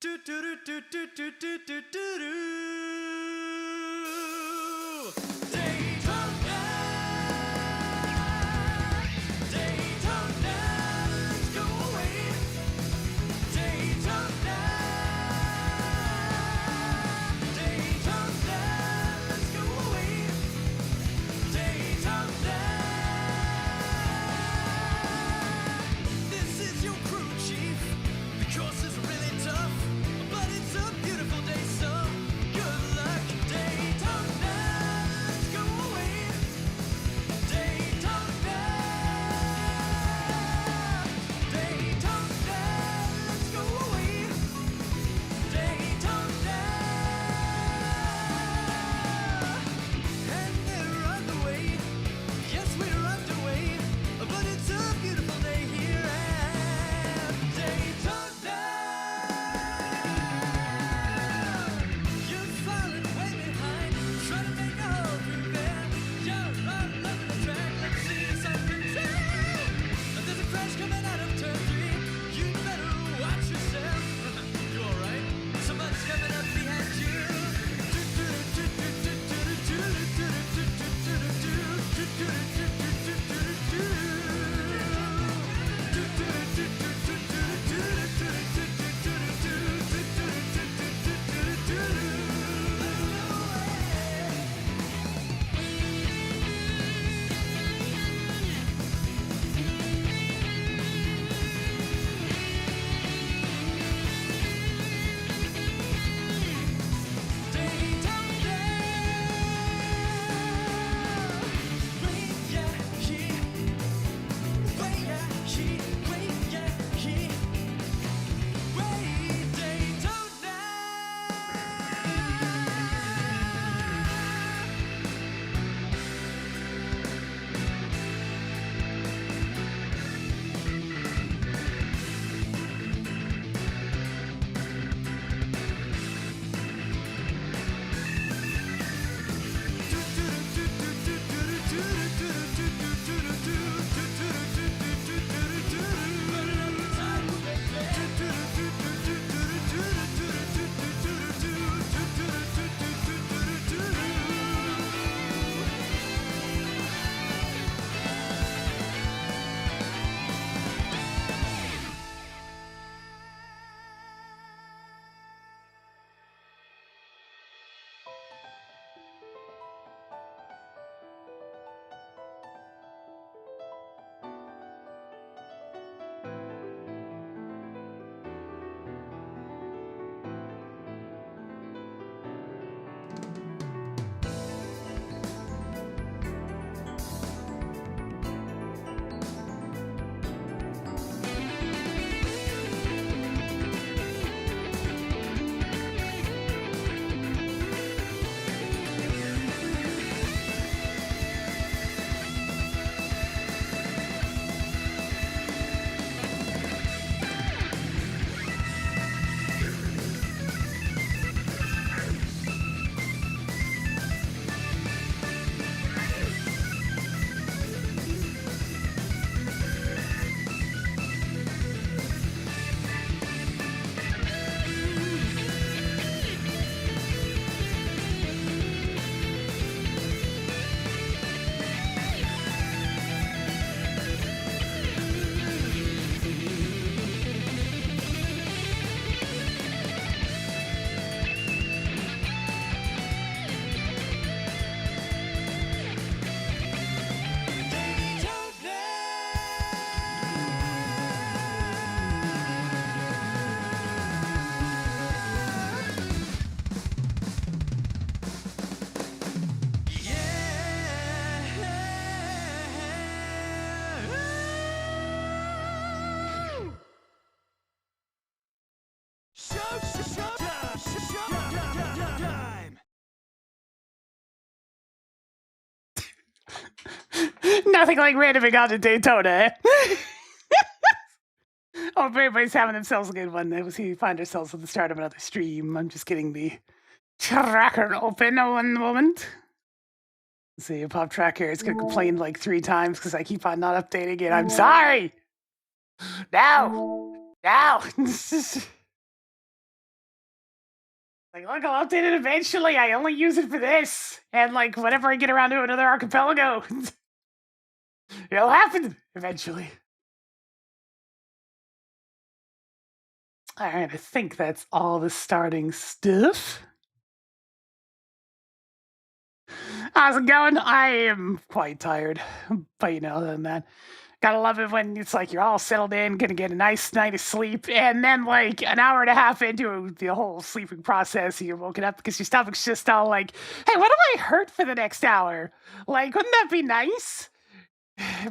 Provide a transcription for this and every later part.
Do do do do do do do do do. Daytona, Daytona, let's go away. Daytona, Daytona, let's go away. Daytona. This is your crew chief. The course is really tough. But it's a beautiful day, so good luck. Daytona, let's go away. Daytona, Daytona, let's go away. Daytona, and we're underway. Yes, we're underway, but it's a beautiful day here at Daytona. You're falling way behind, trying to make a hole through there. You're all over the track, let's see something tell. There's a crash coming out of turn 3. You better watch yourself. You alright? Someone's coming up behind you. Nothing like randoming out to Daytona. Oh, everybody's having themselves a good one. We find ourselves at the start of another stream. I'm just getting the tracker open one moment. Let's see, Pop Tracker is going to complain like 3 times because I keep on not updating it. I'm sorry! No! No! Like, look, I'll update it eventually. I only use it for this. And, like, whenever I get around to another archipelago, it'll happen eventually. All right, I think that's all the starting stuff. How's it going? I am quite tired, but you know, other than that, gotta love it when it's like you're all settled in, gonna get a nice night of sleep, and then like an hour and a half into the whole sleeping process, you're woken up because your stomach's just all like, hey, what do I hurt for the next hour? Like, wouldn't that be nice?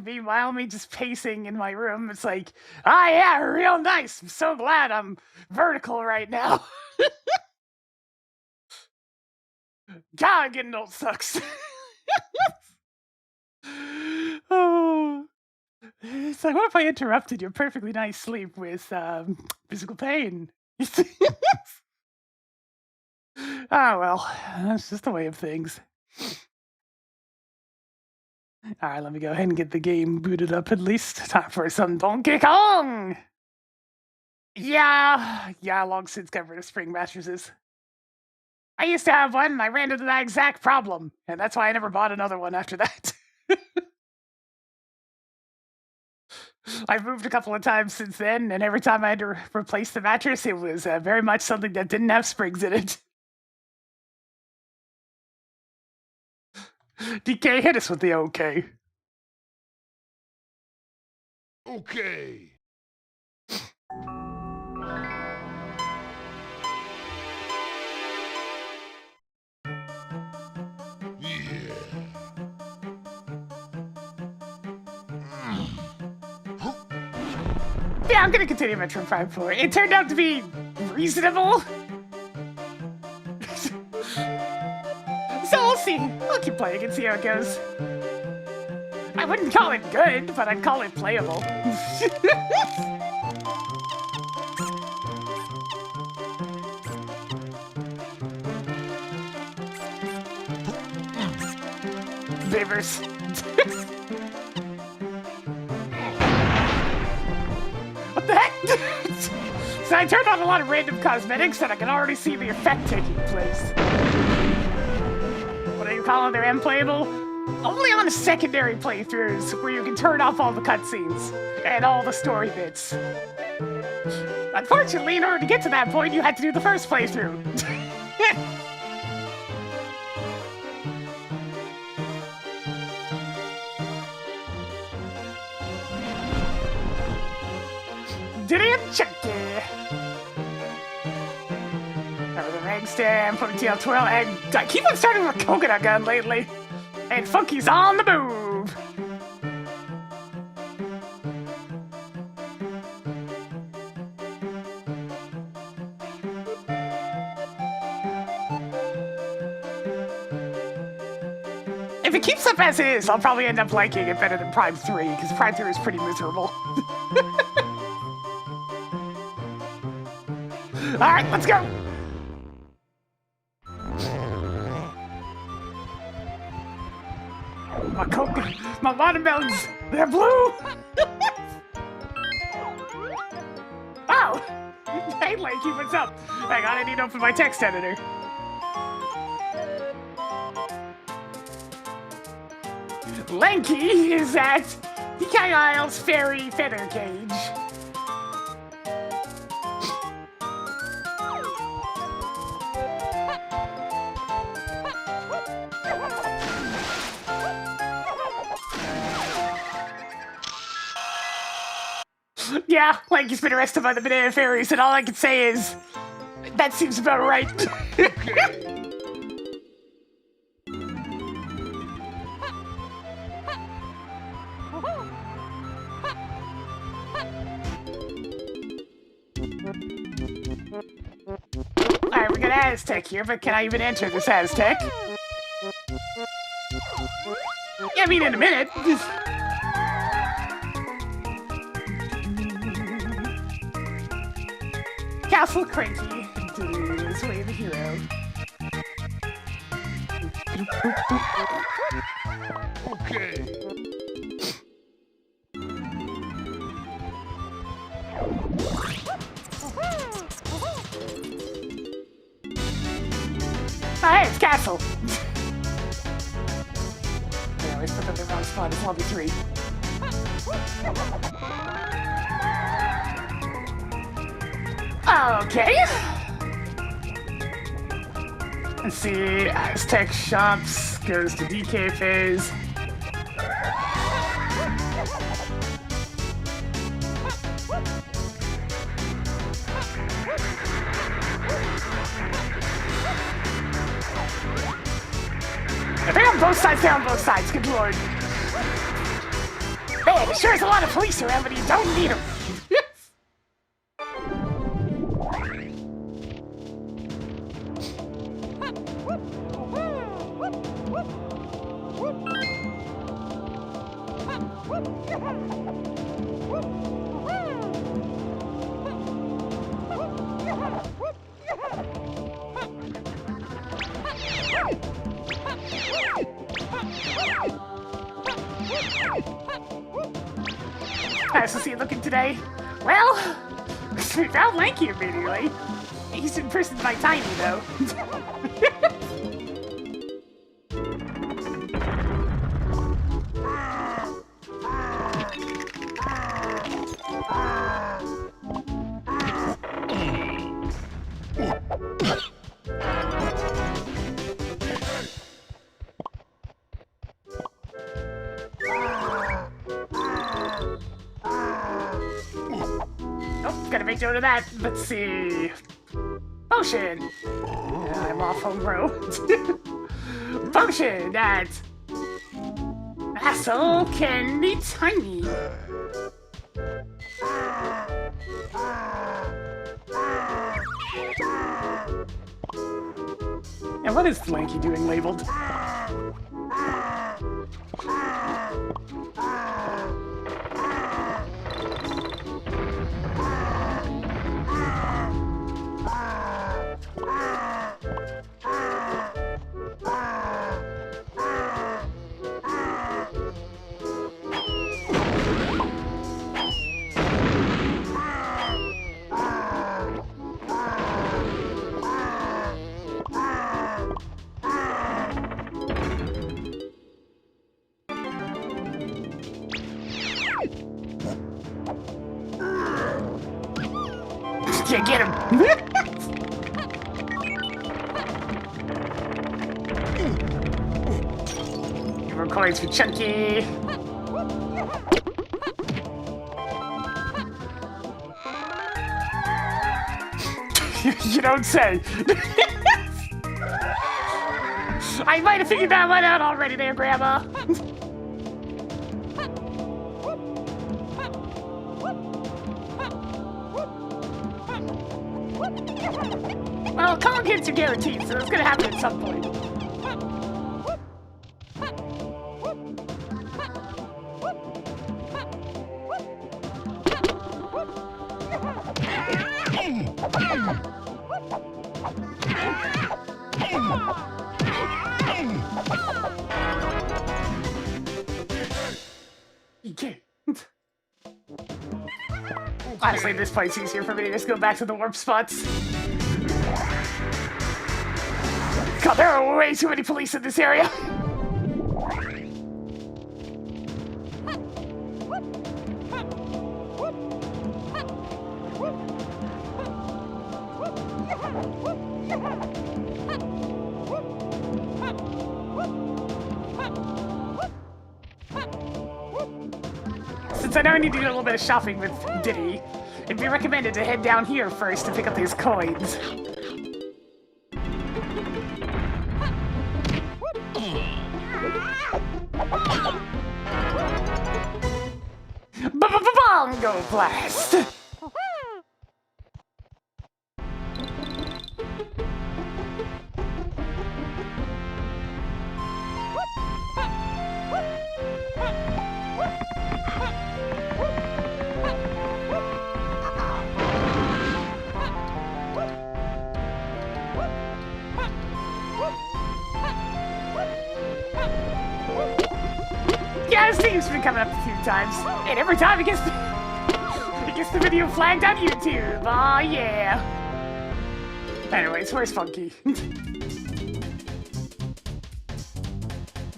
Meanwhile, me just pacing in my room, it's like, ah, yeah, real nice. I'm so glad I'm vertical right now. God, getting old sucks. Oh, it's like, what if I interrupted your perfectly nice sleep with physical pain? Oh, well, that's just the way of things. All right, let me go ahead and get the game booted up at least. Time for some Donkey Kong! Yeah, long since got rid of spring mattresses. I used to have one, and I ran into that exact problem, and that's why I never bought another one after that. I've moved a couple of times since then, and every time I had to replace the mattress, it was very much something that didn't have springs in it. DK, hit us with the okay. Okay. Yeah, I'm gonna continue Metro Prime 4. It turned out to be reasonable. So we'll see. I'll keep playing and see how it goes. I wouldn't call it good, but I'd call it playable. Vivers. What the heck? So I turned on a lot of random cosmetics and I can already see the effect taking place. What do you call it? They're unplayable? Only on secondary playthroughs where you can turn off all the cutscenes and all the story bits. Unfortunately, in order to get to that point, you had to do the first playthrough. Did it? Check it. Cover the rag stem, ponytail twirl, and I keep on starting with coconut gun lately. And Funky's on the move. If it keeps up as is, I'll probably end up liking it better than Prime 3, because Prime 3 is pretty miserable. Alright, let's go! My coconut, my watermelons, they're blue! Oh! Hey, Lanky, what's up? Hang on, I need to open my text editor. Lanky is at DK Isle's Fairy Feather Cage. Yeah, Lanky's been arrested by the Banana Fairies, and all I can say is, that seems about right. Alright, we got Aztec here, but can I even enter this Aztec? Yeah, I mean, in a minute. Castle Cranky is way the hero. Okay. spot. It's lobby 3. Okay. Let's see. Aztec Shops goes to DK phase. If they're on both sides, they're on both sides. Good lord. Man, there sure is a lot of police around, but you don't need them. How's the scene looking today? Well, we found Lanky immediately. He's imprisoned by Tiny, though. Gotta make note of that. Let's see. Potion. I'm off home row. Potion at Asshole Candy Tiny. And what is Lanky doing labeled? Can't get him. More coins for Chunky. You don't say. I might have figured that one out already there, Grandma. Well, column hits are guaranteed, so it's gonna happen at some point. You can't. Honestly, this fight's easier for me to just go back to the warp spots. God, there are way too many police in this area. Since I know I need to do a little bit of shopping with Diddy, it'd be recommended to head down here first to pick up these coins. Bongo blast! Yeah, this thing's been coming up a few times, and every time it gets the video flagged on YouTube. Aw, yeah. Anyways, where's Funky?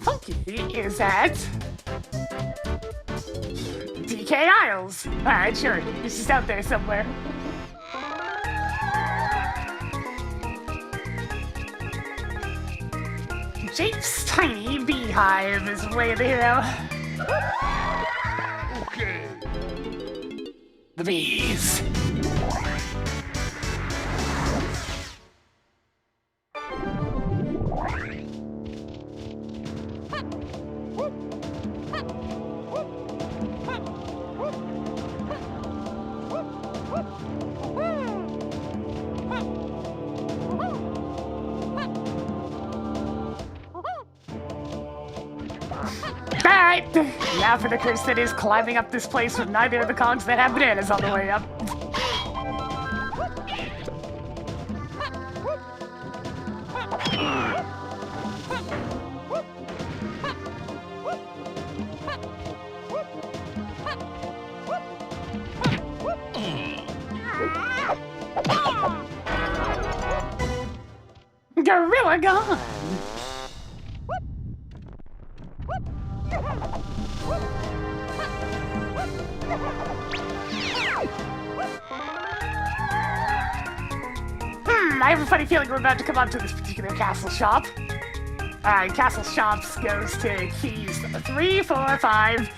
Funky is at DK Isles. Alright, sure. It's just out there somewhere. Jake's tiny beehive is way the hero. Okay. The bees. Alright, now for the curse that is climbing up this place with neither of the cogs that have bananas on the way up. Gorilla gone! I have a funny feeling we're about to come up to this particular castle shop. Alright, castle shops goes to keys 3, 4, 5,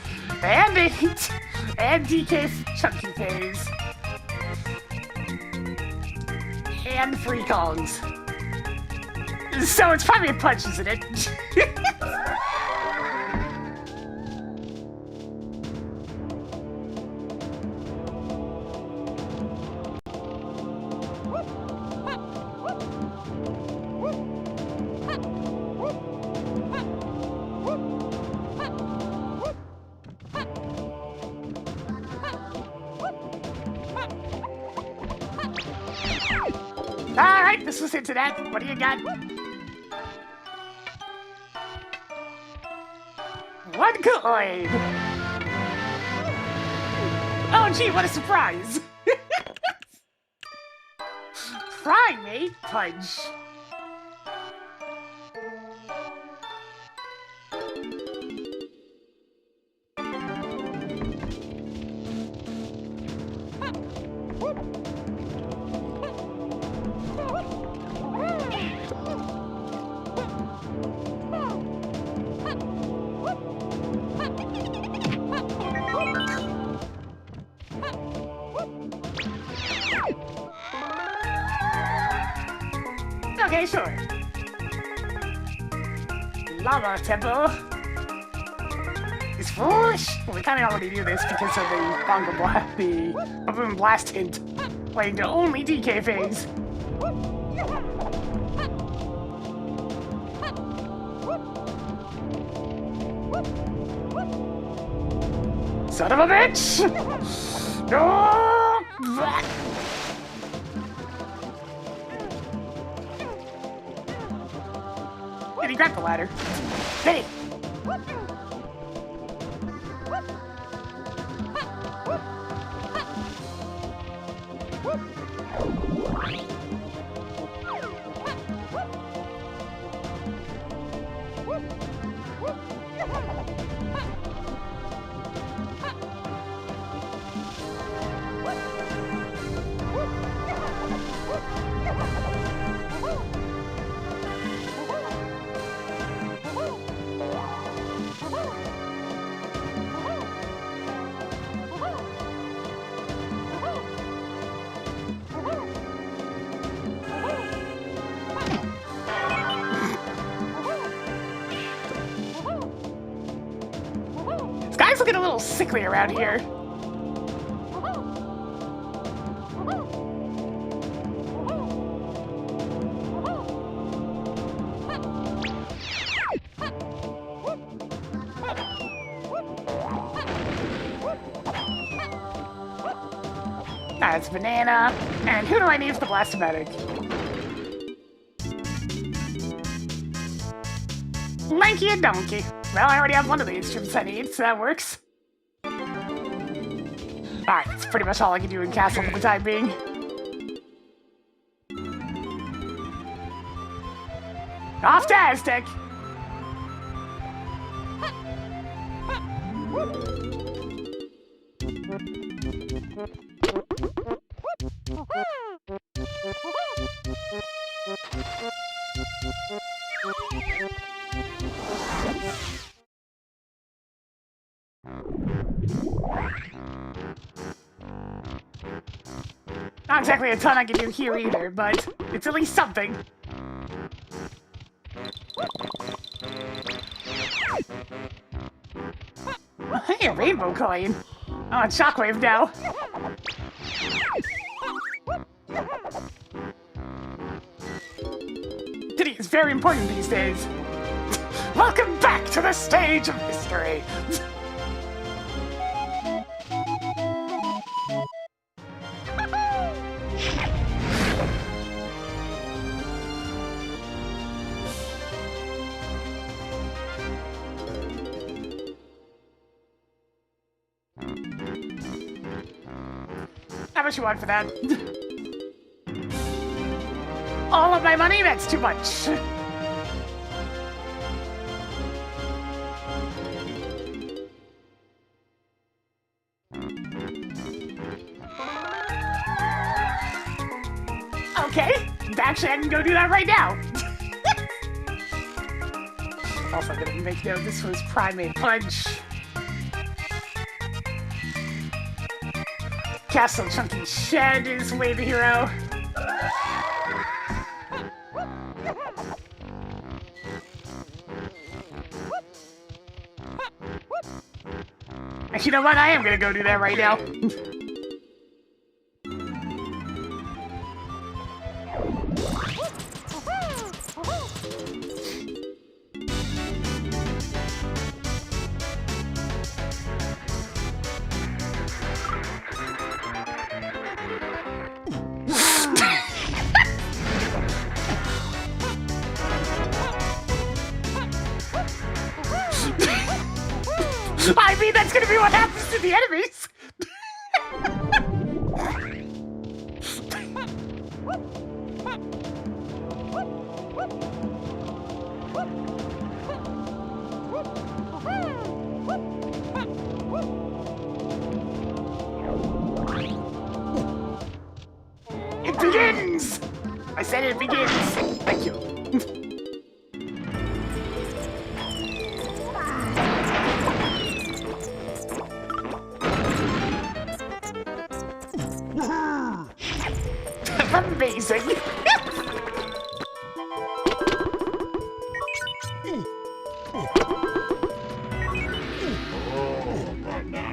and 8, and DK Chunky Phase. And 3 Kongs. So it's probably a punch, isn't it? Alright, this was internet. What do you got? 1 coin! Oh gee, what a surprise! Primate punch. Okay, sure. Lava Temple is foolish. Well, we kind of already knew this because of the Bongo Blast, the Boom Blast hint, playing to only DK phase. Son of a bitch! No! Did he grab the ladder? Did he? This guy's looking a little sickly around here. That's banana. And who do I need for the Blastomatic? Lanky and Donkey. Well, I already have one of the instruments I need, so that works. Alright, that's pretty much all I can do in Castle for the time being. Off to Aztec! Not exactly a ton I can do here either, but it's at least something. Hey, a rainbow coin. Oh, it's Shockwave now. Diddy is very important these days. Welcome back to the stage of history. How much you want for that? All of my money? That's too much. Okay, actually I can go do that right now. Also gonna make note this was Primate Punch. Castle Chunky Shed is way the hero. Actually, you know what? I am gonna go do that right now. I mean, that's gonna be what happens to the enemies! It begins! I said it begins! Thank you. Amazing!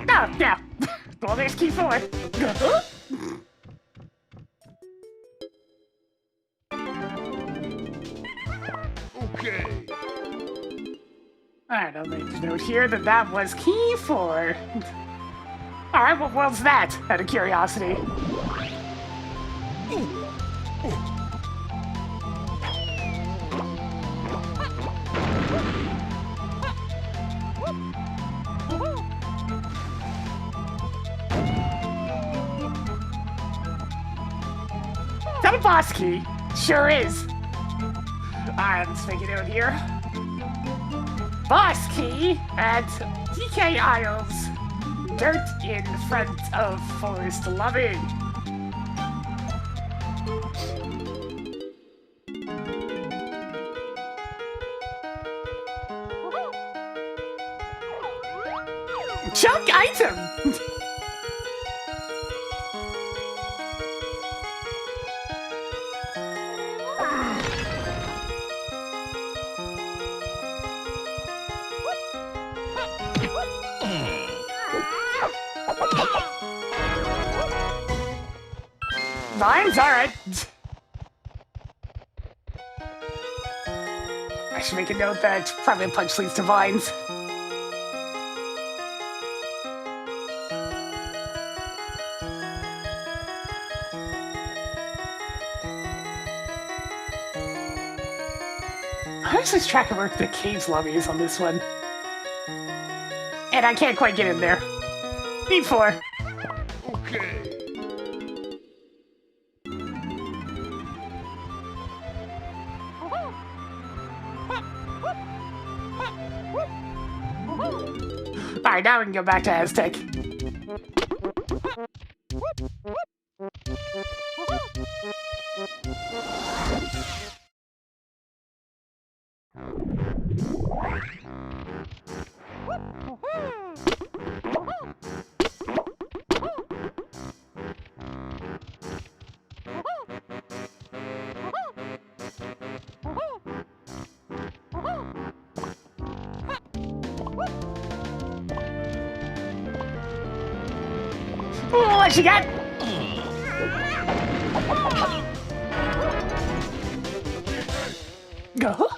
No, no. Well, there's key 4. Okay. Alright, I'll make a note here that that was key 4. Alright, what world's that? Out of curiosity. Is that a boss key? Sure is. Alright, let's make a note here. Boss key at DK Isles. Dirt in front of Forest Loving. Chunk item! Vines? Alright. I should make a note that probably punch leads to vines. I was just trying to work the caves lobbies on this one. And I can't quite get in there. Need 4. Okay. Alright, now we can go back to Aztec. Oh, what you got? Go.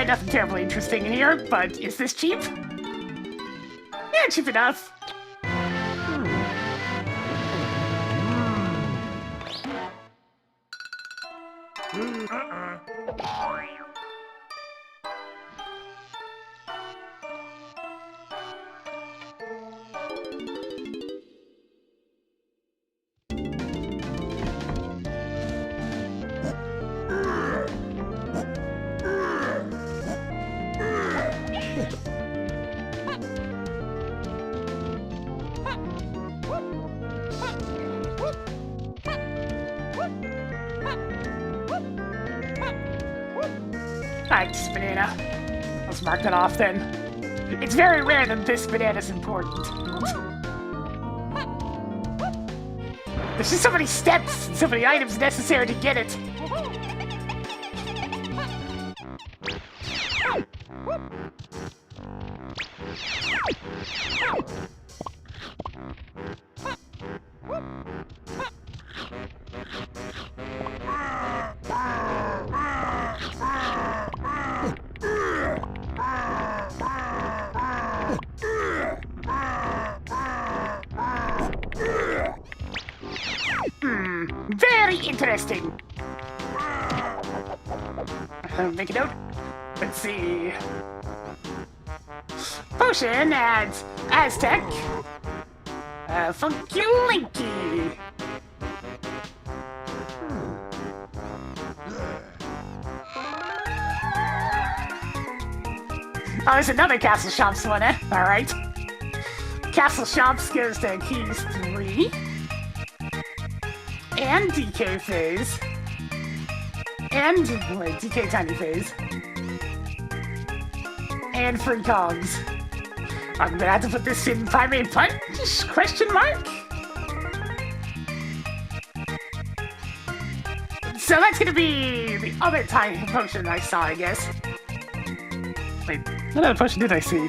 Nothing terribly interesting in here, but is this cheap? Yeah, cheap enough. Thanks, banana. Let's mark that off then. It's very rare that this banana's important. There's just so many steps and so many items necessary to get it. Very interesting. Make a note. Let's see. Potion adds Aztec. Funky Linky. Oh, there's another Castle Shops one, eh? Alright. Castle Shops goes to Keys 3. And DK phase. And, wait, DK tiny phase. And free cogs. I'm gonna have to put this in primary punch? Question mark? So that's gonna be the other tiny potion I saw, I guess. Wait, what other potion did I see?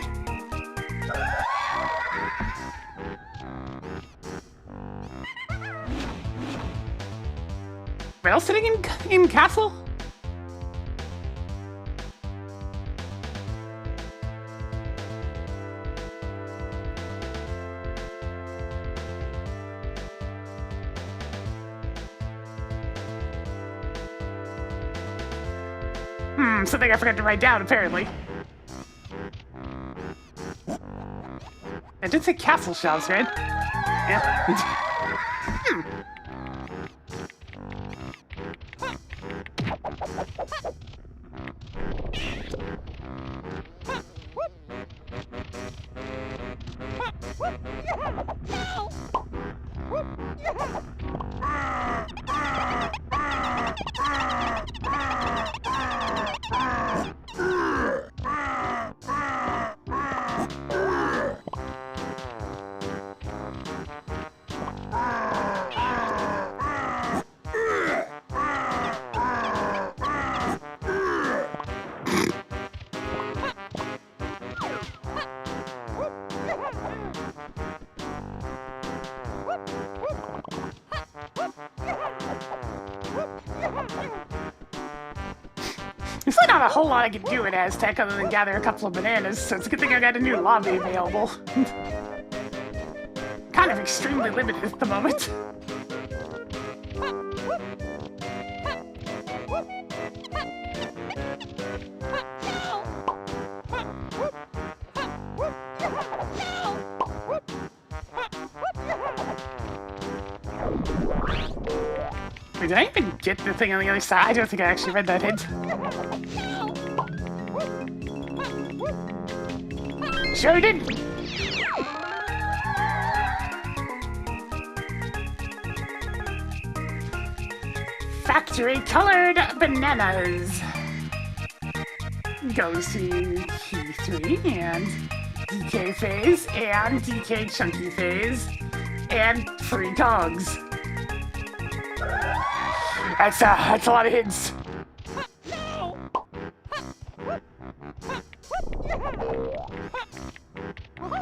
What else sitting in castle? Something I forgot to write down, apparently. I did say Castle Shops, right? Yeah. There's really not a whole lot I can do in Aztec other than gather a couple of bananas, so it's a good thing I got a new lobby available. Kind of extremely limited at the moment. Wait, did I even get the thing on the other side? I don't think I actually read that hint. Sure did. Factory colored bananas. Goes to Q3 and DK phase and DK chunky phase and 3 cogs. That's a lot of hints.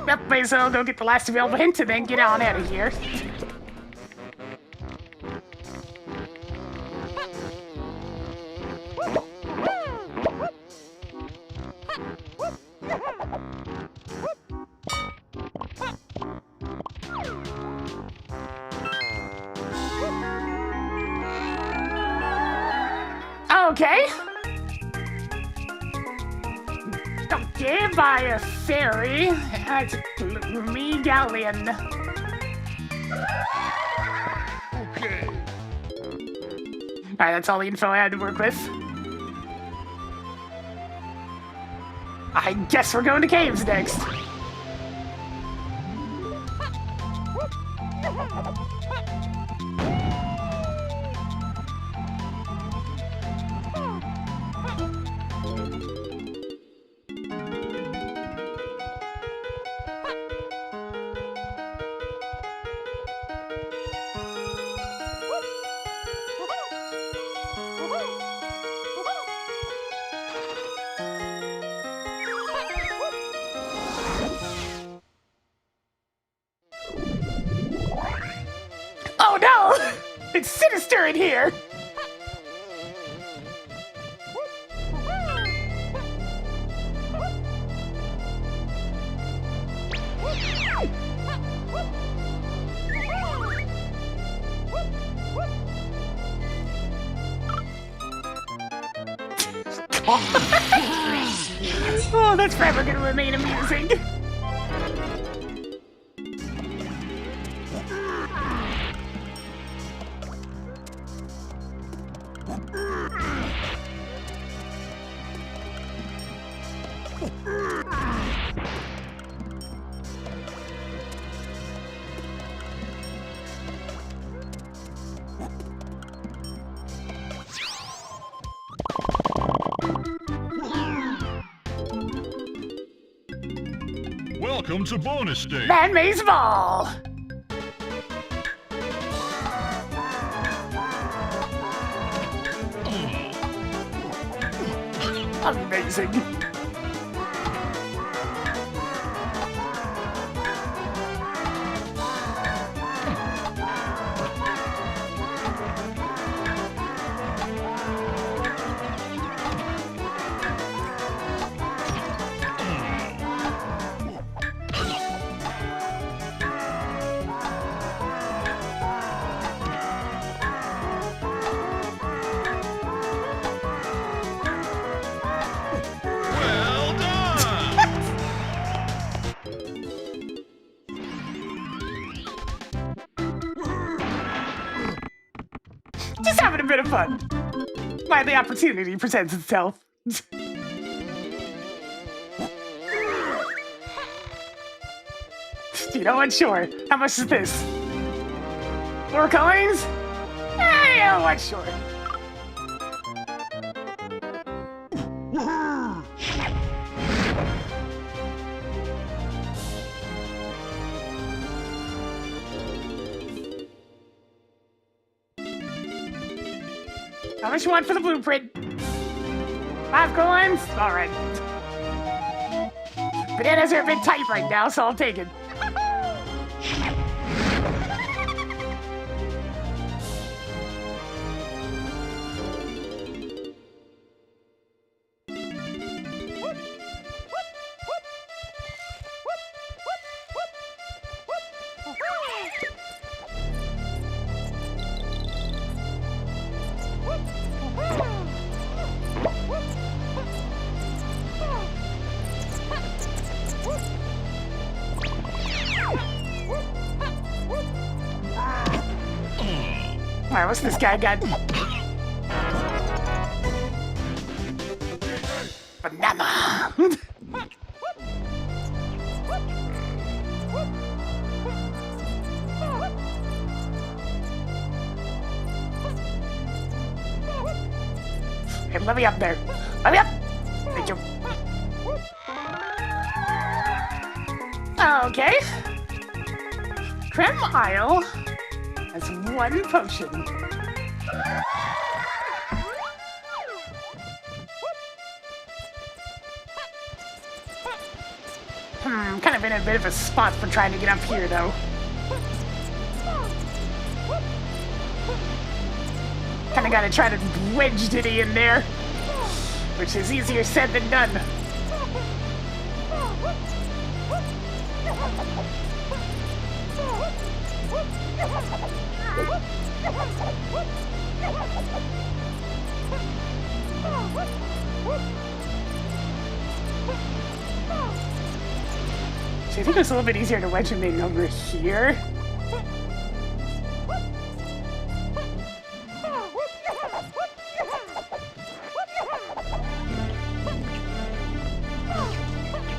Yep, may as well go get the last available hint and then get on out of here. Okay. Okay, by a fairy at Gloomy Galleon. Okay. Alright, that's all the info I had to work with. I guess we're going to caves next. Oh no! It's sinister in here! Oh, that's forever gonna remain amusing. Welcome to bonus stage. Man Maze Ball! Amazing. Well done. Just having a bit of fun. Why the opportunity presents itself. You know what? Sure. How much is this? 4 coins? You know what? Sure. How much you want for the blueprint? 5 coins? Alright. Bananas are a bit tight right now, so I'll take it. Alright, what's this guy got? Banana! Hey, let me up there. Let me up! Thank you. Okay. Creme Isle has one potion. Kind of in a bit of a spot for trying to get up here, though. Kind of gotta try to wedge Diddy in there, which is easier said than done. So I think it's a little bit easier to wedge him in over here.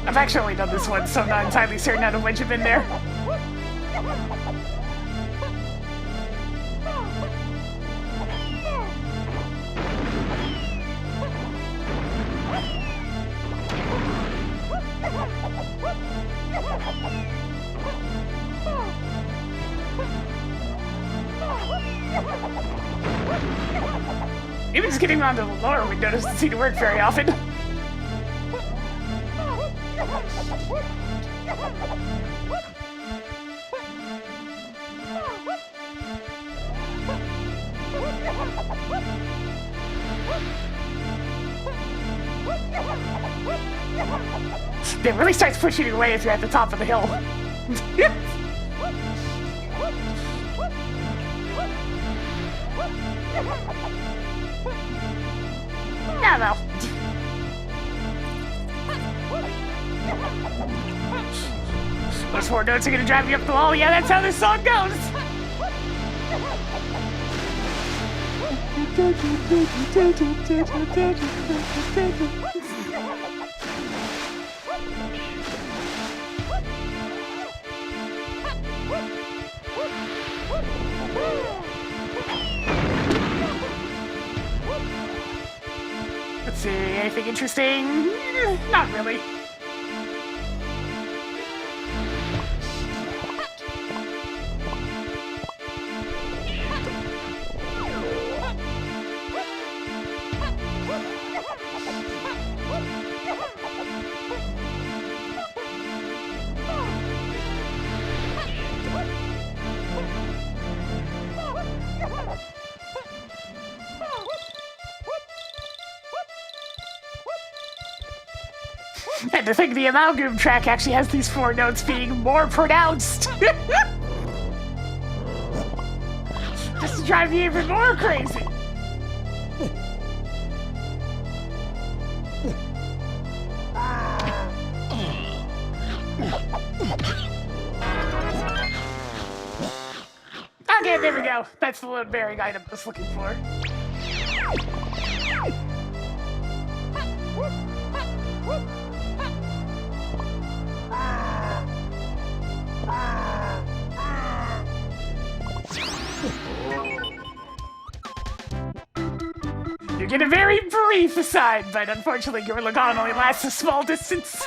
I've actually only done this once, so I'm not entirely certain how to wedge him in there. Even just getting onto the lower window doesn't seem to work very often. It really starts pushing you away if you're at the top of the hill. No, no. Those 4 notes are gonna drive you up the wall. Yeah, that's how this song goes. Let's see, anything interesting? Not really. And to think the amalgam track actually has these 4 notes being more pronounced. Just to drive me even more crazy. Okay, there we go. That's the load bearing item I was looking for. You get a very brief aside, but unfortunately your Lagan only lasts a small distance.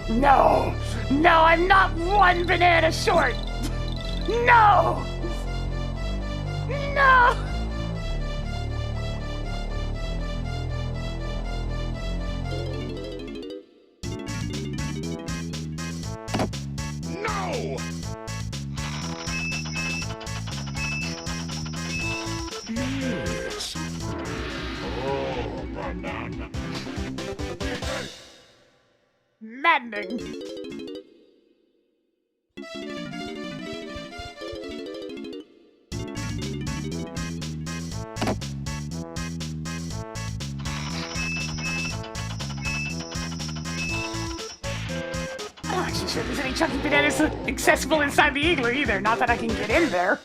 No! No, I'm not 1 banana short! No! No! No! Yes. Oh, banana. Maddening. sure there's any chunky bananas accessible inside the igloo either. Not that I can get in there.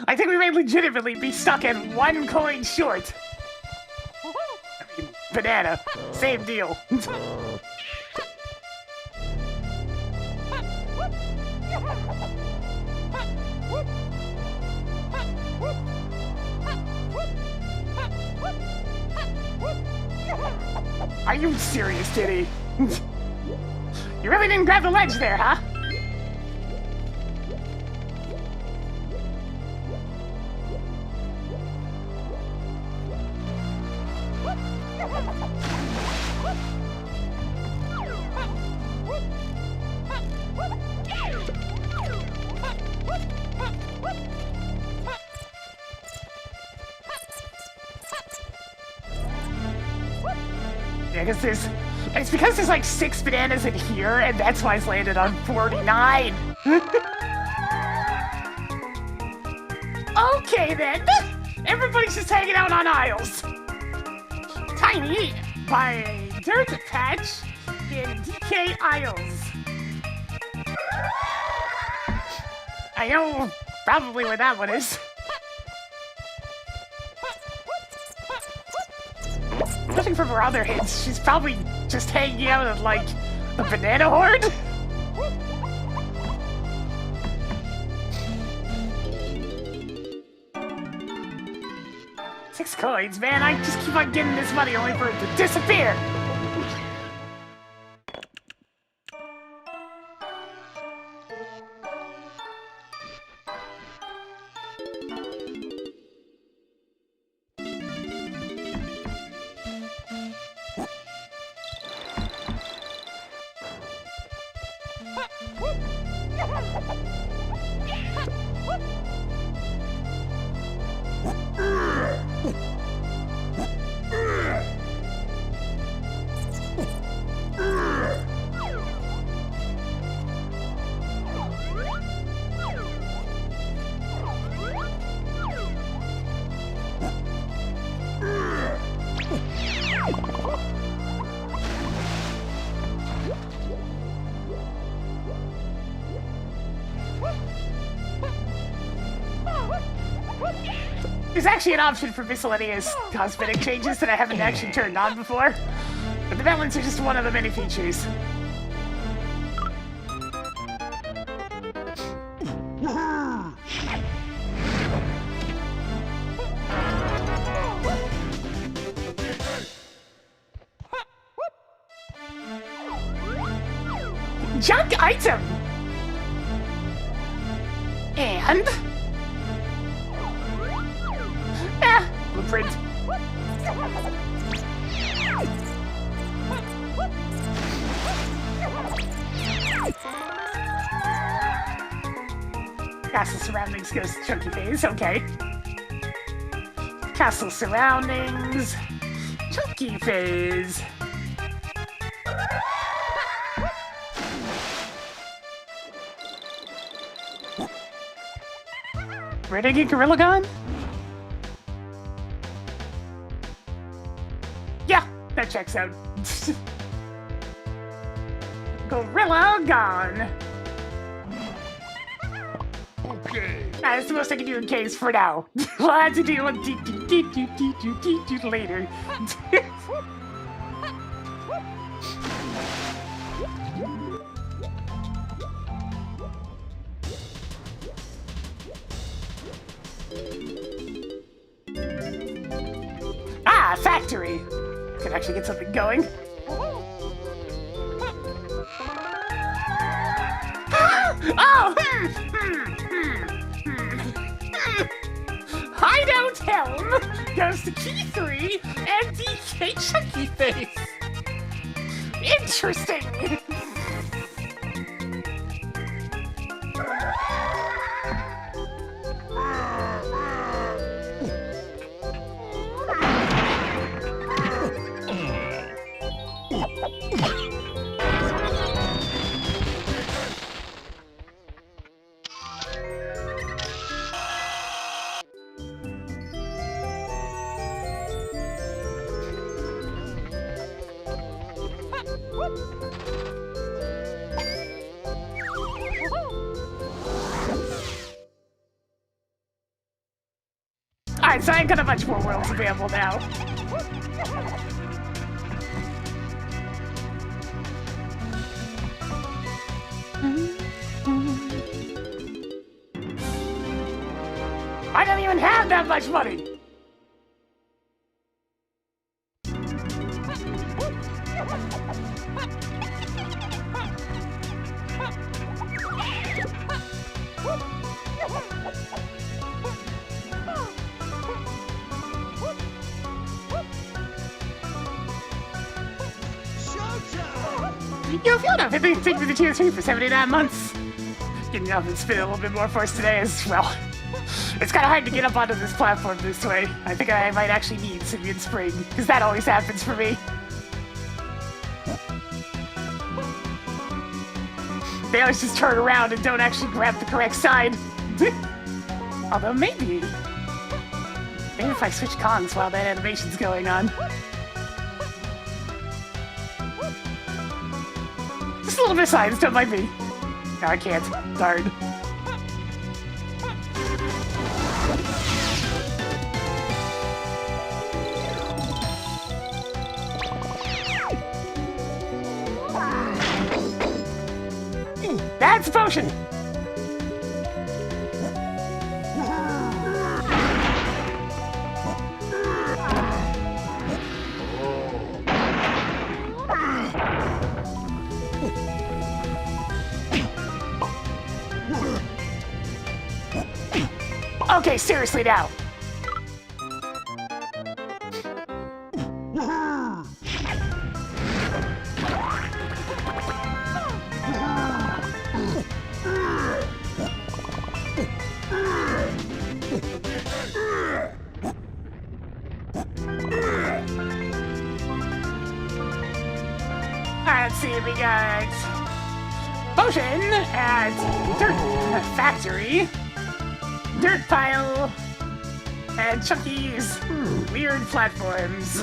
I think we may legitimately be stuck at 1 coin short. I mean, banana. Same deal. Are you serious, Kitty? You really didn't grab the ledge there, huh? Yeah, because it's because there's like 6 bananas in here, and that's why it's landed on 49. Okay then, everybody's just hanging out on aisles. Tiny by Dirt Patch in DK aisles. I know probably where that one is. Looking for her other hints, she's probably just hanging out at, like, the banana horde? Six coins, man. I just keep on getting this money only for it to disappear. There's actually an option for miscellaneous cosmetic changes that I haven't actually turned on before, but the melons are just one of the many features. Junk item! And... blueprint. Castle surroundings goes to chunky phase, okay. Castle surroundings, chunky phase. Where'd I get Gorilla Gun? Yeah, that checks out. Gorilla Gun. Okay. That's the most I can do in case for now. We'll have to deal with later. Ah, factory. Could actually get something going. Oh! Hideout Helm goes to Key 3 and DK Chunky Face. Interesting. Alright, so I ain't got a bunch more worlds available now. I don't even have that much money! Yo, Fiona, thank you for the tier 3 for 79 months. Getting up and spin a little bit more for us today as well. It's kind of hard to get up onto this platform this way. I think I might actually need Simeon Spring, because that always happens for me. They always just turn around and don't actually grab the correct side. Although maybe if I switch Kongs while that animation's going on. Just a little bit of science, don't mind me. No, I can't. Darn. That's a potion! Okay, seriously now. Alright, let's see, we got potion at Dirt Factory, Dirt Pile, and Chunky's weird platforms.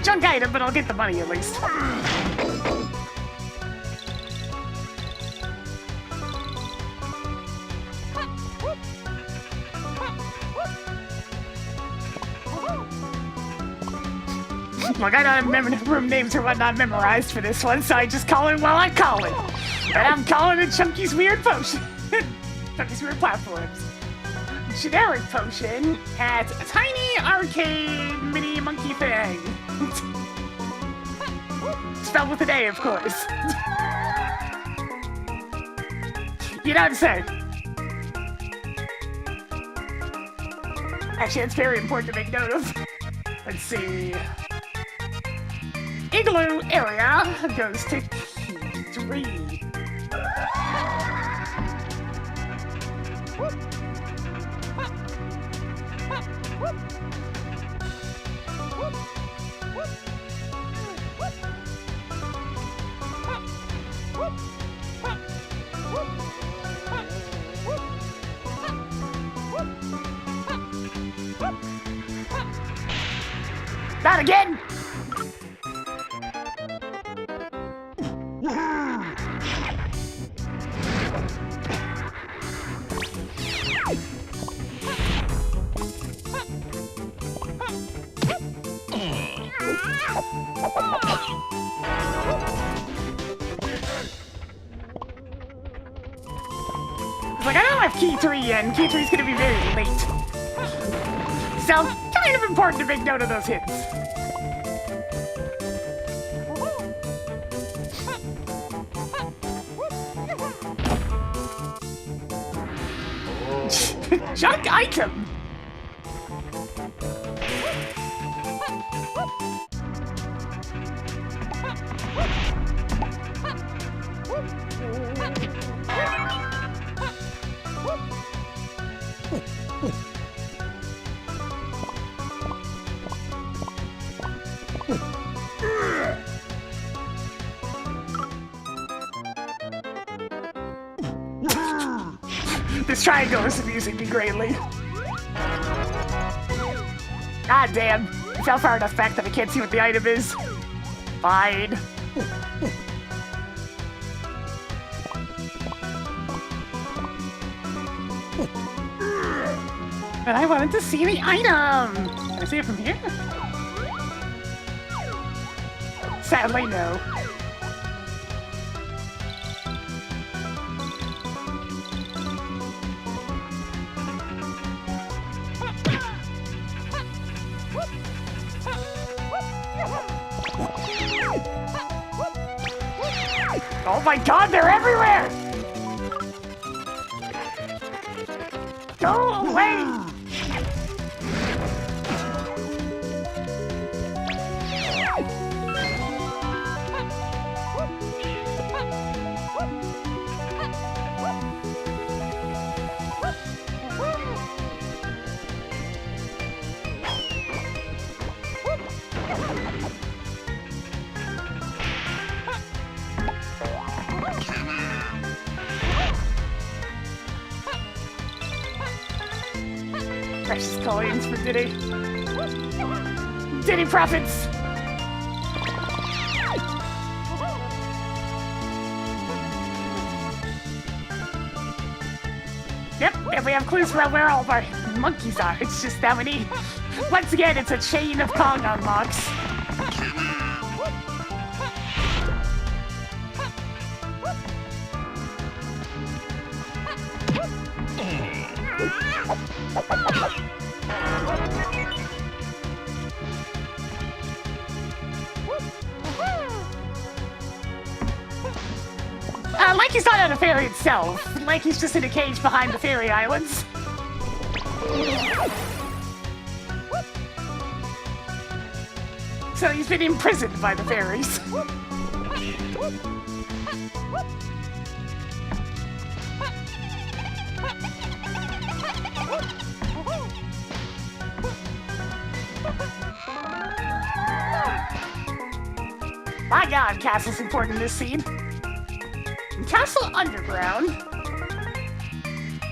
Junk item, but I'll get the money at least. Look, I don't have room names or whatnot memorized for this one, so I just call it while I call it. And I'm calling it Chunky's Weird Potion. Chunky's Weird Platforms. Generic potion at a tiny arcade mini monkey thing. Spelled with an A, of course. You know what I'm saying? Actually, it's very important to make note of. Let's see. Igloo area goes to 3. Not again! Like, I don't have key 3 yet, and key 3's gonna be very late. So, kind of important to make note of those hits. Junk item! This triangle is amusing me greatly. God damn. I fell far enough back that I can't see what the item is. Fine. But I wanted to see the item! Can I see it from here? Sadly, no. Oh my god, they're everywhere! Go away! Precious coins for Diddy. Diddy profits! Yep, and we have clues about where all of our monkeys are. It's just that many. Once again, it's a chain of Kong unlocks. Lanky's not on a fairy itself. Lanky's just in a cage behind the fairy islands. So he's been imprisoned by the fairies. My god, Castle's important in this scene. Castle Underground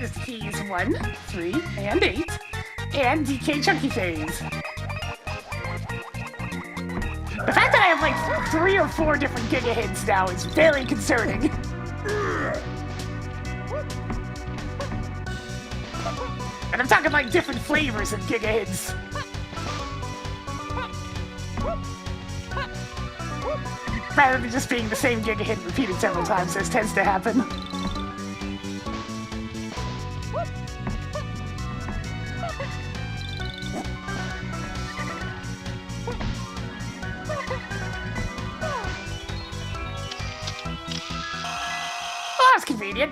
is keys 1, 3, and 8, and DK Chunky Phase. The fact that I have like 3 or 4 different Giga Hits now is very concerning. And I'm talking like different flavors of Giga Hits. Rather than just being the same Giga Hit repeated several times, as tends to happen. Oh, that's convenient.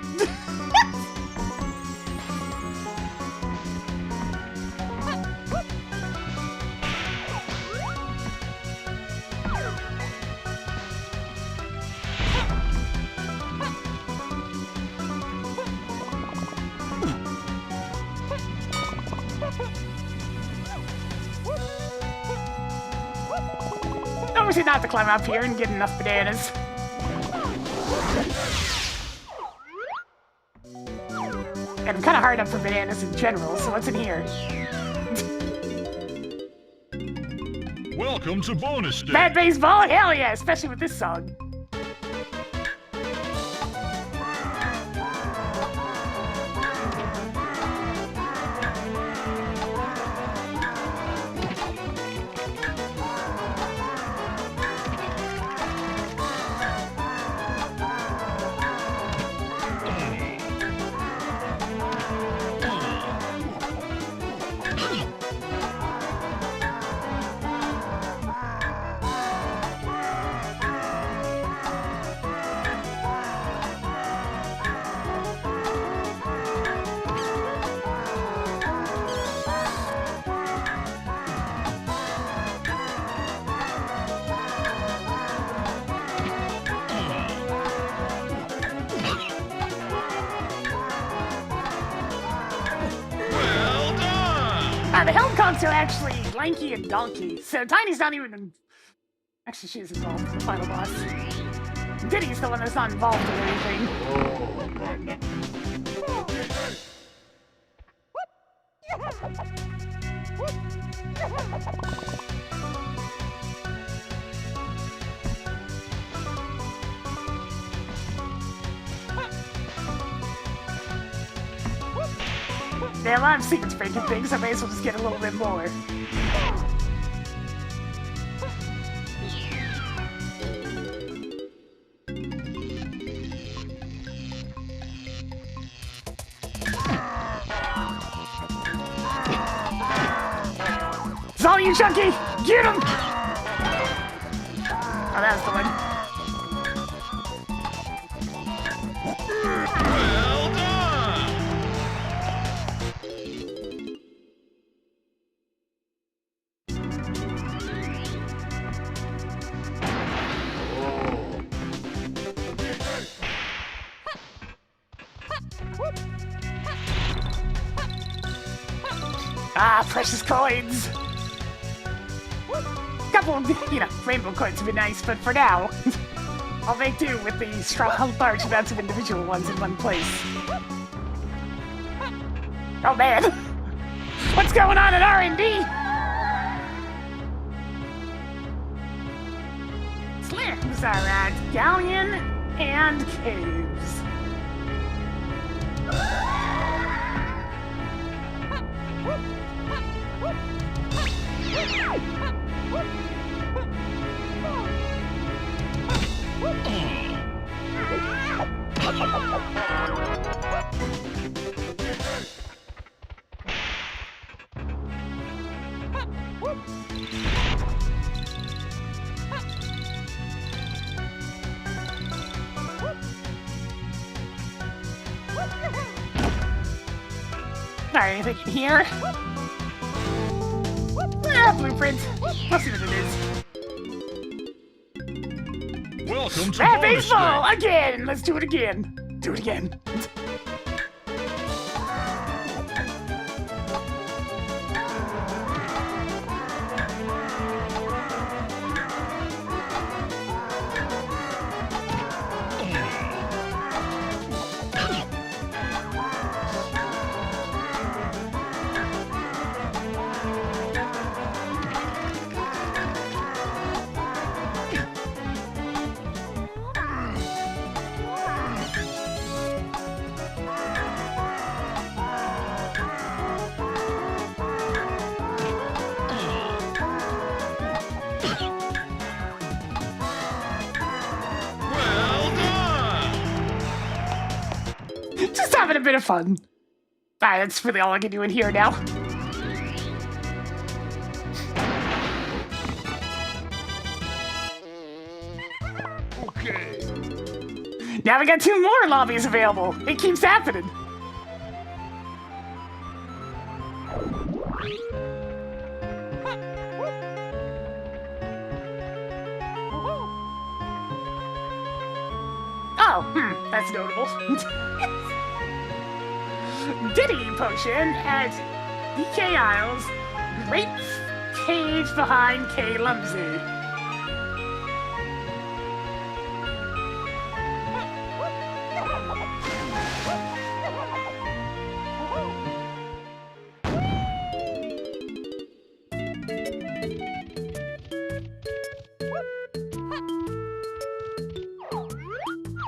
Obviously not to climb up here and get enough bananas. And I'm kind of hard up for bananas in general, so what's in here? Welcome to bonus day. Bad baseball? Hell yeah, especially with this song. The Helm Conks are actually Lanky and Donkey, so Tiny's not even... Actually, she is involved in the final boss. Diddy's the one that's not involved in anything. There are a lot of secrets breaking things, I may as well just get a little bit more. It's all you, Chunky! Get him! Oh, that was the one. Well done! Ah, precious coins! Couple of, rainbow coins would be nice, but for now, I'll make do with the large amounts of individual ones in one place. Oh man! What's going on at R&D? Slims are at Galleon and Caves. Alright, anything in here? Ah, blueprint. We'll see what it is. Welcome to Rat bonus baseball! day. Again! Let's do it again. Do it again. Just having a bit of fun. Alright, that's really all I can do in here now. Okay. Now we got 2 more lobbies available. It keeps happening. Oh, that's notable. Diddy Potion at DK Isles, Great Cage behind K. Lumsey.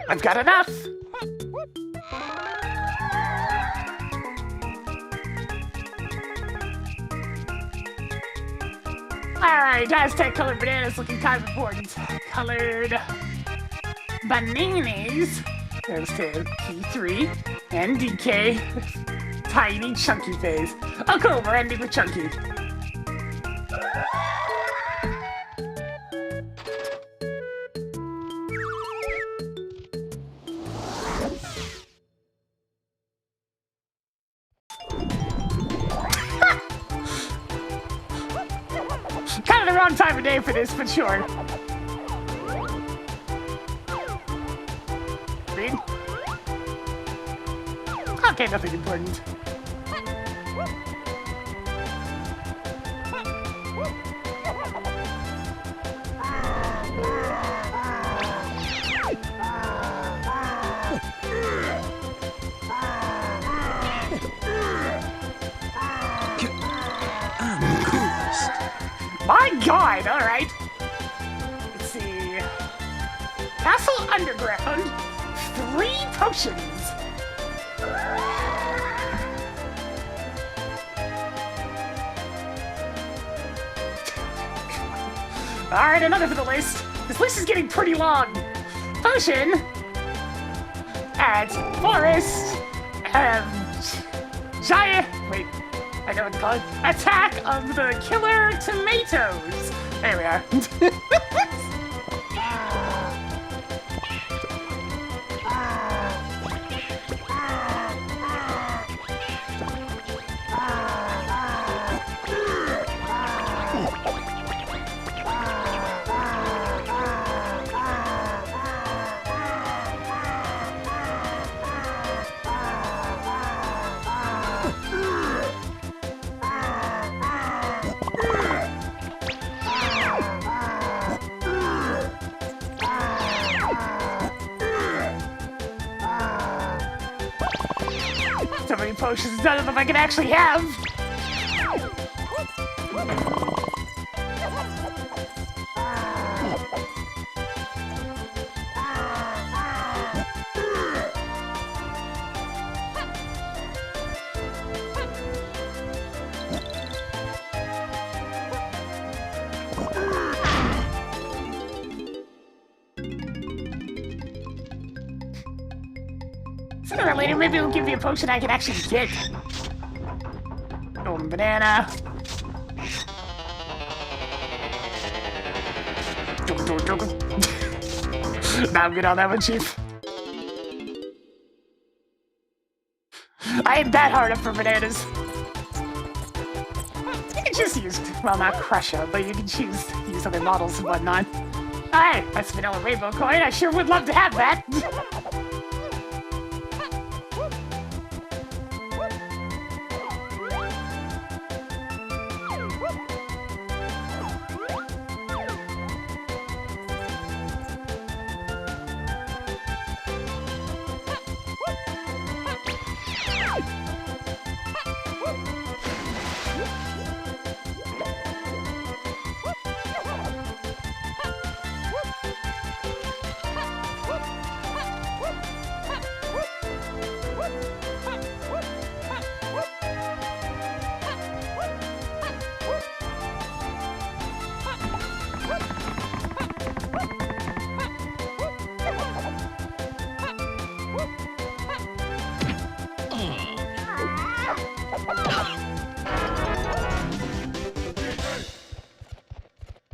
I've got enough! Alright, Aztec colored bananas looking kind of important. Colored bananas. There's P3 and DK. Tiny chunky phase. Oh cool, we're ending with chunky. Kind of the wrong time of day for this, but sure. Read. Okay, nothing important. My god, alright. Let's see. Castle Underground, 3 potions. Alright, another for the list. This list is getting pretty long. Potion at Forest Giant. Wait, I know what to call it. Attack of the Killer Tomatoes. There we are. So many potions, none of them I can actually have. Sooner or later, maybe it'll give me a potion I can actually get. Golden banana. Now I'm good on that one, Chief. I ain't that hard up for bananas. You can just use, well, not Crusher, but you can choose to use other models and whatnot. Hey, that's vanilla rainbow coin. I sure would love to have that.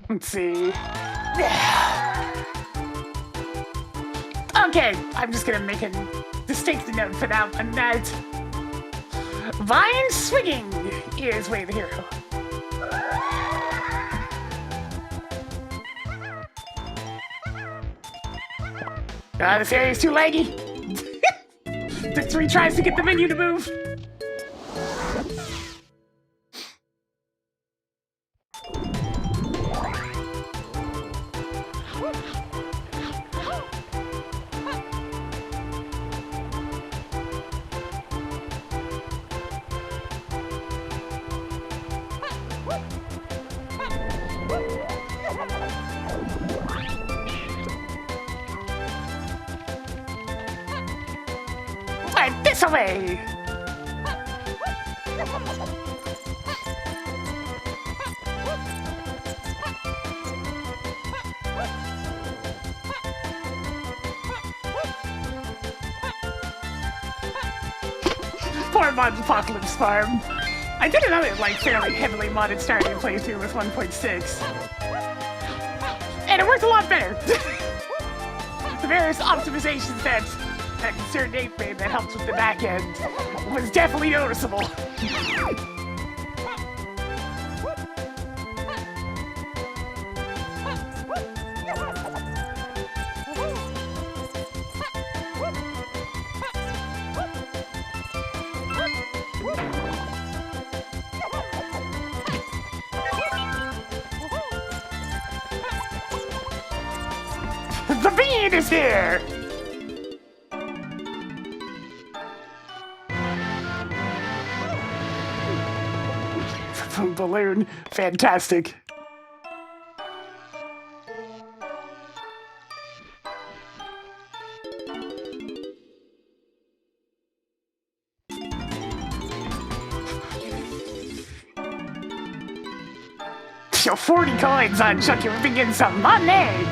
Let's see. Okay, I'm just gonna make a distinct note for that one that Vine Swinging is Way the Hero. This area's too laggy. Took 3 tries to get the menu to move. Right this way. Poor Mod Apocalypse Farm. I did another, like, fairly heavily modded starting playthrough with 1.6. And it worked a lot better. The various optimizations that concerned 8-Frame that helped with the back end was definitely noticeable. The bean is here! Balloon, fantastic. Yo, 40 coins on Chucky. We're getting some money.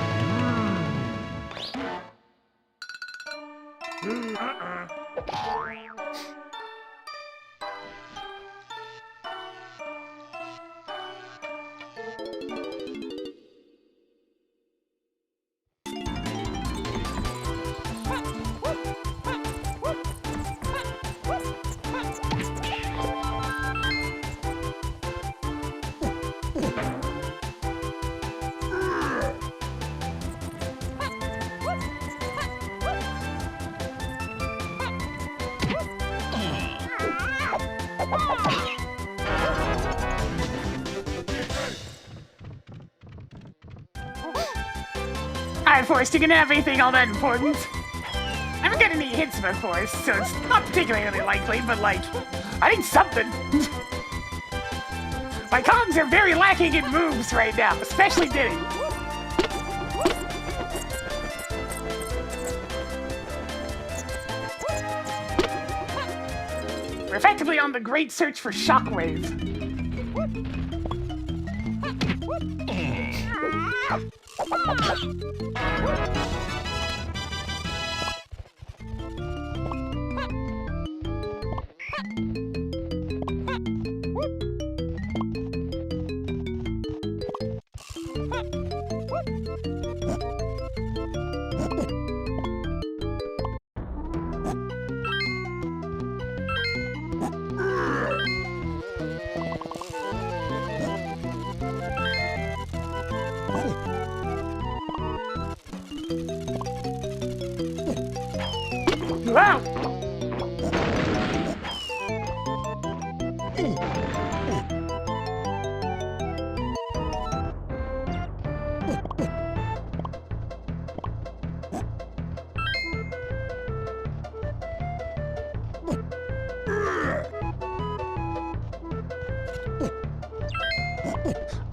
Alright, Forrest, you can have anything all that important. I haven't got any hits about Forrest, so it's not particularly likely, but like, I think something. My comms are very lacking in moves right now, especially Diddy. We're effectively on the great search for Shockwave. Wow!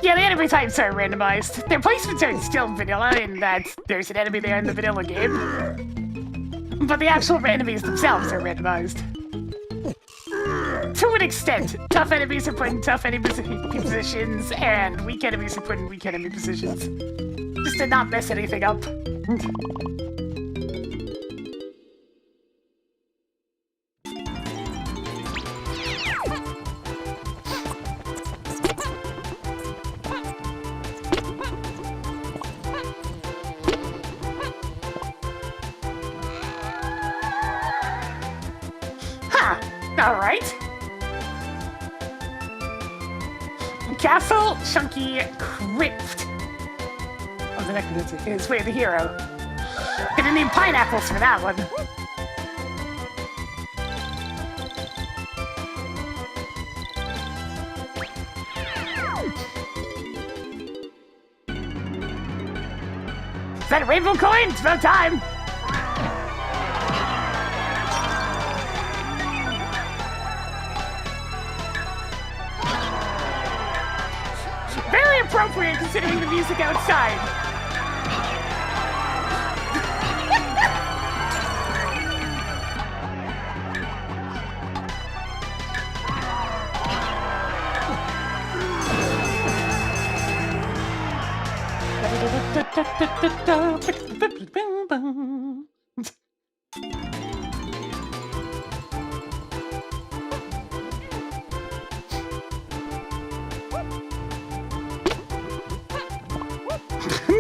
Yeah, the enemy types are randomized. Their placements are still vanilla in that there's an enemy there in the vanilla game. But the actual enemies themselves are randomized. To an extent, tough enemies are put in tough enemy positions, and weak enemies are put in weak enemy positions. Just to not mess anything up. Alright. Castle Chunky Crypt. Oh, the necromancer is Way of the Hero. Gonna need pineapples for that one. Is that a rainbow coin? It's about time. Very appropriate considering the music outside.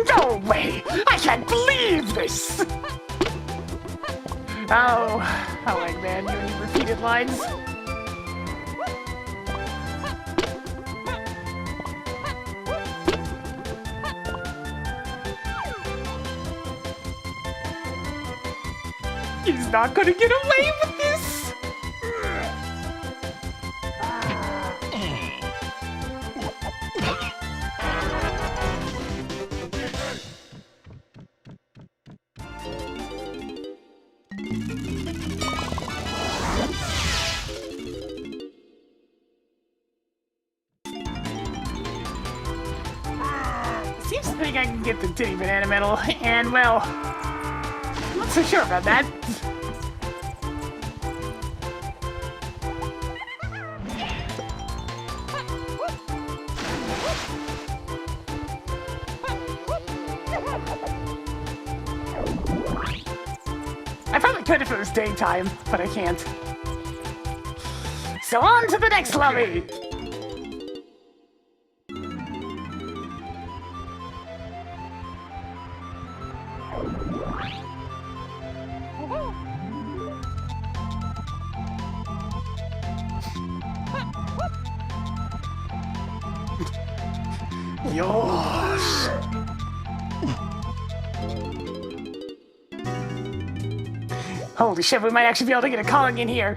No way! I can't believe this! Oh, like man, doing repeated lines. He's not gonna get away with this! Seems to think I can get the Titty Banana Medal, and well, I'm not so sure about that. I probably could if it was daytime, but I can't. So on to the next lobby! Yosh! Holy shit, we might actually be able to get a Kong in here.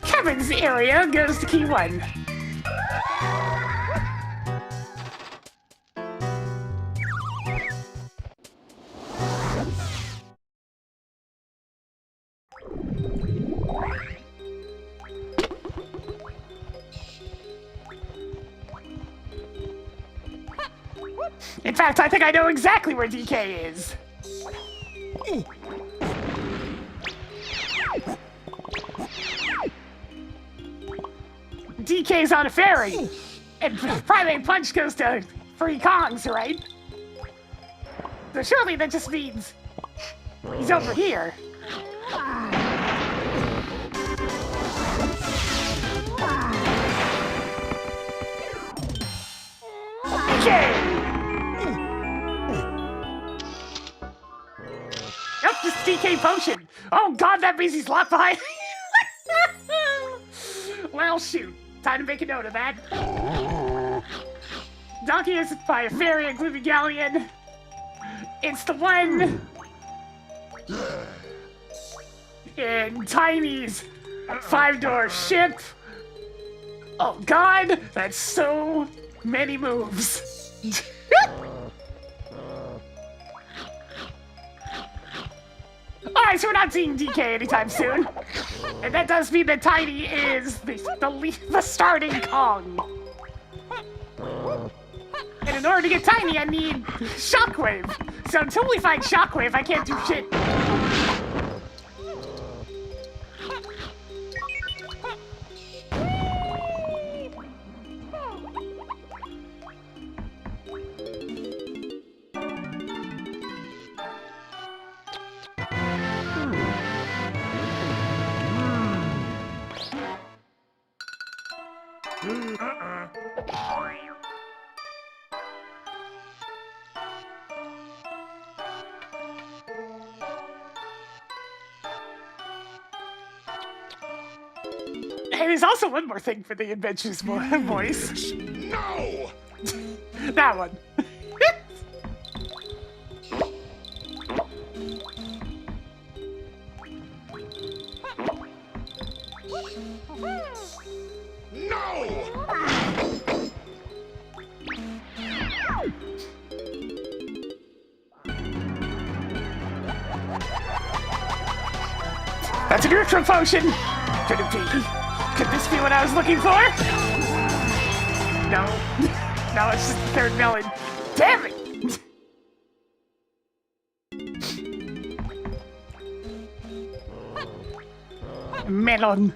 Kevin's area goes to key 1. In fact, I think I know exactly where DK is. DK's on a ferry, and Primate Punch goes to free Kongs, right? So surely that just means he's over here. DK! Nope, just DK potion. Oh god, that means he's locked behind. Well, shoot. Time to make a note of that. Donkey is by a ferry and Gloomy Galleon. It's the one in Tiny's 5-door ship. Oh god, that's so many moves. Alright, so we're not seeing DK anytime soon. And that does mean that Tiny is the starting Kong. And in order to get Tiny, I need Shockwave. So until we find Shockwave, I can't do shit. Hey, there's also one more thing for the Adventures voice. No! That one. No! That's a neutral potion. Could it be? Could this be what I was looking for? No. No, it's just the third melon. Damn it! Melon.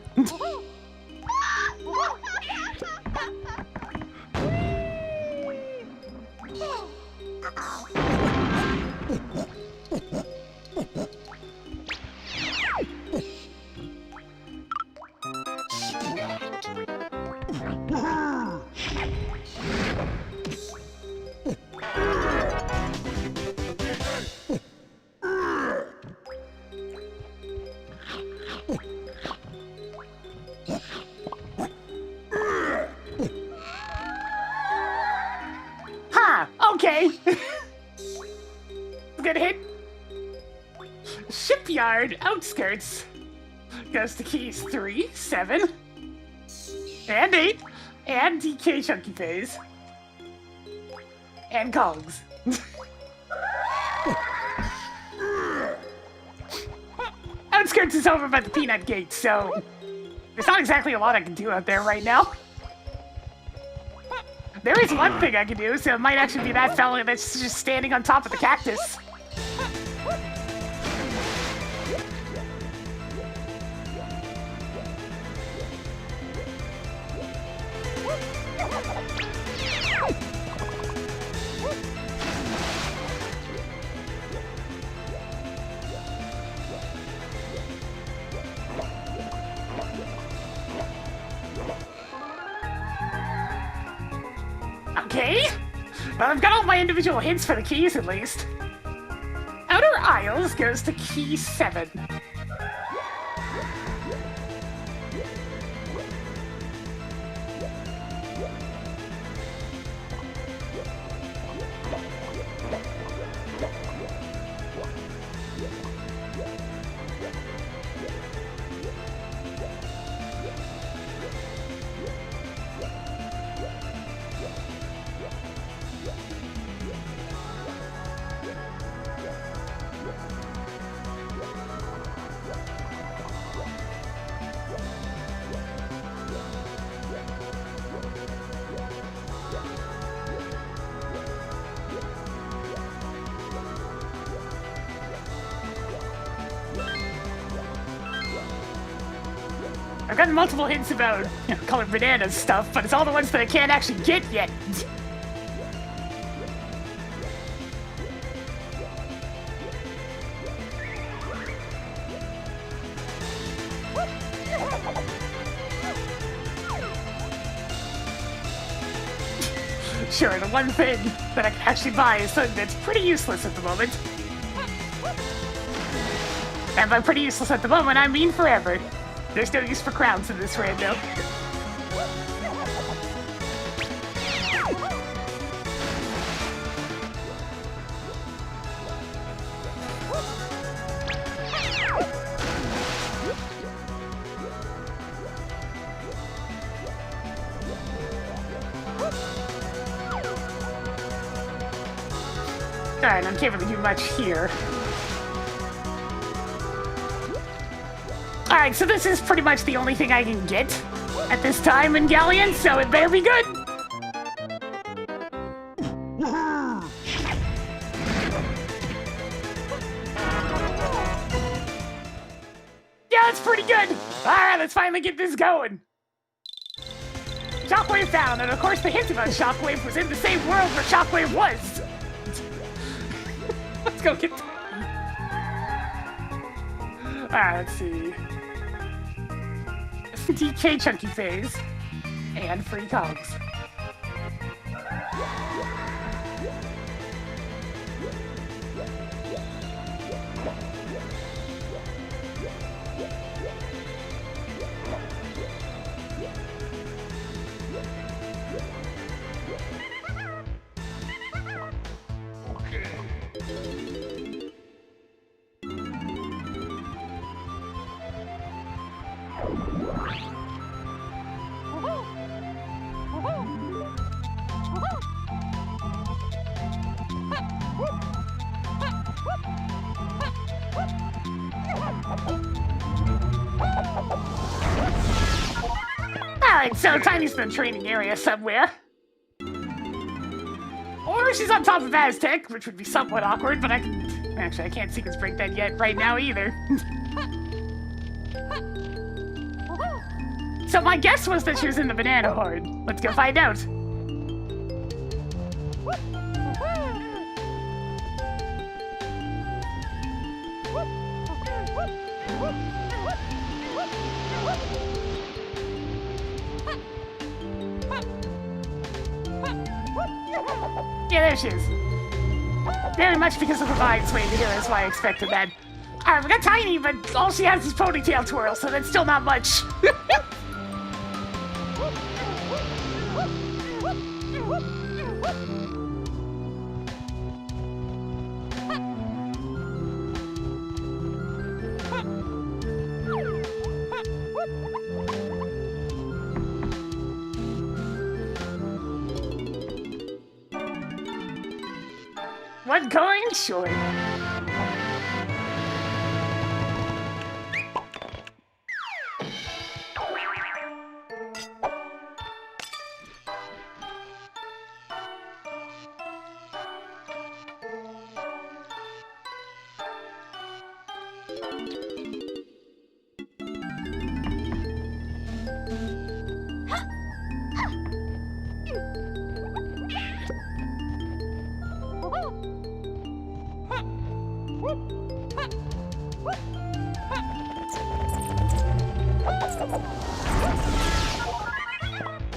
Okay. Good hit. Shipyard outskirts goes to keys 3, 7, and 8, and DK Chunky Phase, and Kongs. Outskirts is over by the Peanut Gate, so there's not exactly a lot I can do out there right now. There is one thing I can do, so it might actually be that fella that's just standing on top of the cactus. Okay. Well, I've got all my individual hints for the keys, at least. Outer Isles goes to key 7. I've gotten multiple hints about, colored bananas stuff, but it's all the ones that I can't actually get yet. Sure, the one thing that I can actually buy is something that's pretty useless at the moment. And by pretty useless at the moment, I mean forever. There's no use for crowns in this rando. Alright, I can't really do much here. Alright, so this is pretty much the only thing I can get at this time in Galleon, so it better be good! Yeah, it's pretty good! Alright, let's finally get this going! Shockwave found, and of course the hint about Shockwave was in the same world where Shockwave was! Let's go get Alright, let's see. DK Chunky Phase. And free cogs. Alright, so Tiny's in the training area somewhere. Or she's on top of Aztec, which would be somewhat awkward, but I can... Actually, I can't sequence break that yet right now either. So my guess was that she was in the banana horde. Let's go find out. Yeah, there she is. Very much because of the vines waiting here is why I expected that. Alright, we got Tiny, but all she has is ponytail twirl, so that's still not much. One coin short.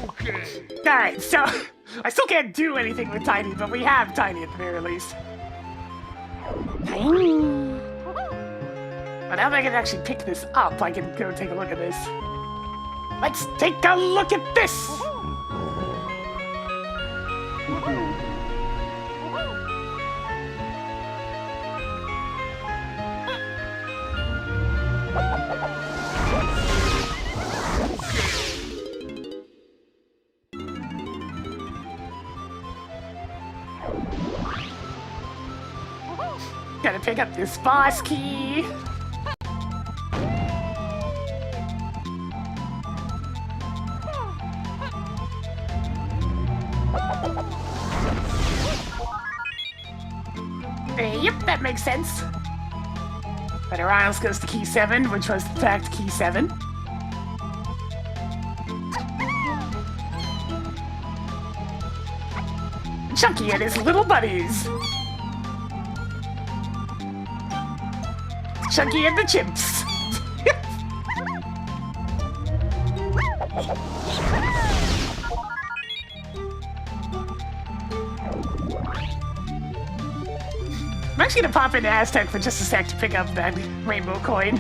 Okay. Alright, so I still can't do anything with Tiny, but we have Tiny at the very least. Tiny. But now that I can actually pick this up, I can go take a look at this. Let's take a look at this! Gotta pick up this boss key. Yep, that makes sense. Better Isles goes to key 7, which was in fact key 7. Chunky and his little buddies. Chunky and the chimps. I'm actually gonna pop into Aztec for just a sec to pick up that rainbow coin.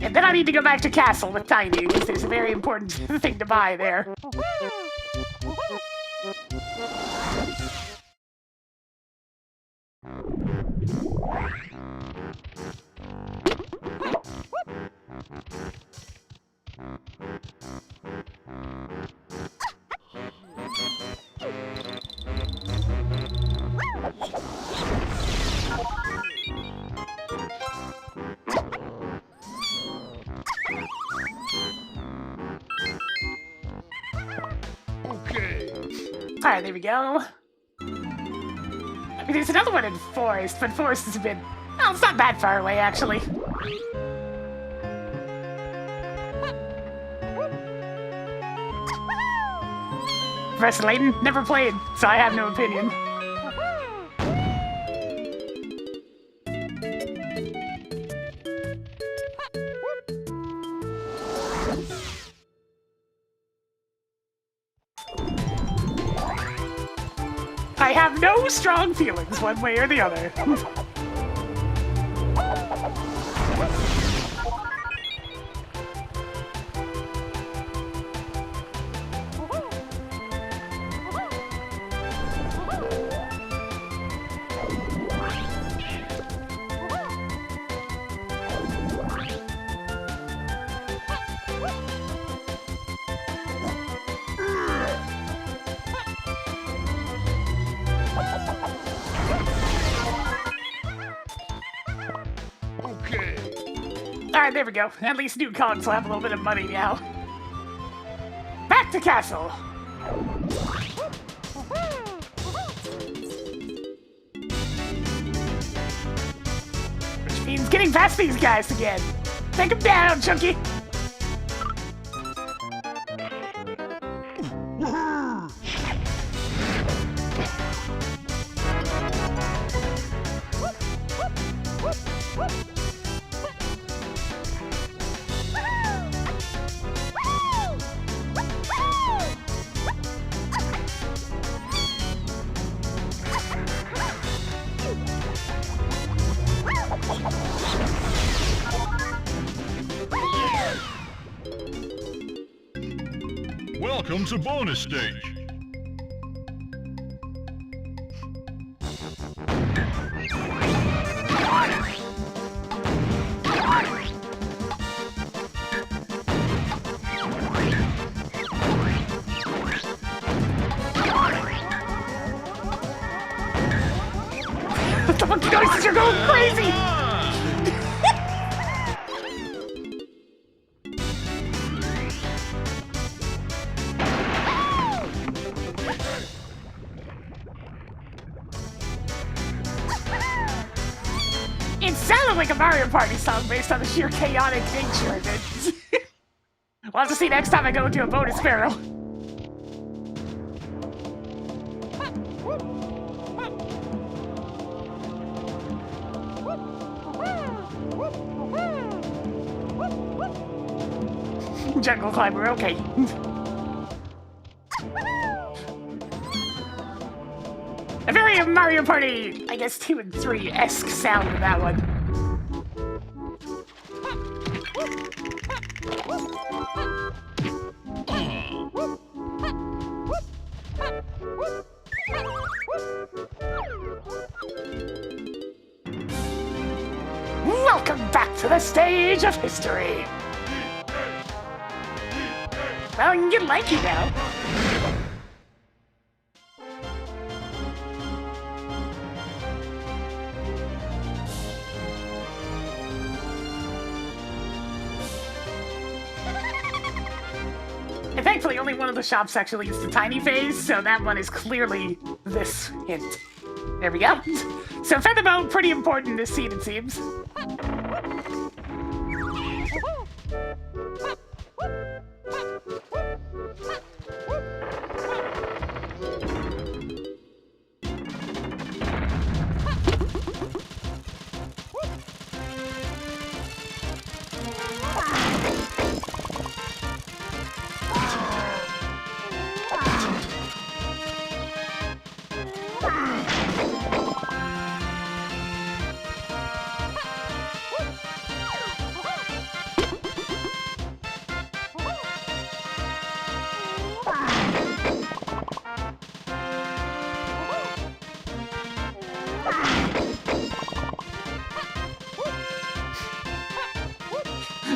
And then I need to go back to Castle with Tiny, because there's a very important thing to buy there. Okay. Alright, there we go. I mean, there's another one in Forest, but Forest is a bit... Well, it's not that far away, actually. Professor Layton, never played, so I have no opinion. I have no strong feelings one way or the other. Okay. Alright, there we go. At least new cons will have a little bit of money now. Back to Castle! Which means getting past these guys again. Take them down, Chunky! Welcome to bonus stage. The monkey noises are going crazy! sound like a Mario Party song based on the sheer chaotic nature of it. We'll have to see next time I go into a bonus barrel. Jungle climber, okay. A very Mario Party, I guess 2 and 3-esque sound with that one. Welcome back to the stage of history. Well, you can get lanky now. And thankfully, only one of the shops actually uses the tiny phase, so that one is clearly this hint. There we go. So Featherbow, pretty important in this scene, it seems.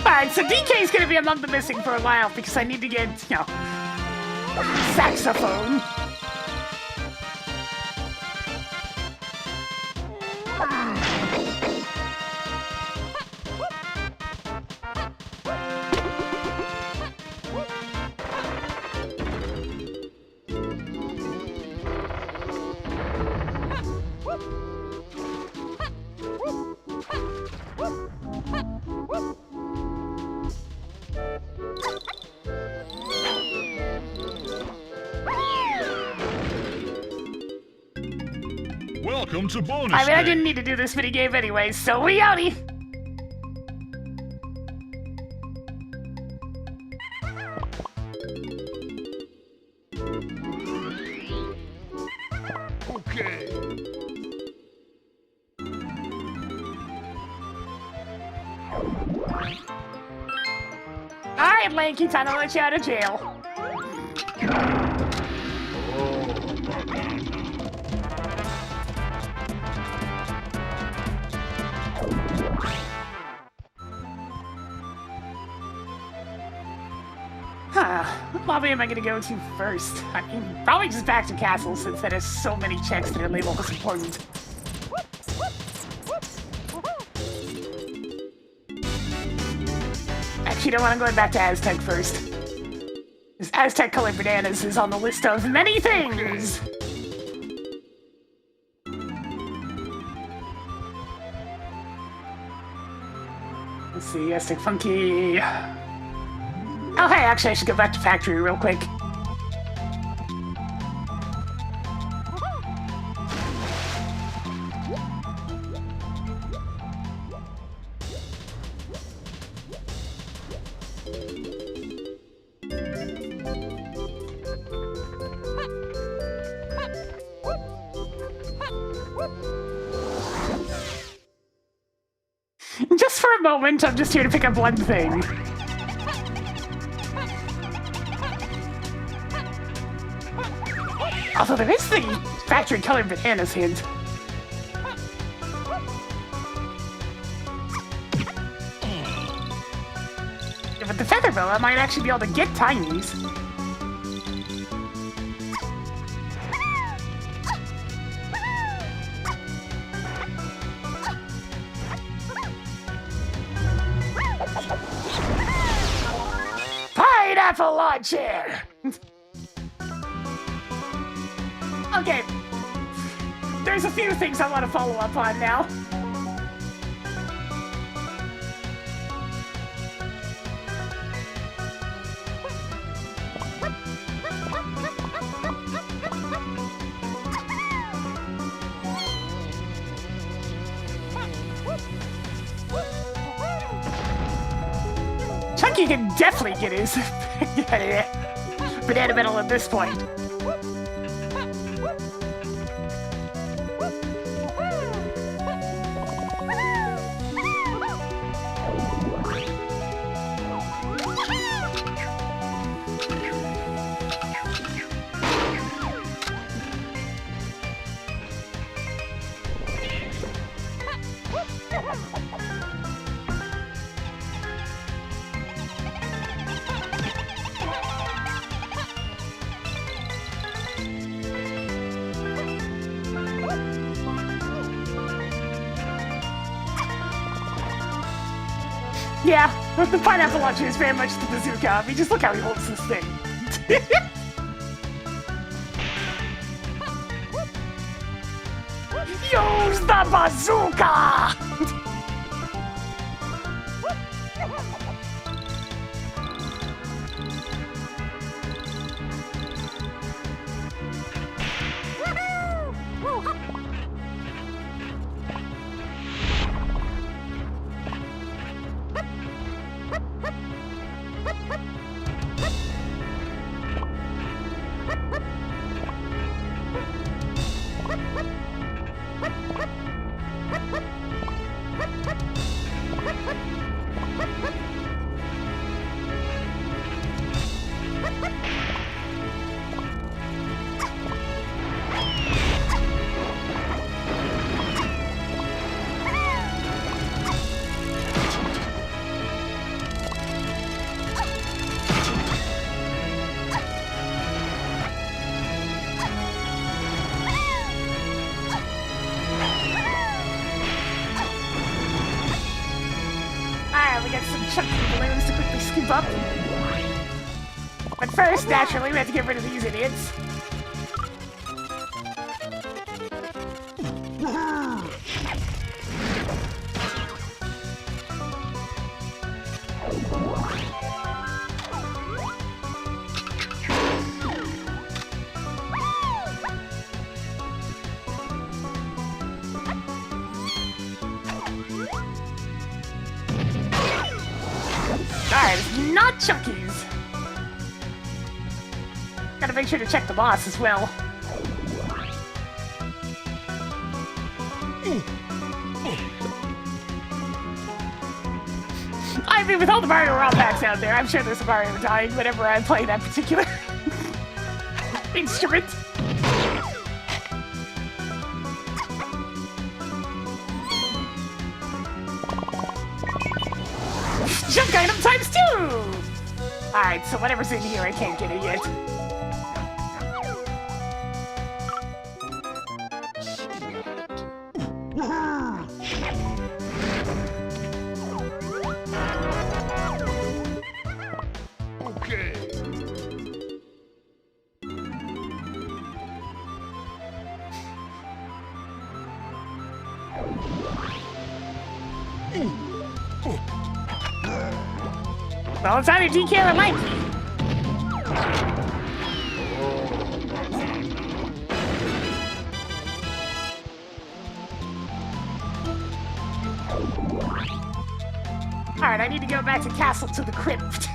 Alright, so DK is going to be among the missing for a while because I need to get, you know, saxophone. Welcome to bonus I mean, I day. didn't need to do this minigame anyway, so we outie! Okay. Alright, Lanky, time to let you out of jail. What lobby am I gonna go to first? I mean, probably just back to Castle since that has so many checks that are labeled as important. Actually, I want to go back to Aztec first. This Aztec colored bananas is on the list of many things! Let's see, Aztec Funky. Oh, hey, actually, I should go back to Factory real quick. Just for a moment, I'm just here to pick up one thing. Although there is the factory colored bananas hint. Yeah, with the feather bow, I might actually be able to get tinies. Pineapple launcher! Okay, there's a few things I want to follow up on now. he can definitely get his banana medal at this point. Yeah, the pineapple launcher is very much the bazooka. I mean, just look how he holds this thing. Use the bazooka! Up. But first, naturally, we have to get rid of these idiots. Alright, not Chunkies. Gotta make sure to check the boss as well. I mean, with all the Mario World packs out there, I'm sure there's a Mario dying whenever I play that particular instrument. Junk item times 2! Alright, so whatever's in here, I can't get it yet. Okay. Well, it's either DK or Mikey. Alright, I need to go back to Castle to the Crypt.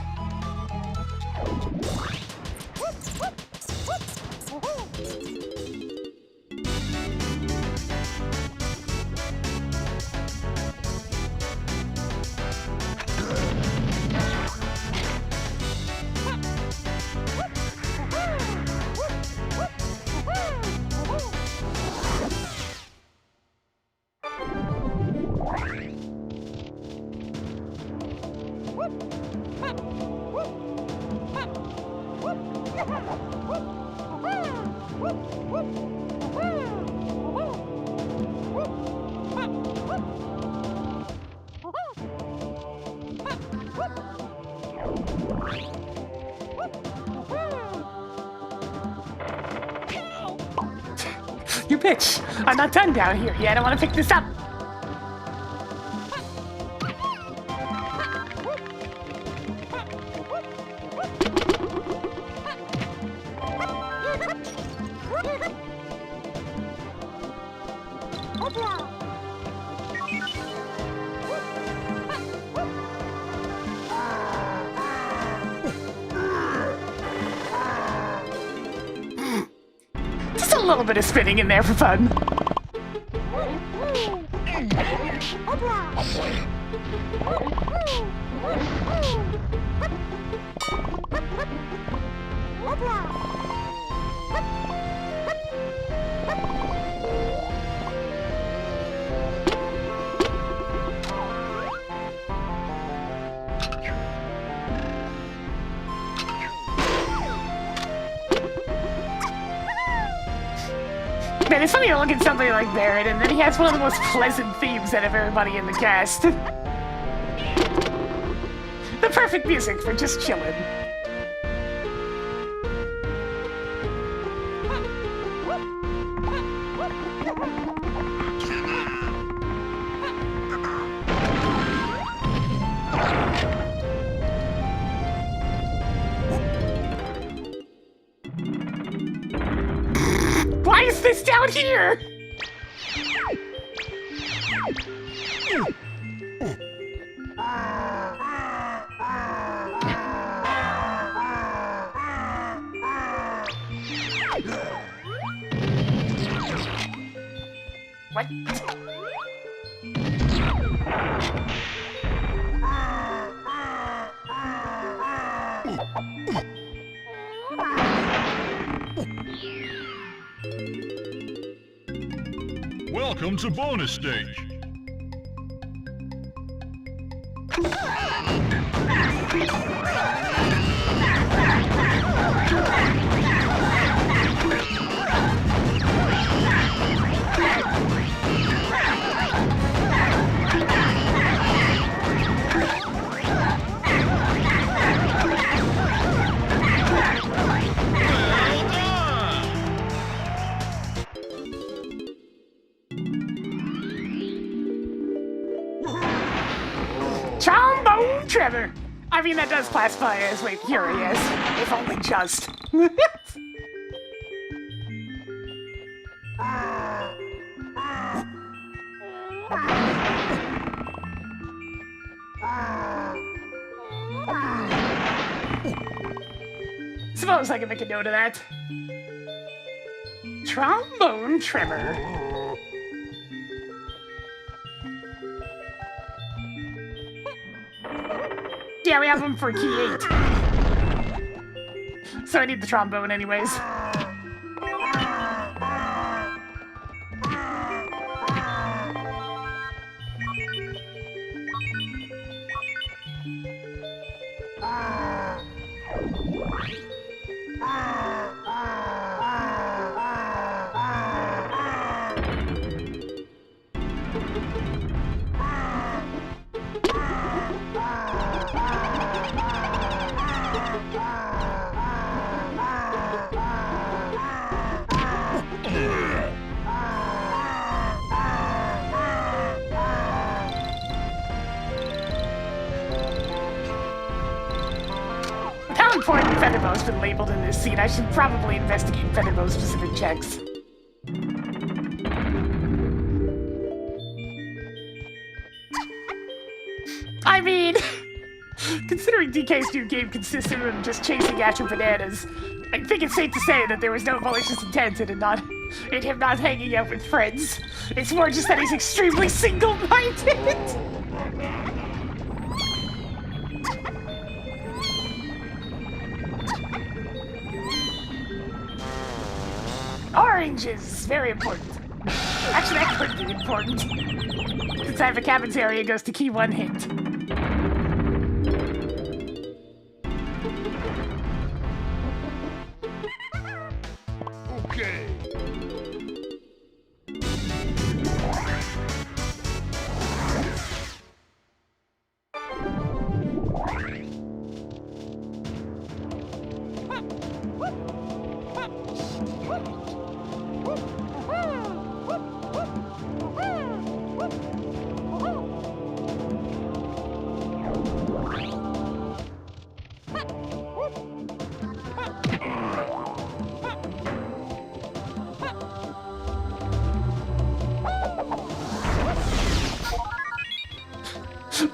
You bitch! I'm not done down here yet. I want to pick this up. little bit of spinning in there for fun. Man, it's funny to look at somebody like Barrett, and then he has one of the most pleasant themes out of everybody in the cast. The perfect music for just chilling. Why is this down here? What? Welcome to bonus stage. Trombone Trevor! I mean, that does classify as way curious, if only just. Suppose I can make a note of that. Trombone Trevor. Yeah, we have them for key 8. So I need the trombone anyways. How important Featherbo's been labeled in this scene, I should probably investigate Featherbo's specific checks. I mean, considering DK's new game consisted of just chasing after bananas, I think it's safe to say that there was no malicious intent in him not hanging out with friends. It's more just that he's extremely single-minded. Oranges, very important. Actually, that could be important. Since I have a cabins area, goes to key 1 hint. Okay.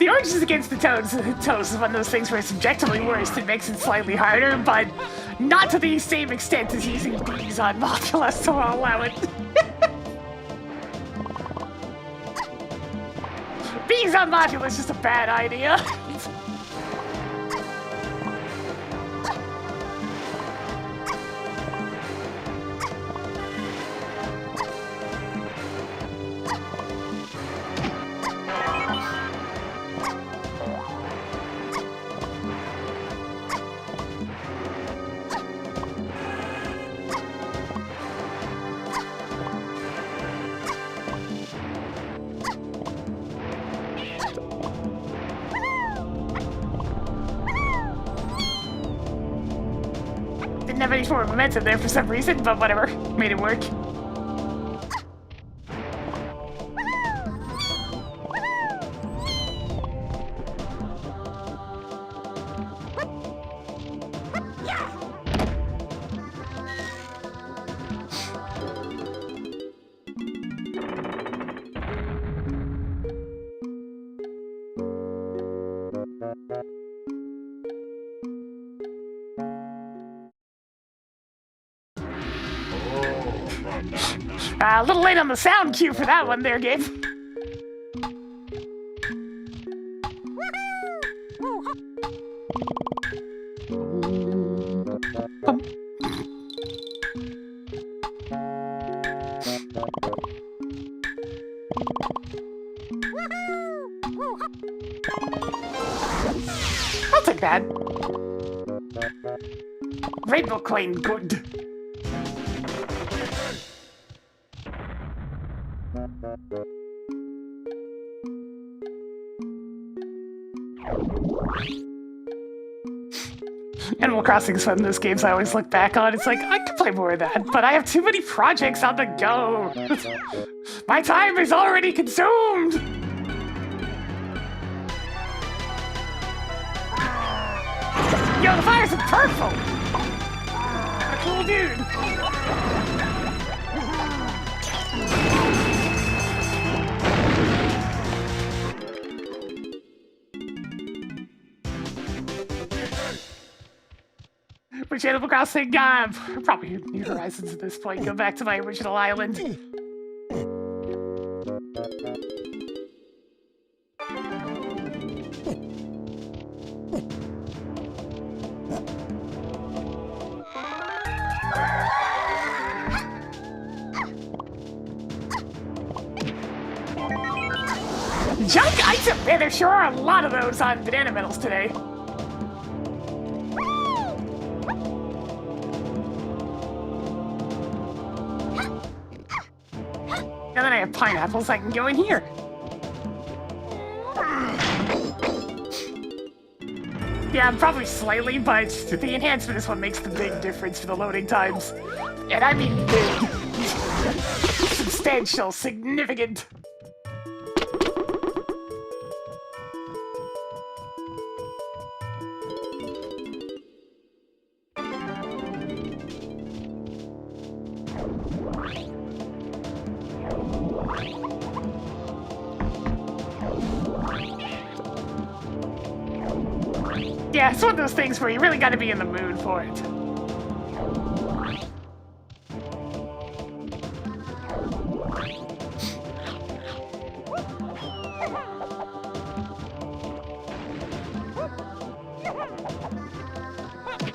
The oranges against the toast is one of those things where it's objectively worse. It makes it slightly harder, but not to the same extent as using bees on Mopulus, so I'll allow it. Bees on Mopulus is just a bad idea. Didn't have any form of momentum there for some reason, but whatever. Made it work. A little late on the sound cue for that one there, Gabe. I'll take that. Rainbow Queen, good. Animal Crossing is one of those games I always look back on. It's like, I could play more of that, but I have too many projects on the go. My time is already consumed. Yo, the fire's in purple. What a cool dude. Which Animal Crossing, probably New Horizons at this point. Go back to my original island. Junk item! Man, there sure are a lot of those on Banana Medals today. Now that I have pineapples, I can go in here. Yeah, probably slightly, but the enhancement is what makes the big difference for the loading times. And I mean big. Substantial, significant. Yeah, it's one of those things where you really gotta be in the mood for it.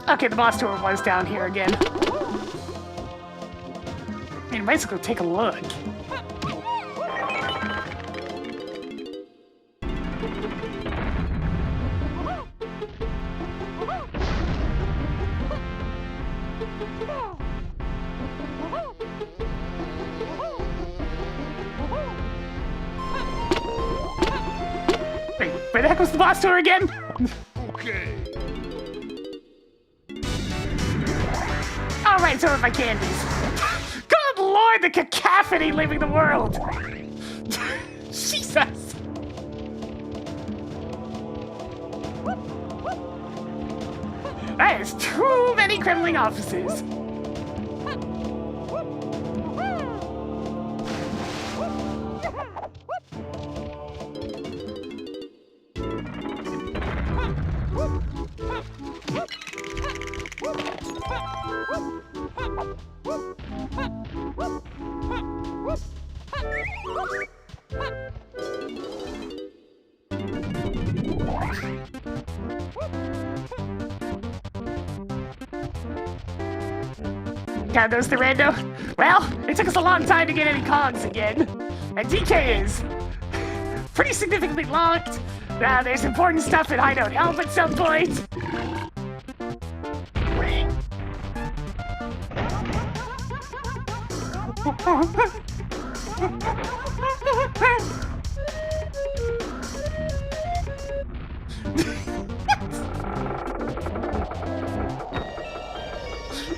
Okay, the boss tour was down here again. I mean, might as well go take a look. Wait, where the heck was the boss tour again? Okay. Alright, so are my candies. Good lord, the cacophony leaving the world! Jesus! That is too many Kremlin offices. Count those to rando. Well, it took us a long time to get any cogs again. And DK is pretty significantly locked. There's important stuff that I don't help at some point.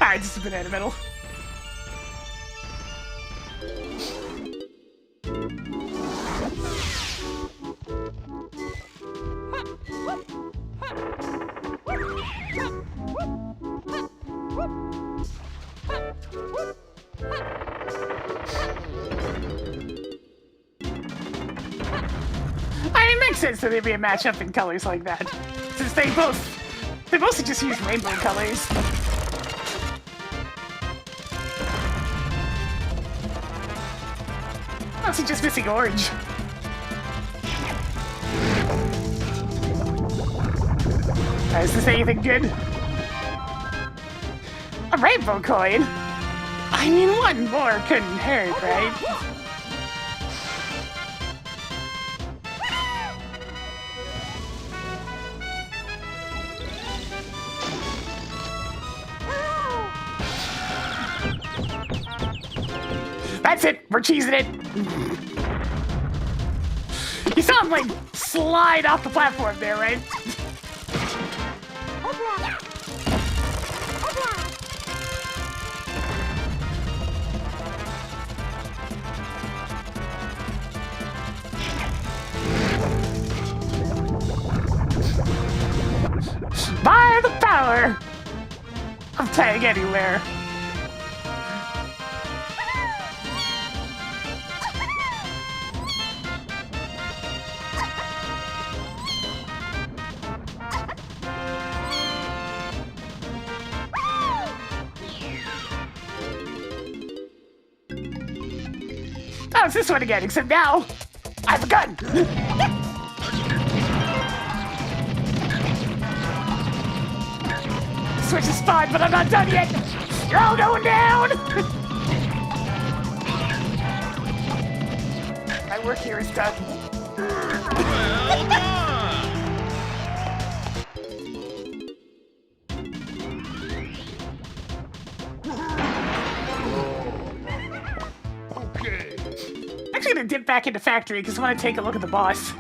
Alright, just a banana medal. It makes sense that there'd be a matchup in colors like that, since they mostly just use rainbow colors. Mostly just missing orange. Is this anything good? A rainbow coin? I mean, one more couldn't hurt, right? That's it! We're cheesing it! You saw him, like, slide off the platform there, right? By the power of Tag Anywhere. Oh, it's this one again, except now I have a gun. Switch is fine, but I'm not done yet. You're all going down. My work here is done. Well done! Okay. I'm actually gonna dip back into factory because I want to take a look at the boss.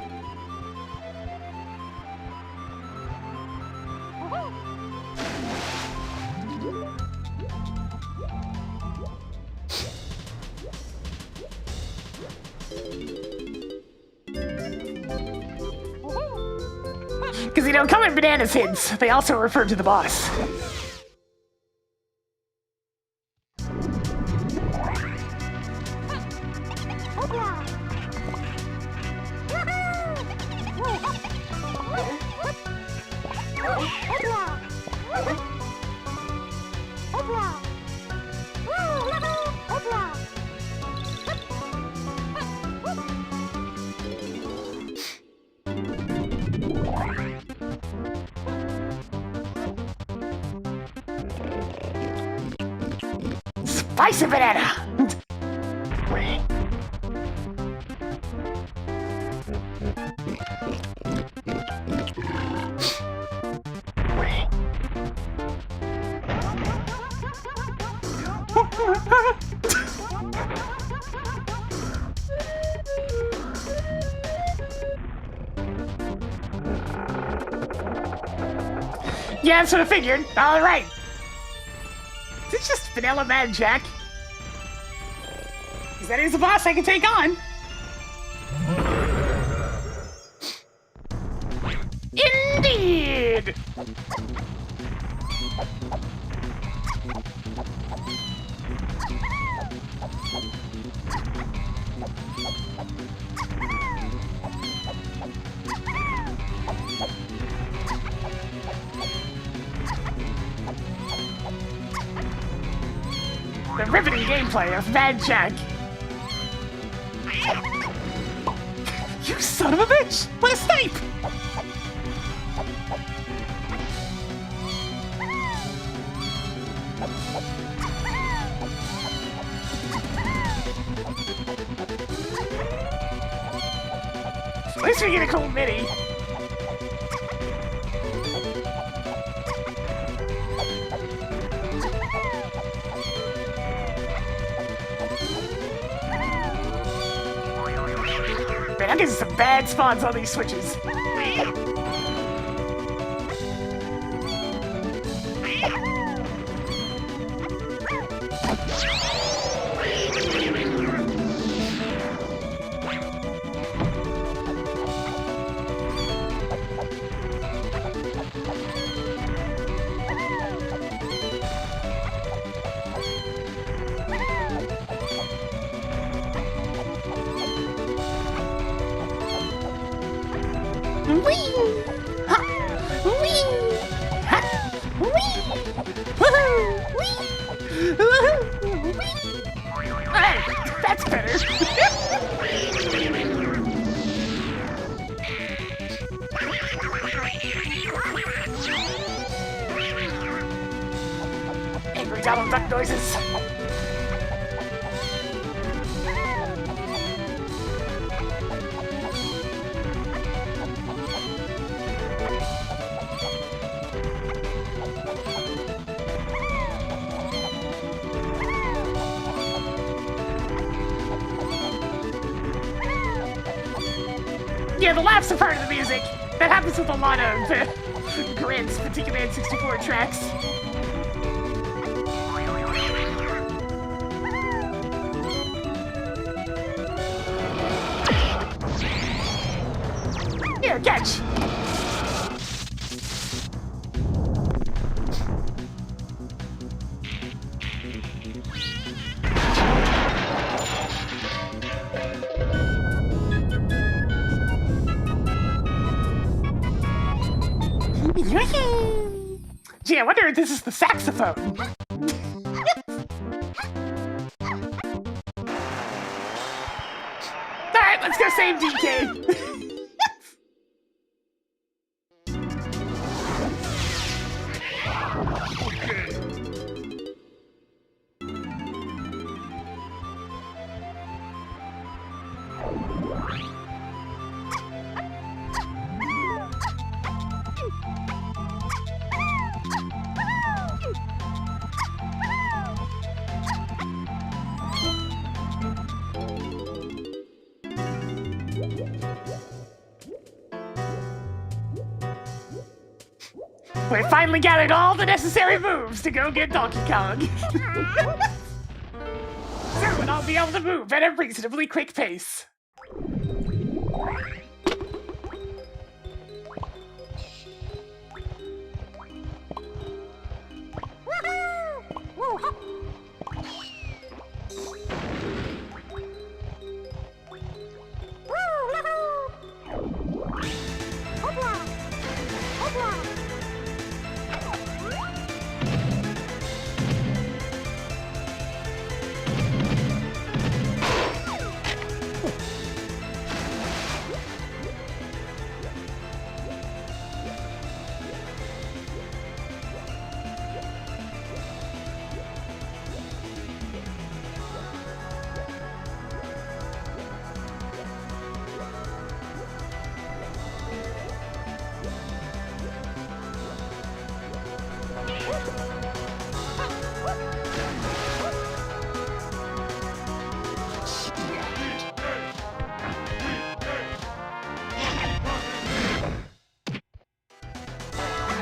Because, you know, Color Bananas hints, they also refer to the boss. Spicy banana! Yeah, that's what I figured. All right. Is it just Vanilla Mad Jack? Because that is a boss I can take on. Indeed! The riveting gameplay of Mad Jack. You son of a bitch! What a snipe! At least we get a cool mini. Man, I'm getting some bad spawns on these switches. Hey, that's better. Angry Donald Duck noises. Yeah, the laughs are part of the music. That happens with a lot of Grant's particular N64 tracks. Here, catch! Gee, I wonder if this is the saxophone. Alright, let's go save DK. We finally gathered all the necessary moves to go get Donkey Kong. Soon I'll be able to move at a reasonably quick pace.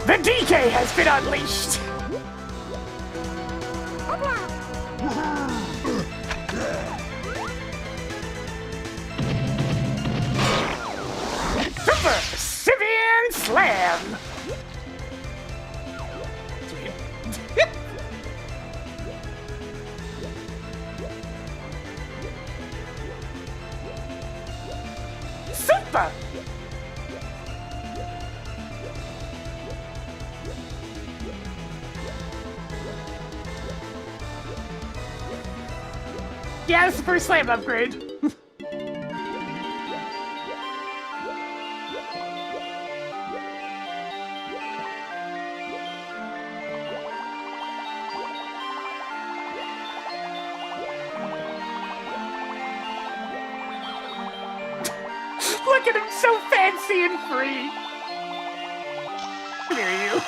The DK has been unleashed! Super Sibian Slam! Super! Yeah, it's the first slam upgrade. Look at him, so fancy and free. Come here, you.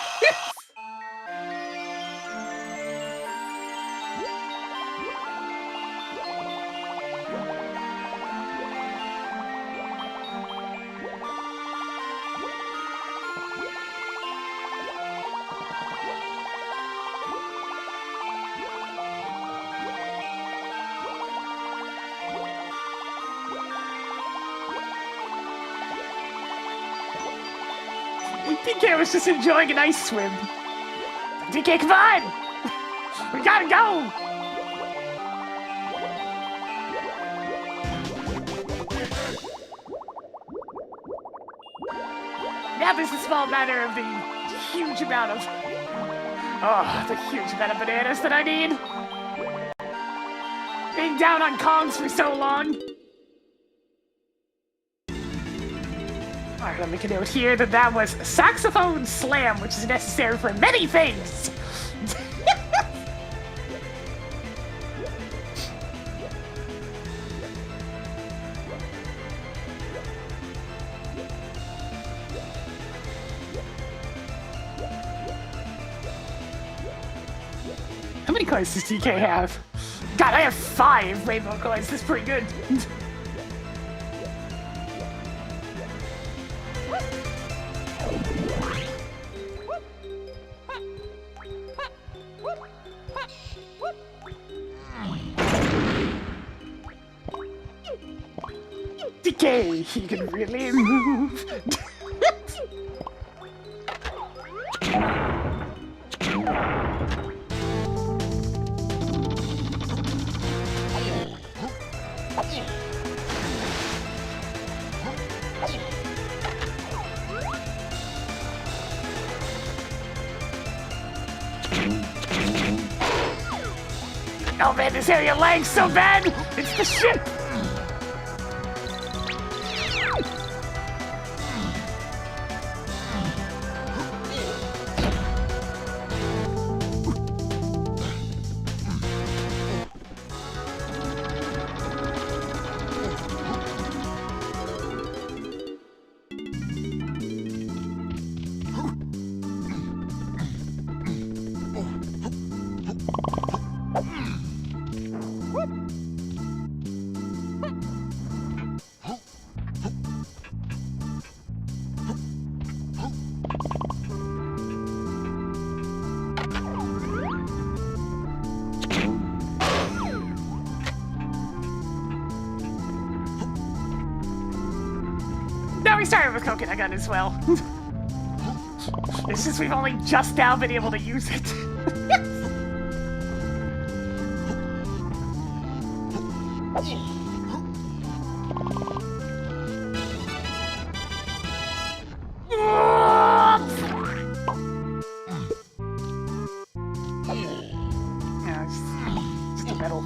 DK was just enjoying a nice swim. DK, come on! We gotta go! Now there's a small matter of the huge amount of... Oh, the huge amount of bananas that I need. Being down on Kongs for so long. Alright, I'll make a note here that that was saxophone slam, which is necessary for many things. How many coins does DK have? God, I have 5 rainbow coins. That's pretty good. DK, he can really move. Oh man, this area lags so bad! It's the ship! We started with Coconut Gun as well. It's just we've only just now been able to use it. Yeah, it's just a metal.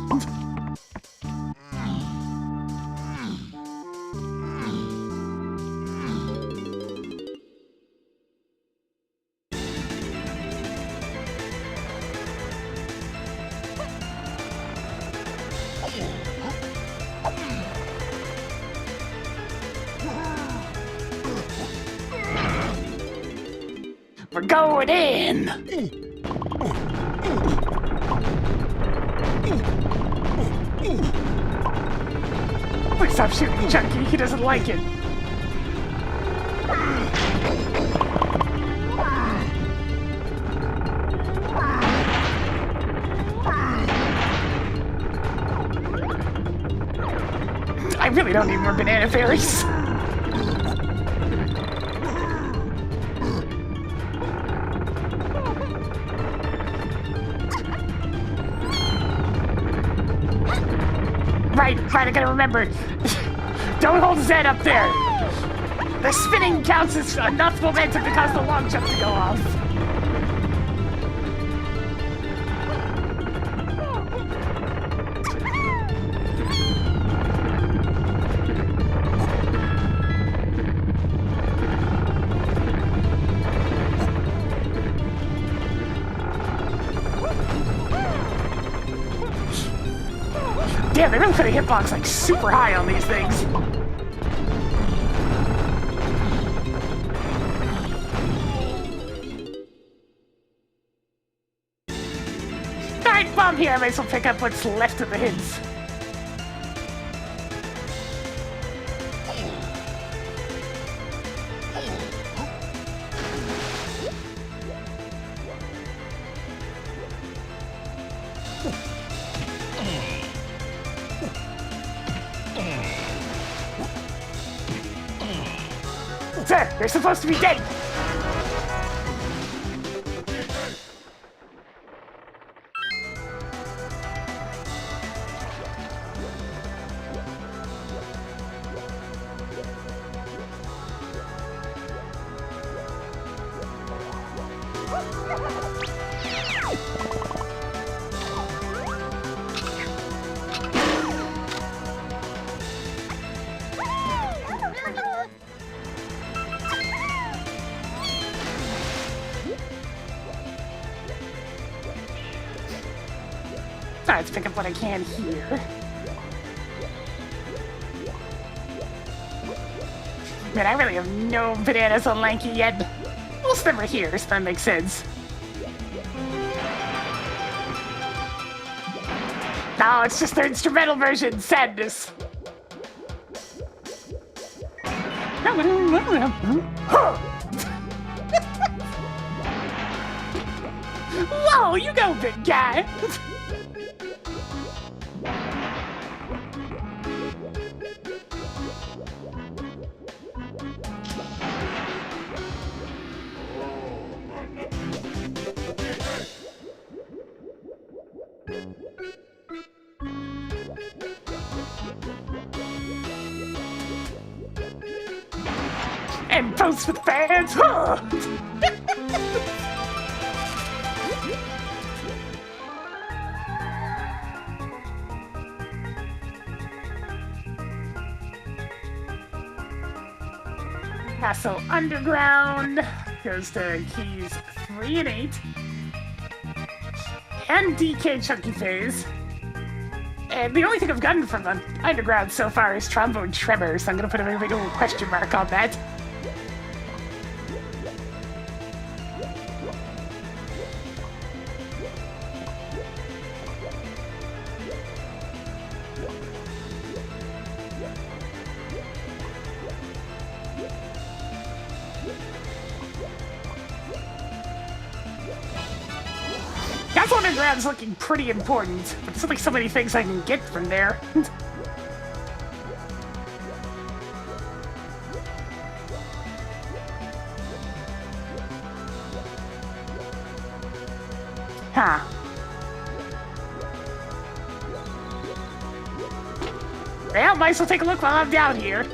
We're going in! Please stop shooting Chunky, he doesn't like it. I really don't need more banana fairies. Right, I gotta remember. Don't hold Zed up there. The spinning counts as enough momentum to cause the long jump to go off. Damn, they really put a hitbox like super high on these things. Alright, while I'm here, I might as well pick up what's left of the hints. Sir, you're supposed to be dead! Alright, let's pick up what I can here. Man, I really have no bananas on Lanky yet. Most of them are here, so that makes sense. No, it's just their instrumental version. Sadness. Whoa, you go, big guy. And post with fans. Castle Underground goes to keys 3 and 8. And DK Chunky Phase. And the only thing I've gotten from the Underground so far is Trombone Tremor, so I'm gonna put a big old question mark on that. Castle Underground's looking pretty important, but there's only so many things I can get from there. Huh. Well, might as well take a look while I'm down here.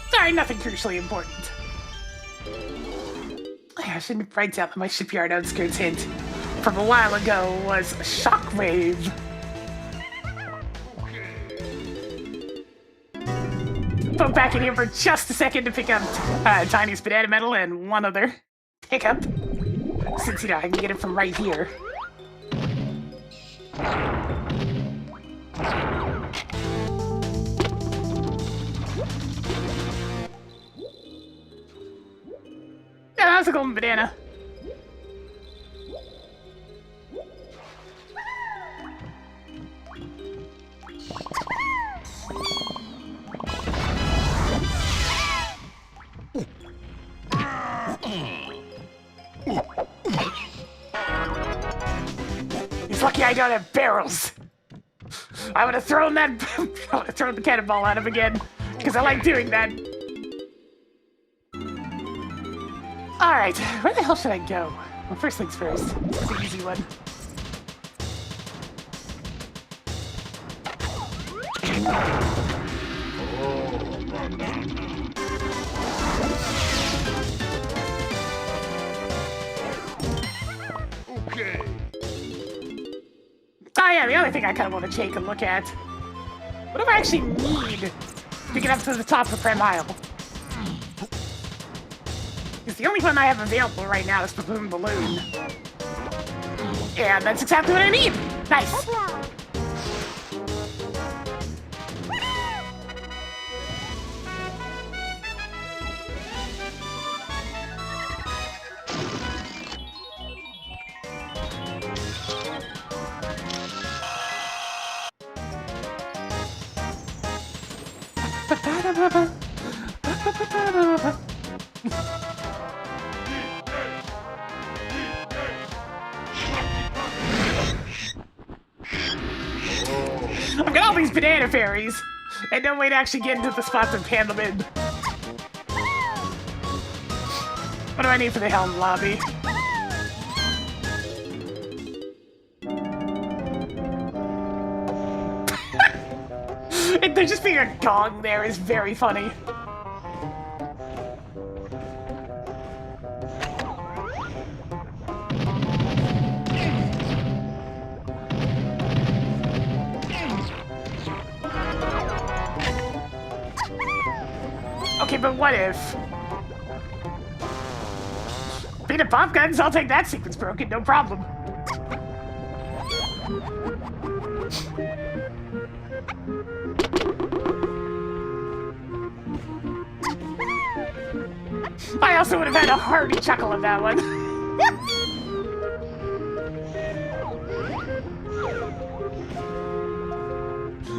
Sorry, nothing crucially important. I shouldn't write down that my shipyard outskirts hint from a while ago was Shockwave. Poke back in here for just a second to pick up Tiny's Banana Metal and one other pickup. Since, you know, I can get it from right here. Yeah, that was a golden banana. He's lucky I don't have barrels. I would have thrown that. I would have thrown the cannonball at him again because I like doing that. Alright, where the hell should I go? Well, first things first. It's the easy one. Okay. Oh yeah, the other thing I kind of want to take a look at. What do I actually need to get up to the top of Prem Isle? Because the only one I have available right now is Baboon Balloon. And that's exactly what I need! Nice! I've got all these banana fairies, and no way to actually get into the spots and pan them in. What do I need for the Helm Lobby? There just being a gong there is very funny. Okay, but what if? Being a pop guns, I'll take that sequence broken, no problem. I also would have had a hearty chuckle at that one.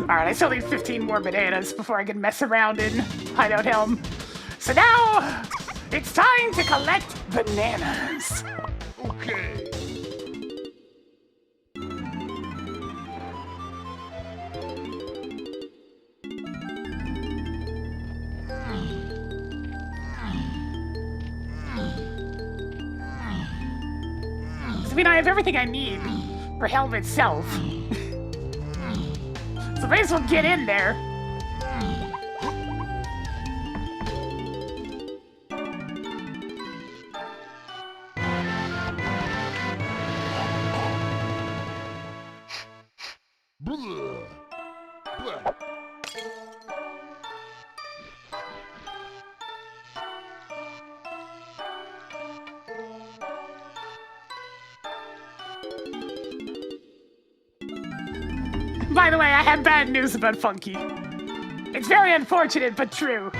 Alright, I still need 15 more bananas before I can mess around in Hideout Helm. So now, it's time to collect bananas. Okay. I mean, I have everything I need for Helm itself. So may as well get in there. Blah. Blah. By the way, I have bad news about Funky. It's very unfortunate, but true.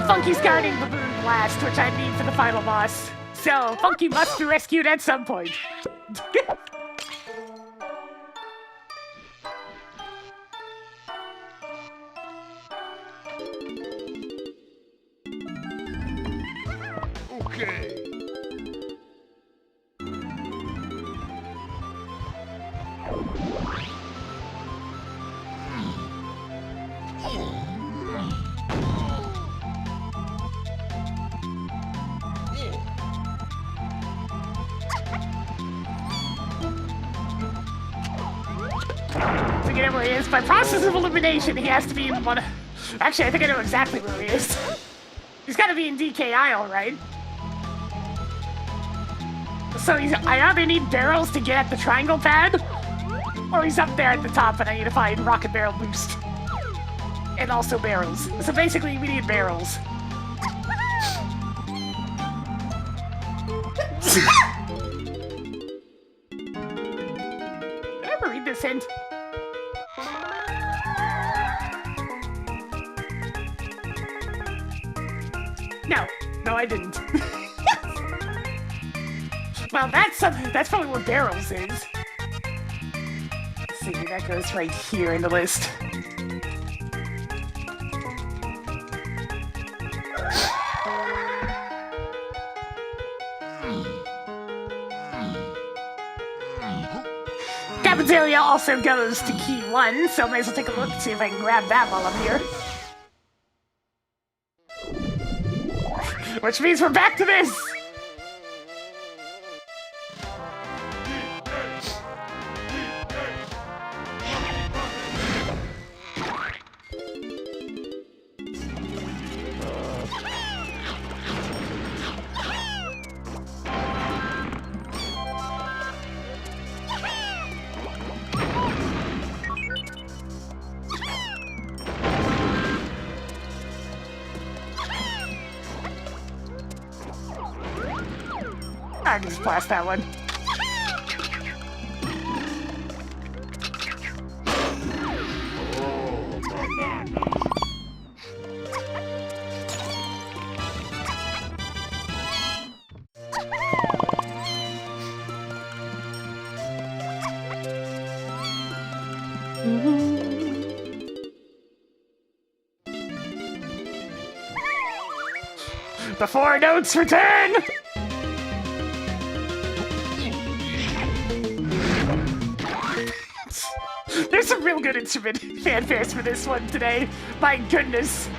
Funky's guarding Baboon Blast, which I need for the final boss. So, Funky must be rescued at some point. Okay. Forget where he is. By process of elimination, he has to be in one. Actually, I think I know exactly where he is. He's got to be in DK Isle, right? So I either need barrels to get at the triangle pad, or he's up there at the top and I need to find rocket barrel boost. And also barrels. So basically, we need barrels. Did I ever read this hint? No, I didn't. Well, that's probably what barrels is. Let's see, that goes right here in the list. Cafeteria also goes to key 1, so may as well take a look and see if I can grab that while I'm here. Which means we're back to this! I can just blast that one. The 4 notes return! There's some real good instrument fanfares for this one today. My goodness.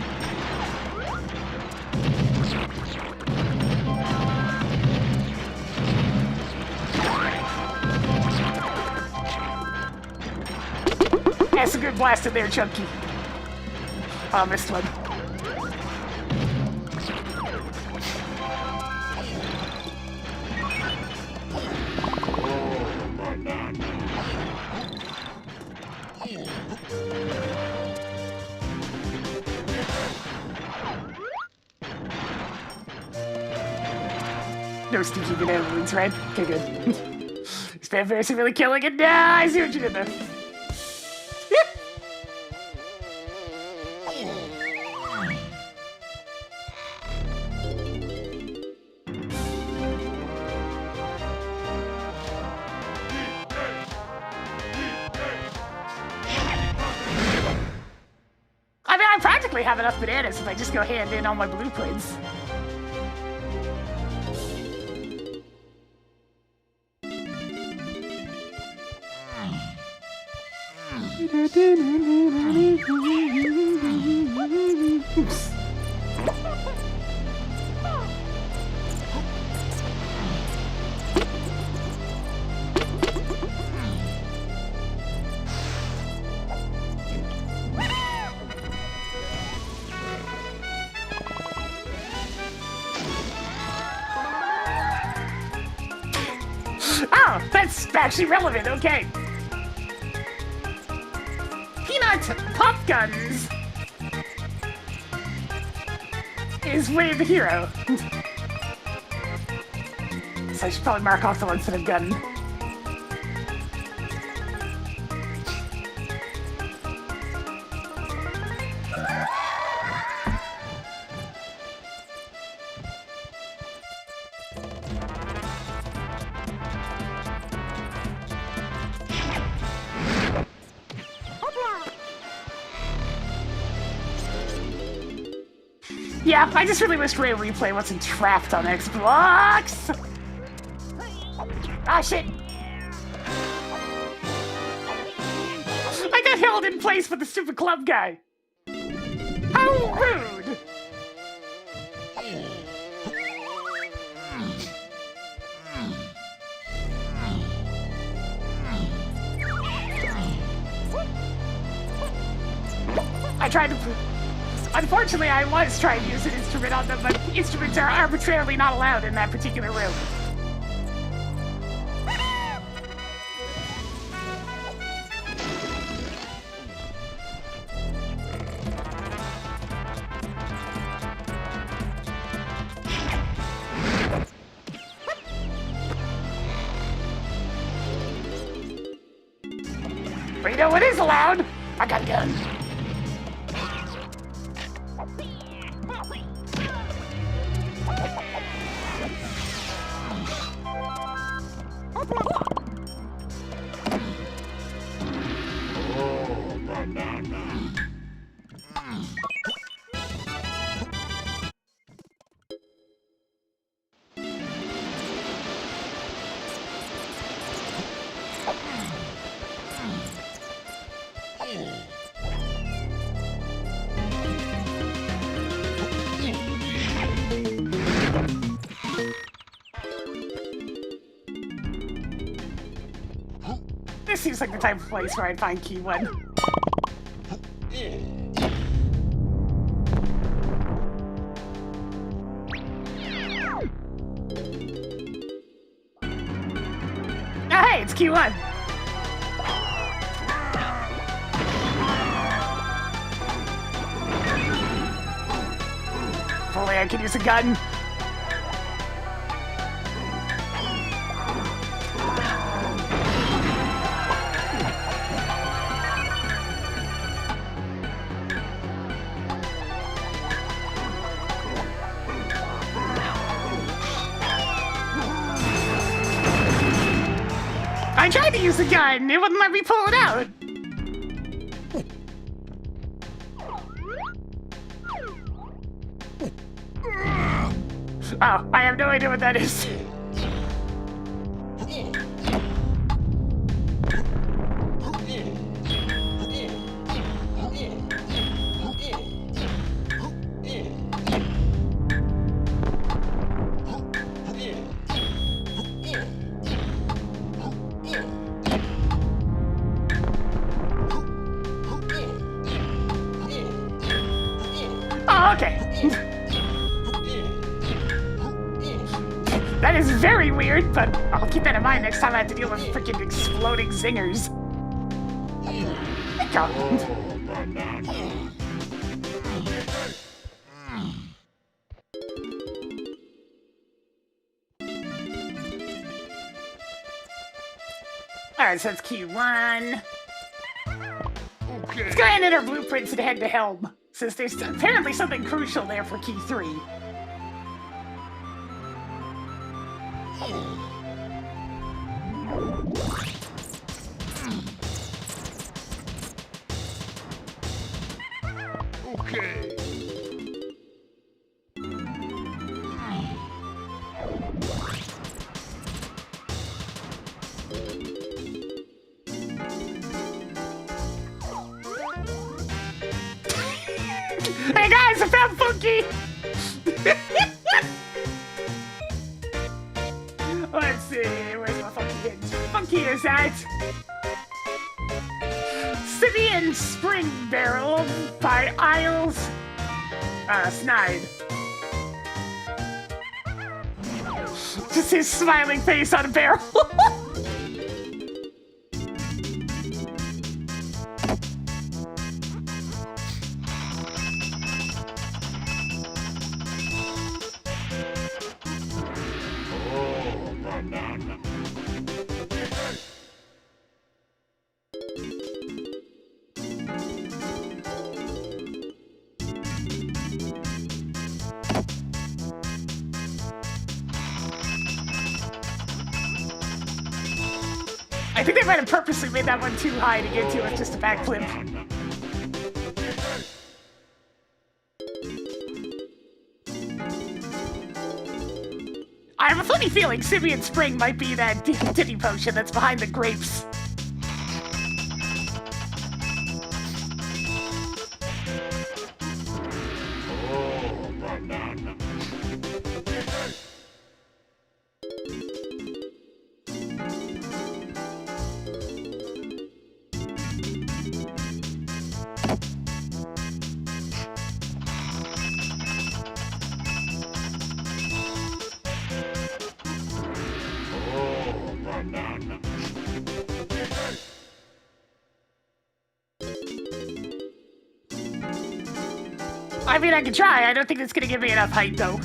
That's a good blast in there, Chunky. Oh, I missed one. No stinky banana balloons, right? Okay, good. These fanfares are really killing it. Nah, I see what you did there. I mean, I practically have enough bananas if I just go hand in all my blueprints. Oh, that's actually relevant, okay. Peanut pop guns is Way the Hero. So I should probably mark off the ones that I've gotten. Yeah, I just really wish Ray Replay wasn't trapped on Xbox! Ah, shit! I got held in place with the stupid club guy! How rude! I tried to... Unfortunately, I was trying to use an instrument on them, but instruments are arbitrarily not allowed in that particular room. But you know what is allowed? I got a gun. This seems like the type of place where I'd find key one. Oh, hey, it's Q1. If only I could use a gun. I tried to use the gun. It wouldn't let me pull it out. Oh, I have no idea what that is. Oh, okay. That is very weird, but I'll keep that in mind next time I have to deal with freaking exploding zingers. There you go. Alright, so that's key 1. Okay. Let's go ahead and enter blueprints and head to Helm, since there's apparently something crucial there for key 3. Okay. Hey guys, I found Funky! Let's see, where's my Funky hinge? Funky is at Simeon Spring Barrel by Isles Snide. Just his smiling face on a barrel. I think they might have purposely made that one too high to get to with just a backflip. I have a funny feeling Simeon Spring might be that titty potion that's behind the grapes. I mean, I can try. I don't think it's gonna give me enough height, though.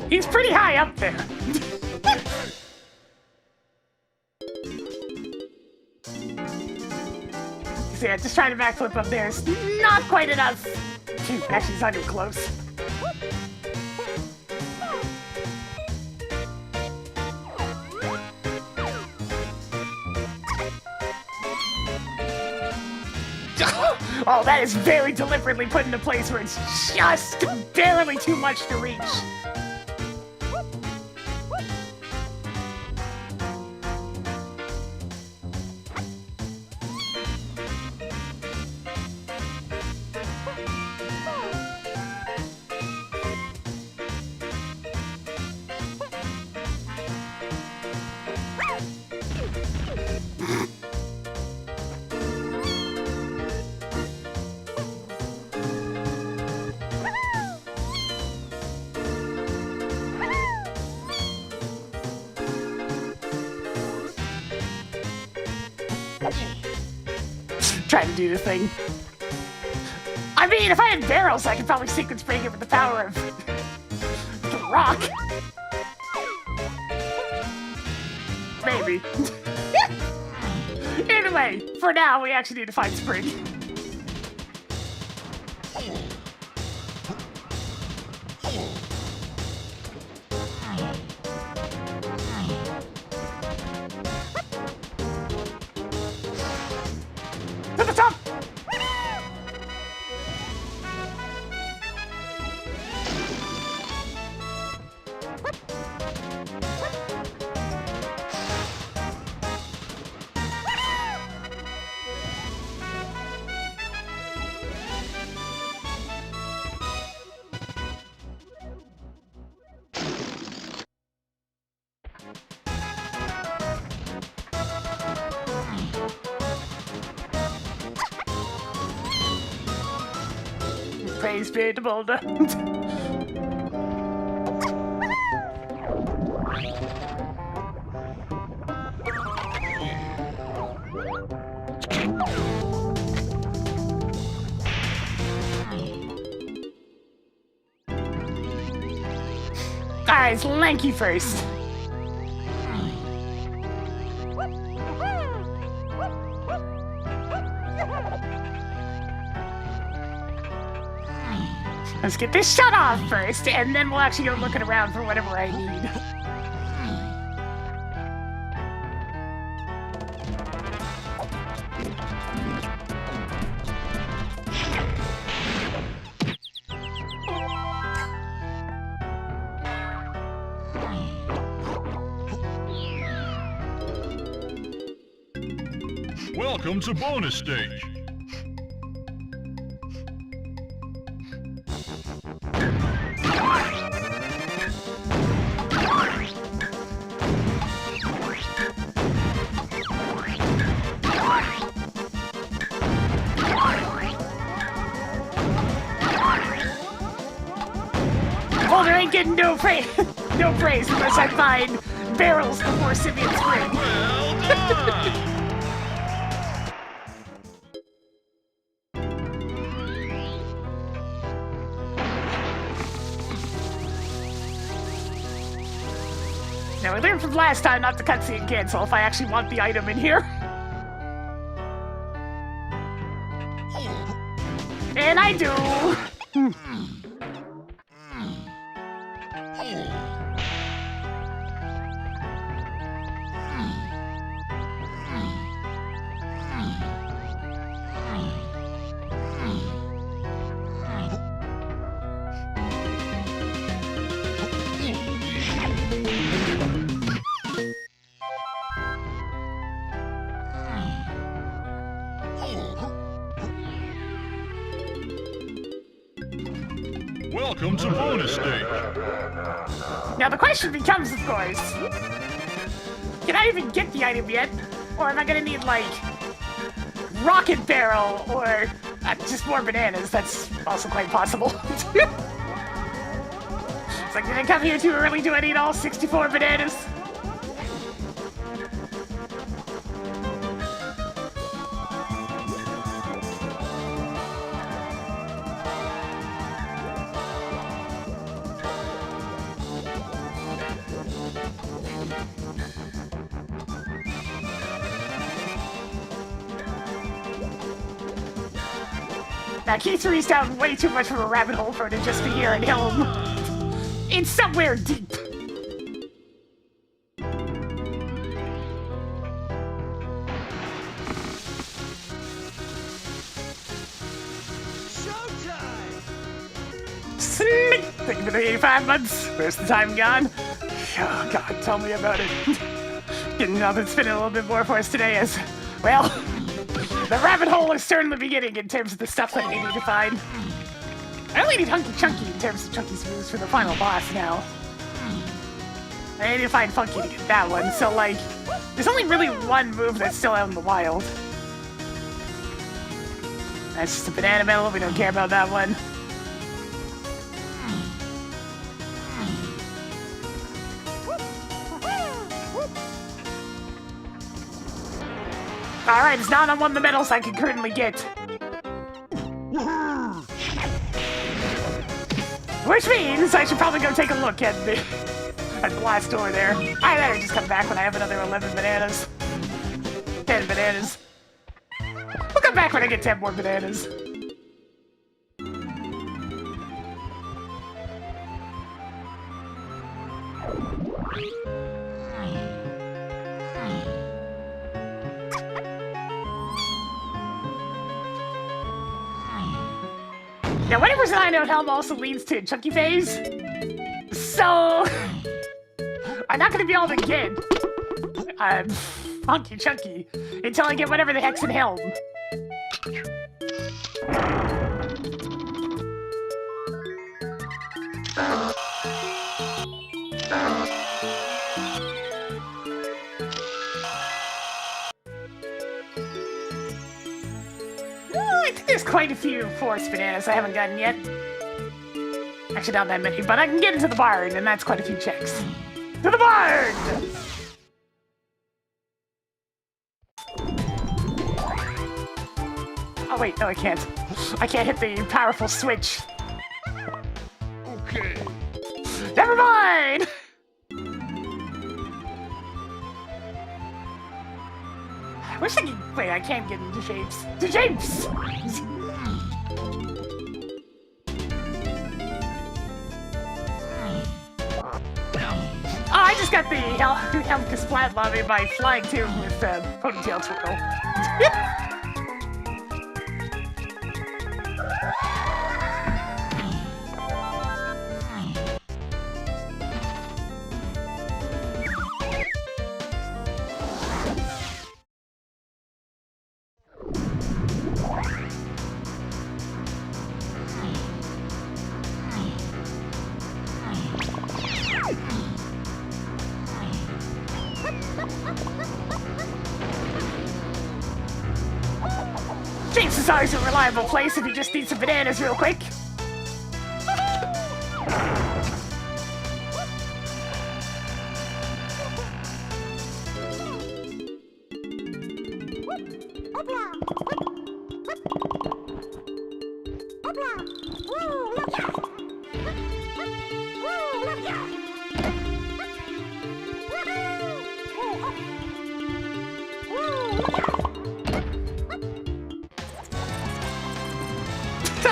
He's pretty high up there. So yeah, just trying to backflip up there is not quite enough. Actually, it's not even close. Oh, that is very deliberately put into place where it's just barely too much to reach. Trying to do the thing. I mean, if I had barrels, I could probably sequence break it with the power of the rock. Maybe. Anyway, for now, we actually need to find Spring. face, bit boulder. Alright, it's Lanky first. Let's get this shut off first, and then we'll actually go looking around for whatever I need. Welcome to bonus stage. Boulder ain't getting no praise, no praise unless I find barrels before Simeon Spring. Well done! Now, I learned from last time not to cutscene cancel if I actually want the item in here. And I do! Welcome to bonus stage. Now the question becomes, of course, can I even get the item yet? Or am I gonna need, like, rocket barrel or just more bananas? That's also quite possible. It's like, did I come here too early? Do I need all 64 bananas? Now, Key 3's down way too much of a rabbit hole for it to just be here at Helm. It's somewhere deep. Showtime! Slick! Thank you for the 85 months. Where's the time gone? Oh, God, tell me about it. Getting up and spinning a little bit more for us today is, well, the rabbit hole is certainly beginning in terms of the stuff that we need to find. I only need Hunky Chunky in terms of Chunky's moves for the final boss now. I need to find Funky to get that one, so like, there's only really one move that's still out in the wild. That's just a banana medal, we don't care about that one. Alright, it's not on one of the medals I can currently get. Which means I should probably go take a look at the last door there. I better just come back when I have another 11 bananas. 10 bananas. We'll come back when I get 10 more bananas. Now, whatever's I know Helm also leads to Chunky Phase. So, I'm not gonna be able to get Funky Chunky until I get whatever the heck's in Helm. I think there's quite a few forest bananas I haven't gotten yet. Actually, not that many, but I can get into the barn, and that's quite a few checks. To the barn! Oh wait, no I can't. I can't hit the powerful switch. Okay. Never mind! Wish I could... Wait, I can't get into shapes. To shapes! Oh, I just got the Helmka Splat Lobby by flying too with Ponytail Twirl. James is always a reliable place if you just need some bananas real quick.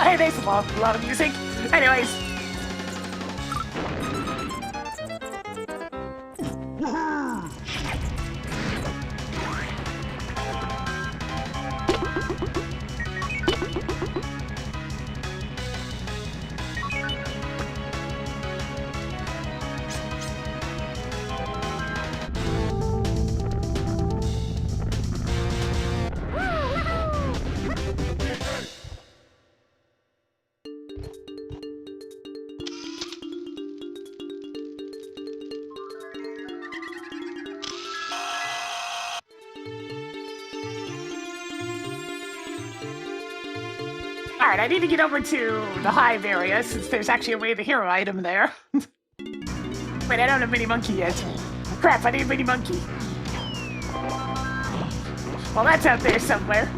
Hey, there's a lot of music. Anyways. Alright, I need to get over to the hive area since there's actually a way to hero item there. Wait, I don't have Mini Monkey yet. Crap, I need Mini Monkey. Well, that's out there somewhere.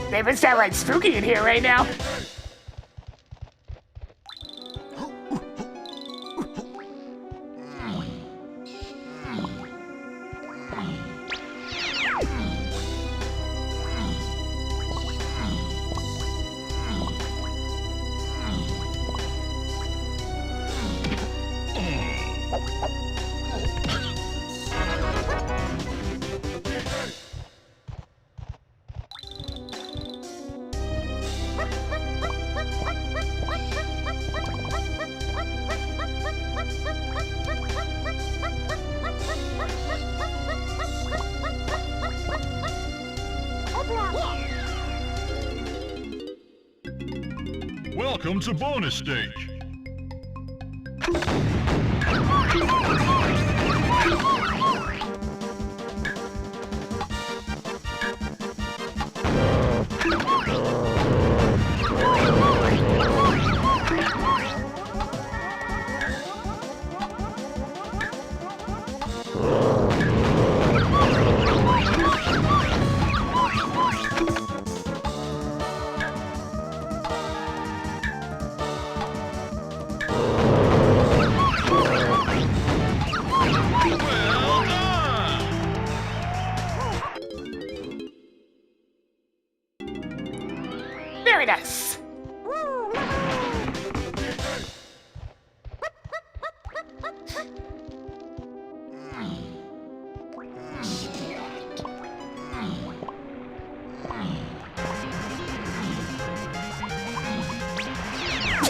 Damn, it's downright spooky in here right now. Welcome to bonus stage. Very nice.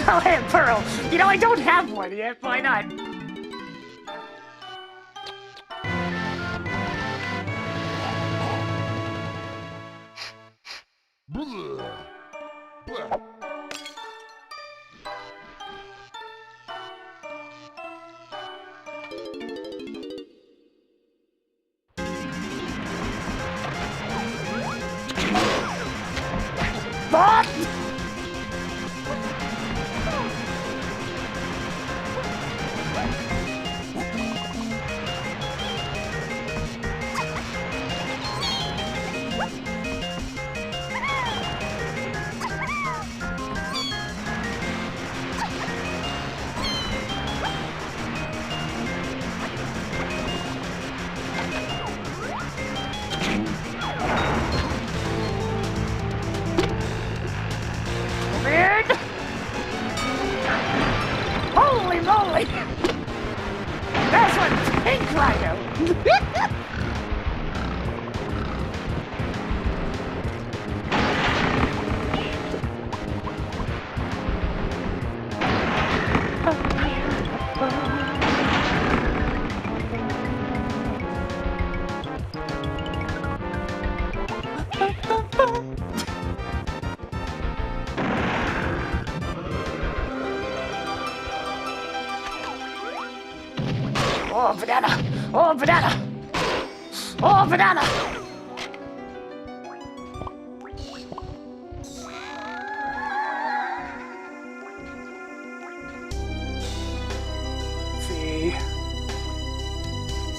Oh, hey, Pearl. You know, I don't have one yet. Why not? Rhino. Oh, banana! Oh, banana! Oh, banana! Let's see.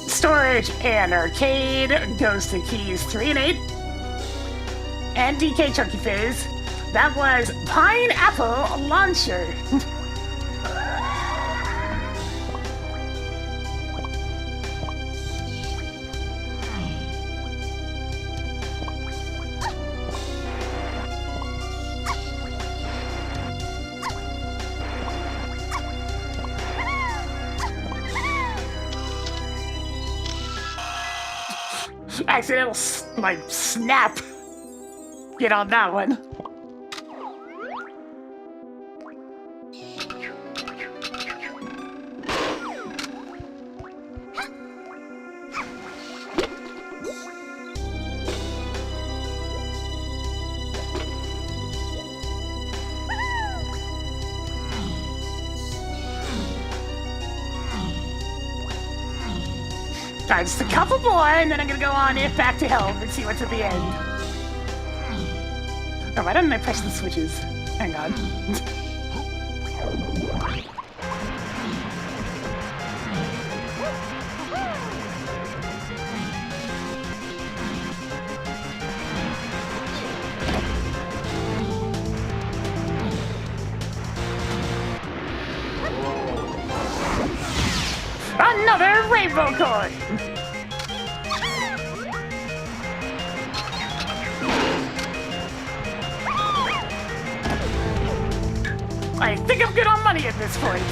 Storage and arcade goes to keys 3 and 8. And DK Chunky Fizz. That was Pineapple Launcher. Accidental, like, snap. Get on that one. Alright, just a couple more, and then I'm gonna go on it back to hell and see what's at the end. Oh, why didn't I press the switches? Hang on. Another rainbow coin! I think I'm good on money at this point.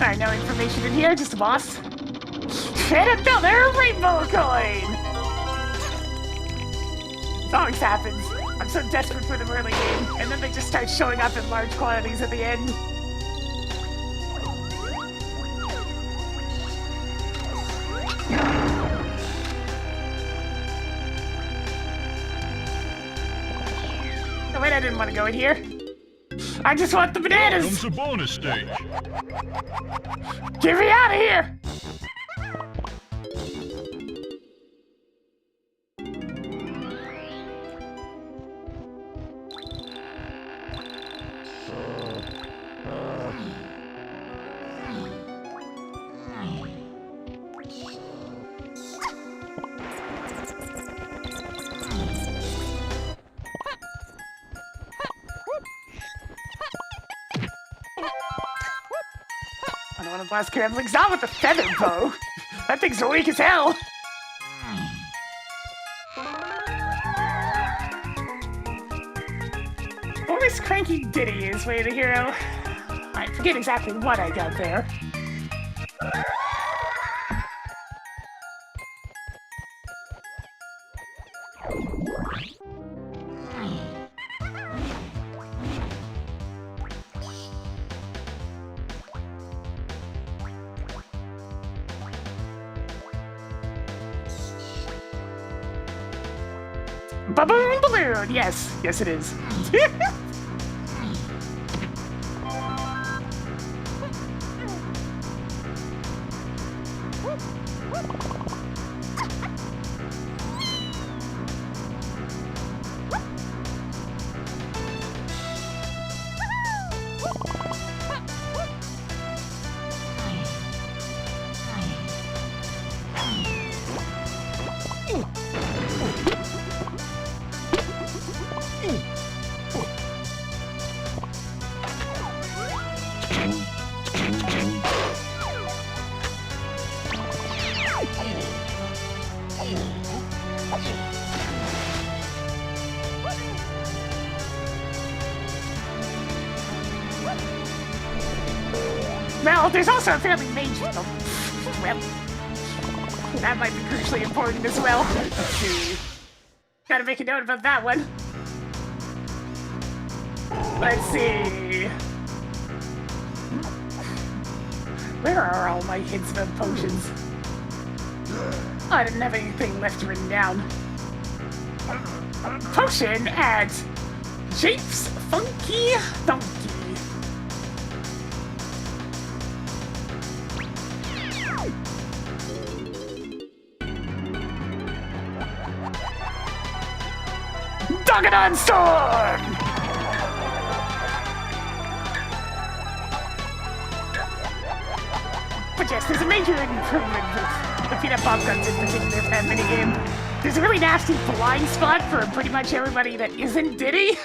Alright, no information in here, just a boss. And another rainbow coin! It always happens. I'm so desperate for them early game, and then they just start showing up in large quantities at the end. Oh wait, I didn't want to go in here. I just want the bananas! Comes a bonus stage. Get me out of here! I don't want to blast Gramblings out with the feather bow. That thing's weak as hell. What was Cranky Diddy is way to hero? I forget exactly what I got there. Baboon balloon! Yes, yes it is. Well, there's also a fairly major... well, that might be crucially important as well. Let's see. Gotta make a note about that one. Let's see. Where are all my hints about potions? Oh, I didn't have anything left written down. Potion adds Japes Funky Donkey. Dogadon Storm! But yes, there's a major improvement with the peanut pop guns in particular for that minigame. There's a really nasty blind spot for pretty much everybody that isn't Diddy.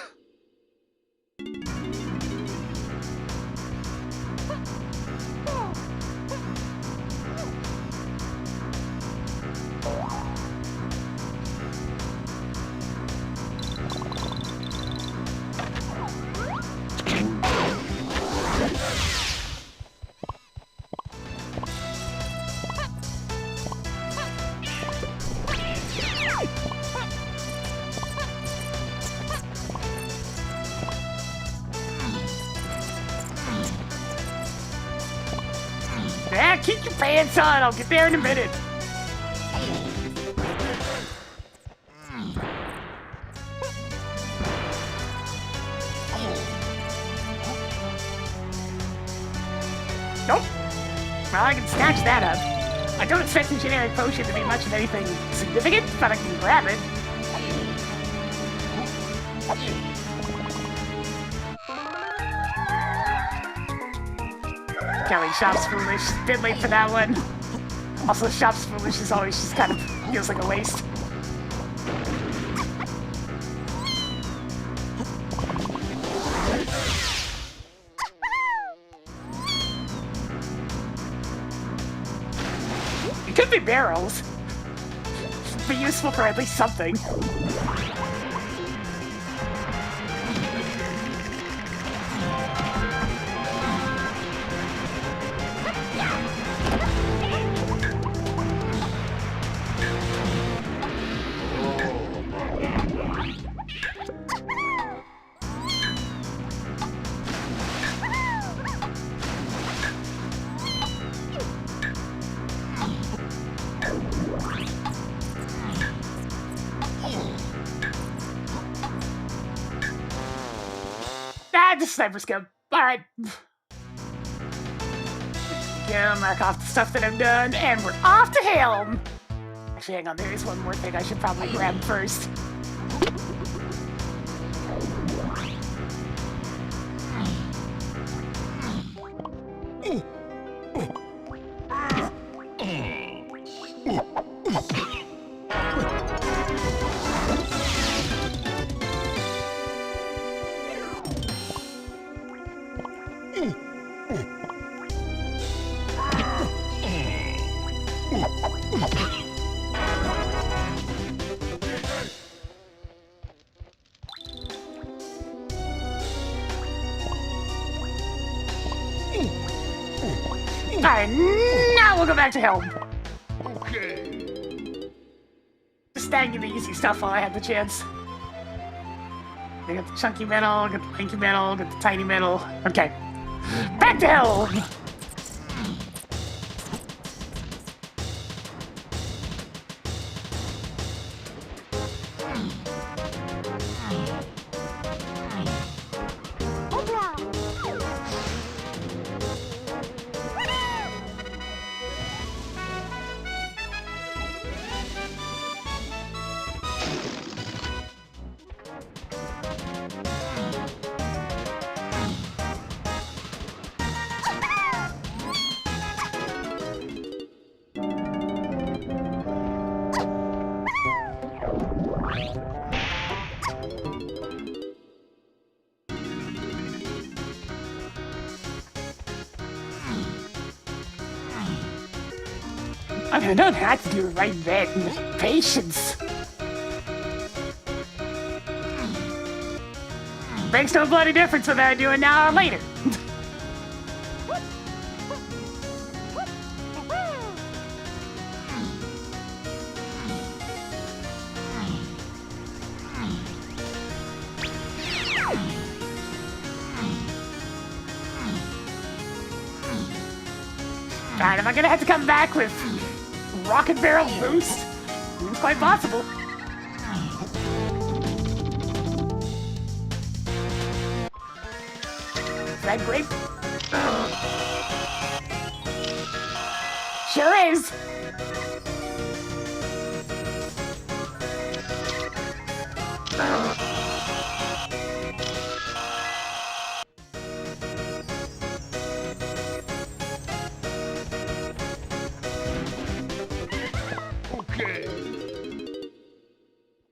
Yeah, keep your pants on. I'll get there in a minute. Nope. Well, I can snatch that up. I don't expect the generic potion to be much of anything significant, but I can grab it. Kelly, Shop's Foolish. Bit late for that one. Also, Shop's Foolish is always just kind of feels like a waste. It could be barrels. Be useful for at least something. Just sniper scope. Alright. Go mark off the stuff that I've done, and we're off to Helm! Actually, hang on, there is one more thing I should probably grab first. Alright, now we'll go back to Helm. Okay. Just snagging the easy stuff while I have the chance. I got the chunky metal, got the pinky metal, got the tiny metal. Okay. Back to Helm! I don't have to do it right then. Patience. Makes no bloody difference whether I do it now or later. God, am I gonna have to come back with rocket barrel boost? It's quite possible. Red grape? Sure is. Okay.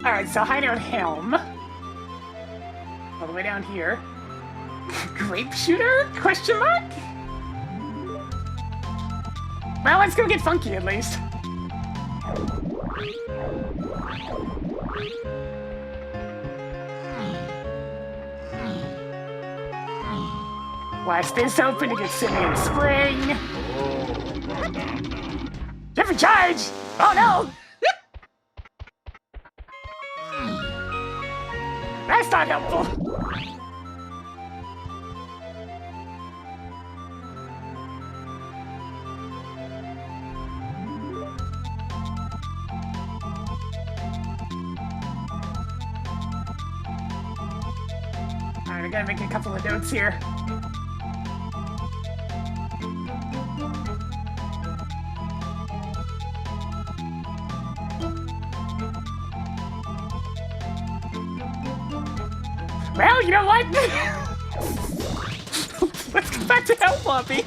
Alright, so hideout helm. All the way down here. Grape shooter? Question mark? Well, let's go get funky at least. Blast this open to get Simeon Spring. Different charge! Oh no! That's not helpful. Alright, I gotta make a couple of notes here. Well, you know what? Let's go back to Help Lobby.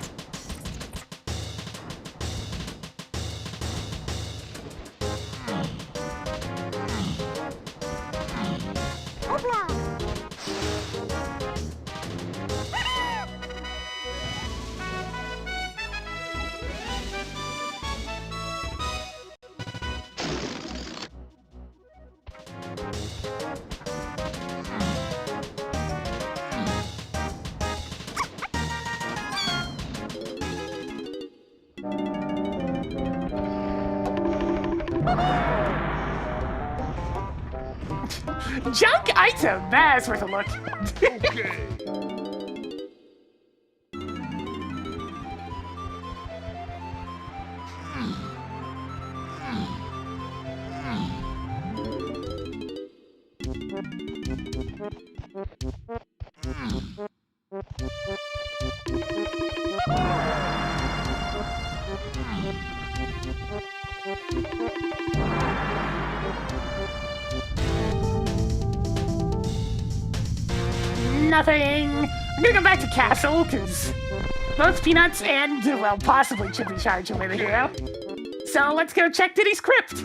Junk item! That's worth a look. Okay. Nothing. I'm gonna go back to Castle, because both Peanuts and, well, possibly Chippy Charge will be the hero. So let's go check Diddy's crypt.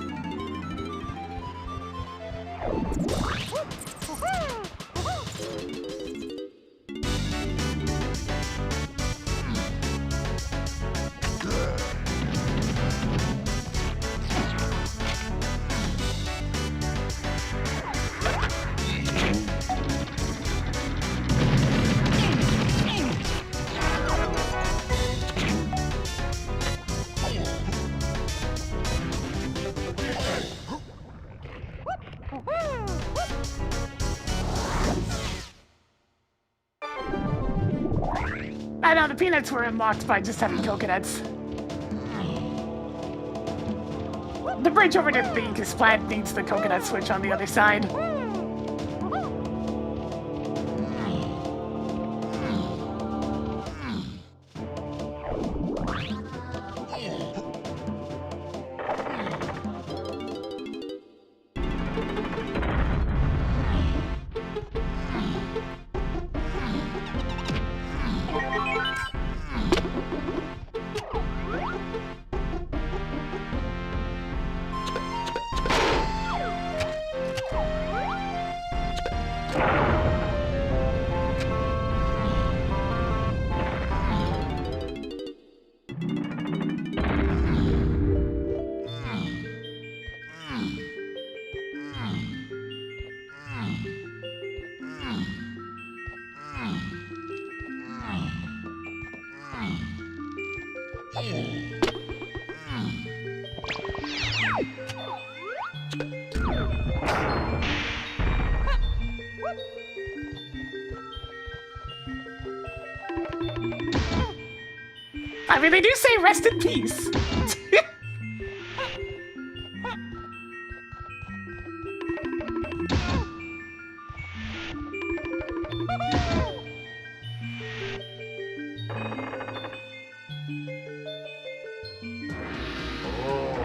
I know the Peanuts were unlocked by just having coconuts. The bridge over to the Ink Splat needs the coconut switch on the other side. I mean, they do say rest in peace.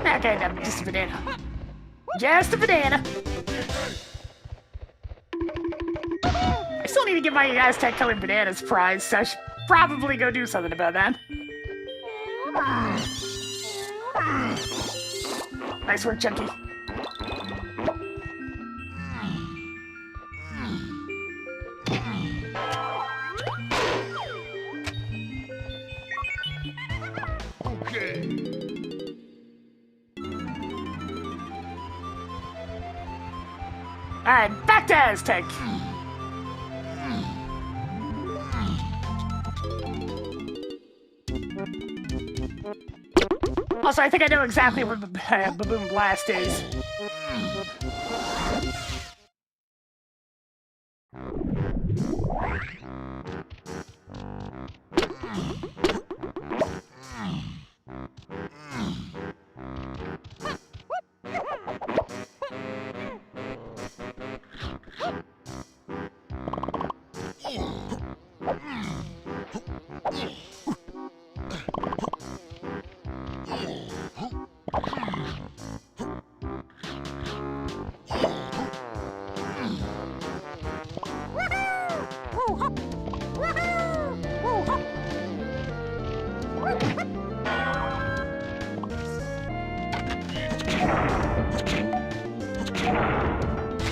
Okay, no, just a banana. Just a banana. I still need to get my Aztec colored bananas prize, so I should probably go do something about that. Nice work, Chunky. Okay. Alright, back to Aztec. Also, I think I know exactly where the Baboon Blast is.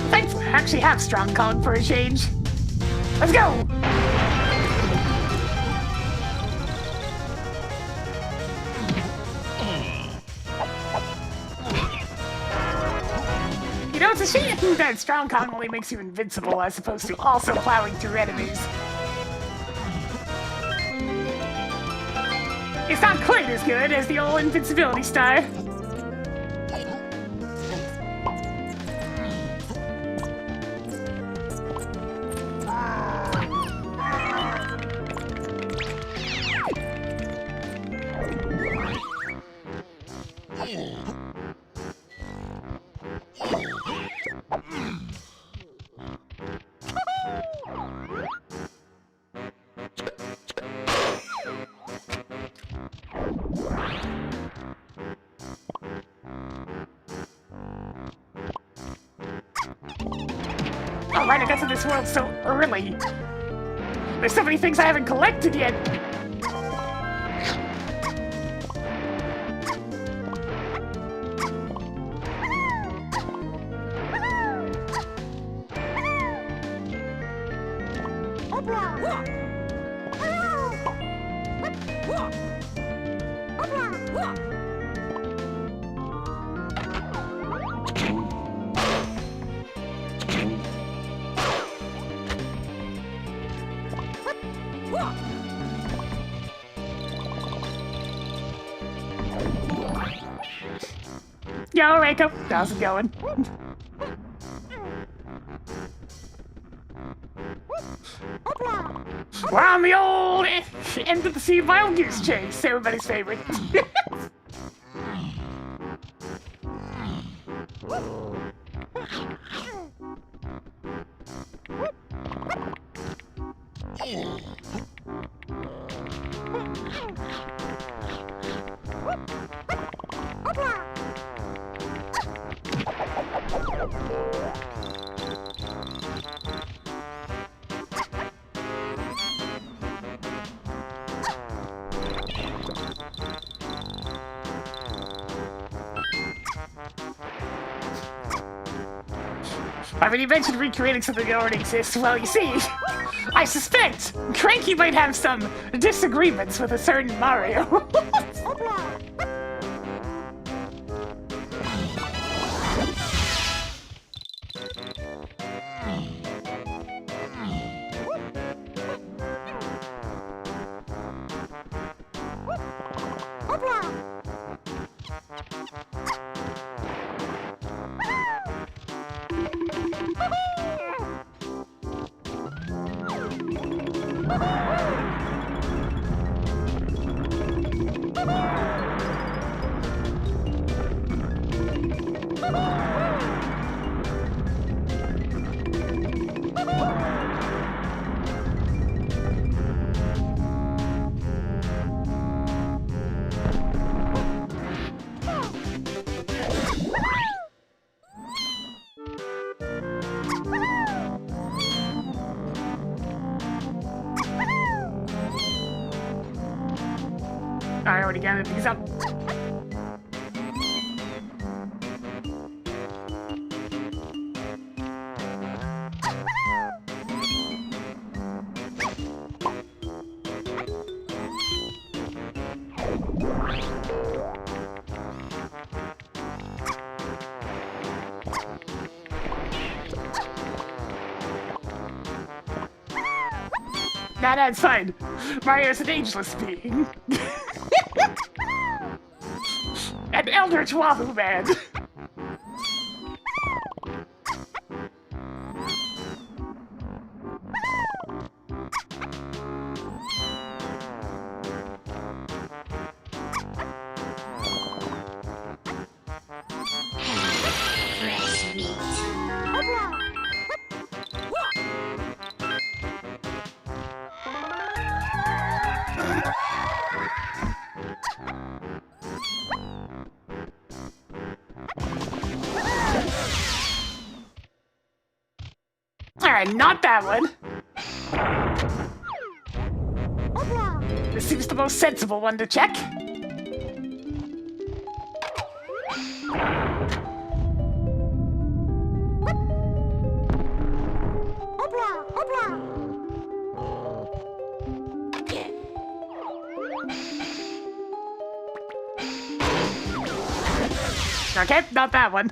Thanks, I actually have strong calling for a change. Let's go! You know, it's a shame that strong calling only makes you invincible as opposed to also plowing through enemies. It's not quite as good as the old invincibility star. Alright, I got to this world so early. There's so many things I haven't collected yet. Yo, Reiko, how's it going? We're on the old end of the sea wild goose chase, everybody's favorite. I mean, you mentioned recreating something that already exists. Well, you see, I suspect Cranky might have some disagreements with a certain Mario. to gather these up. Nah, that's fine. Mario's an ageless being. An eldritch wahoo man. Fresh meat. Alright, not that one. This seems the most sensible one to check. Okay, not that one.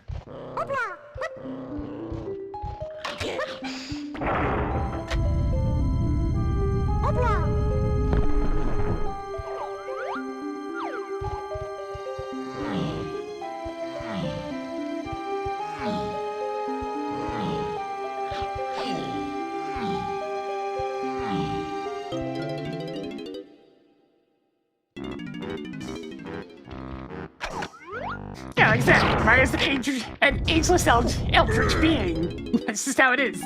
Yeah, like I said, Mario's an ageless eldritch being. That's just how it is.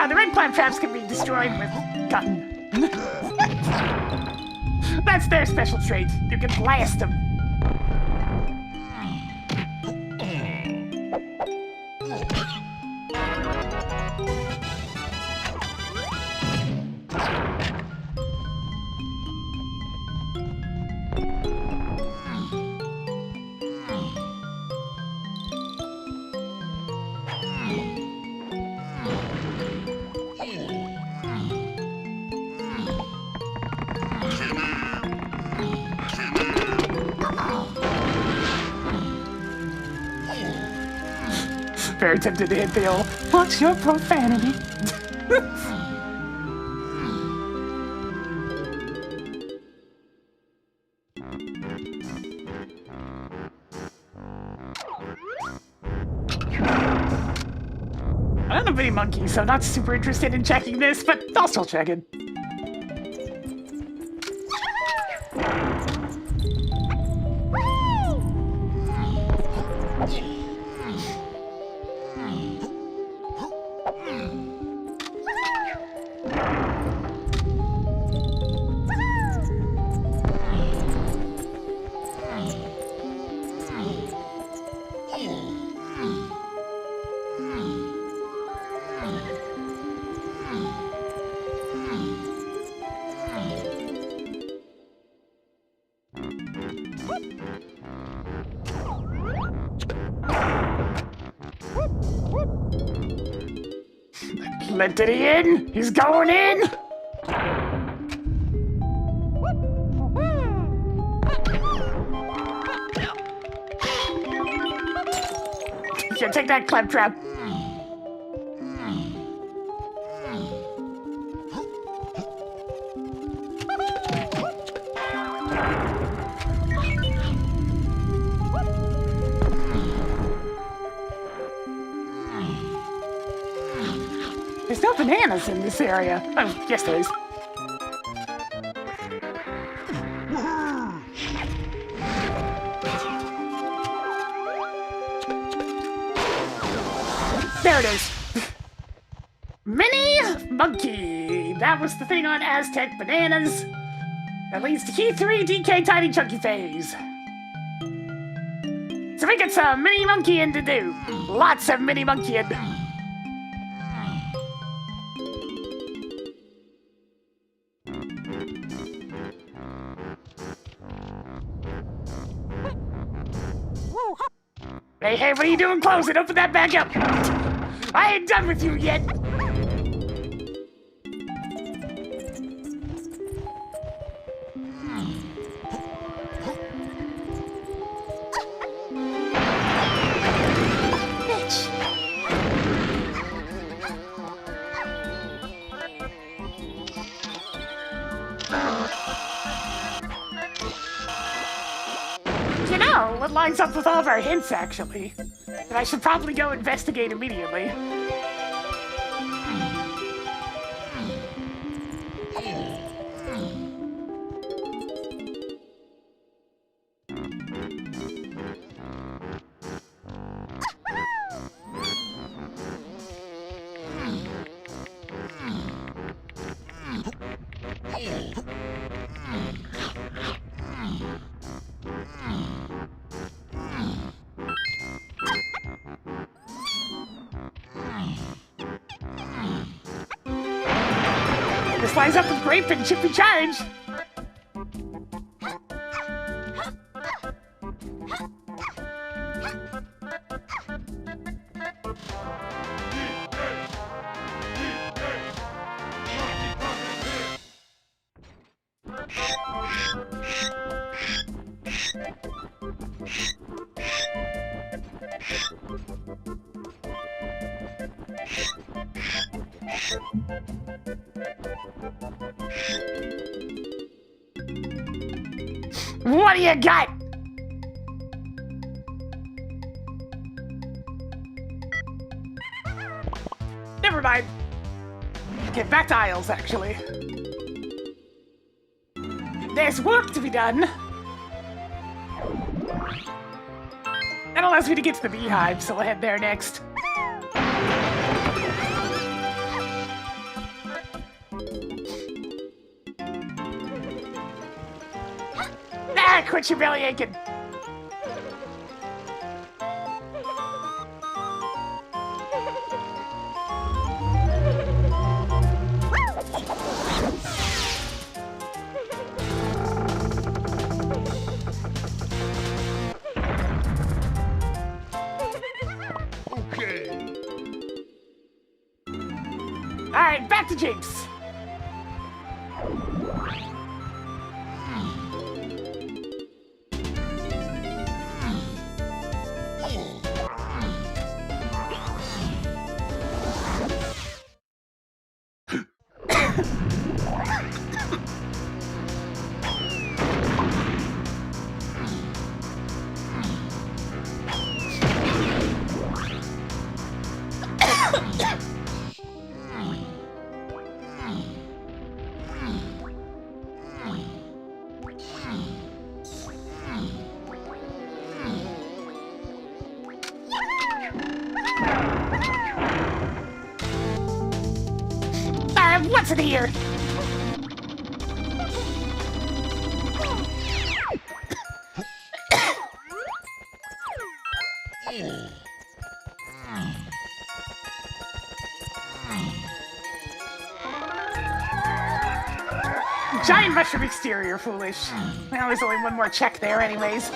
The red clam traps can be destroyed with gun. That's their special trait. You can blast them. Very tempted to hit the old, what's your profanity? I don't have any monkeys, so I'm not super interested in checking this, but I'll still check it. Let it in! He's going in! Here, take that claptrap. bananas in this area. Oh, yes, there is. There it is. Mini Monkey. That was the thing on Aztec Bananas. That leads to Key 3, DK Tiny Chunky Phase. So we get some Mini Monkeying to do. Lots of Mini Monkeying. Hey, what are you doing? Close it. Open that back up. I ain't done with you yet. Bitch. You know, what lines up with all of our hints, actually? And I should probably go investigate immediately. This lines up with Grape and Chippy Charge. What do you got? Never mind. Get back to aisles, actually. There's work to be done. That allows me to get to the beehive, so I'll head there next. Ah, quit your belly aching. Okay. Alright, back to Jinx. What's in here? Giant mushroom exterior, foolish. Well, there's only one more check there anyways.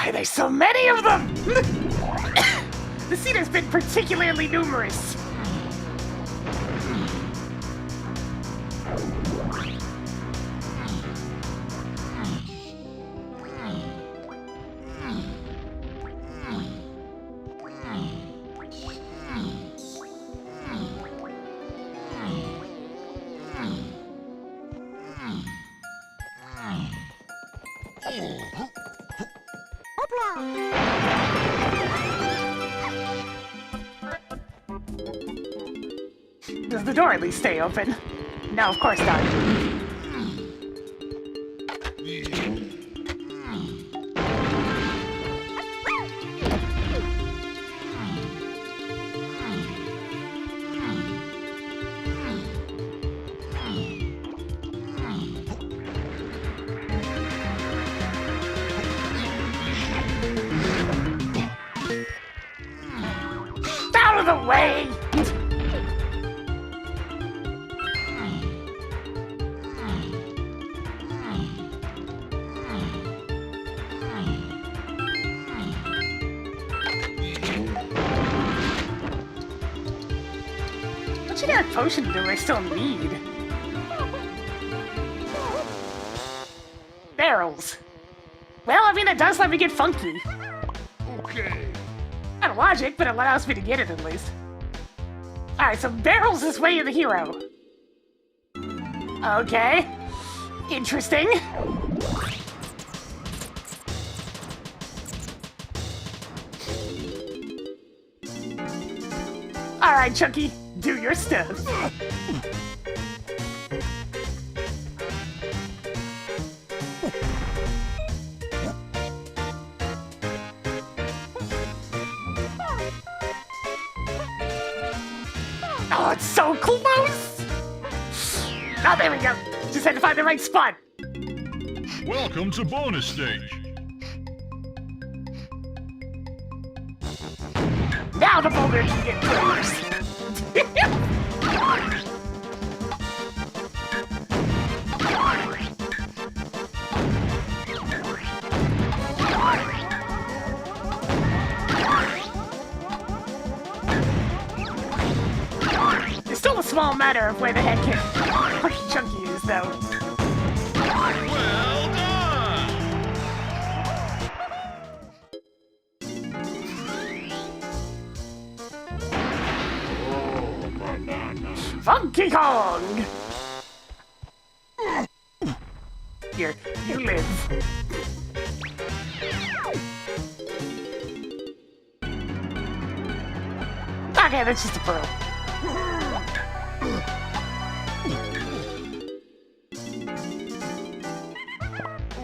Why, there's so many of them! The scene has been particularly numerous. Does the door at least stay open? No, of course not. Out of the way! What generic potion do I still need? Barrels. Well, I mean, it does let me get funky. Okay. Not logic, but it allows me to get it at least. Alright, so barrels is way of the hero. Okay. Interesting. Alright, Chunky, do your stuff. Oh, it's so close! Oh, there we go. Just had to find the right spot. Welcome to bonus stage. Now the boulder can get close. It's still a small matter of where the heck Chunky is, though. Well done! Funky Kong! Here, you live. Okay, that's just a pearl.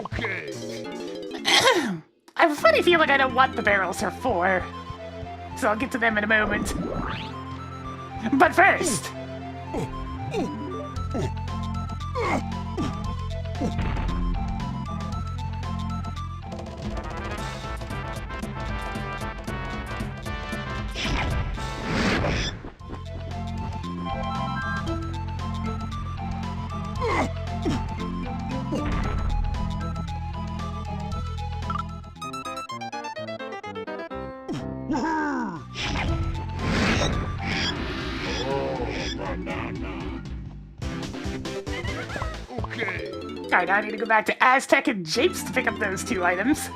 Okay. I have a funny feeling I know what the barrels are for. So I'll get to them in a moment. But first... Okay. Alright, now I need to go back to Aztec and Japes to pick up those two items.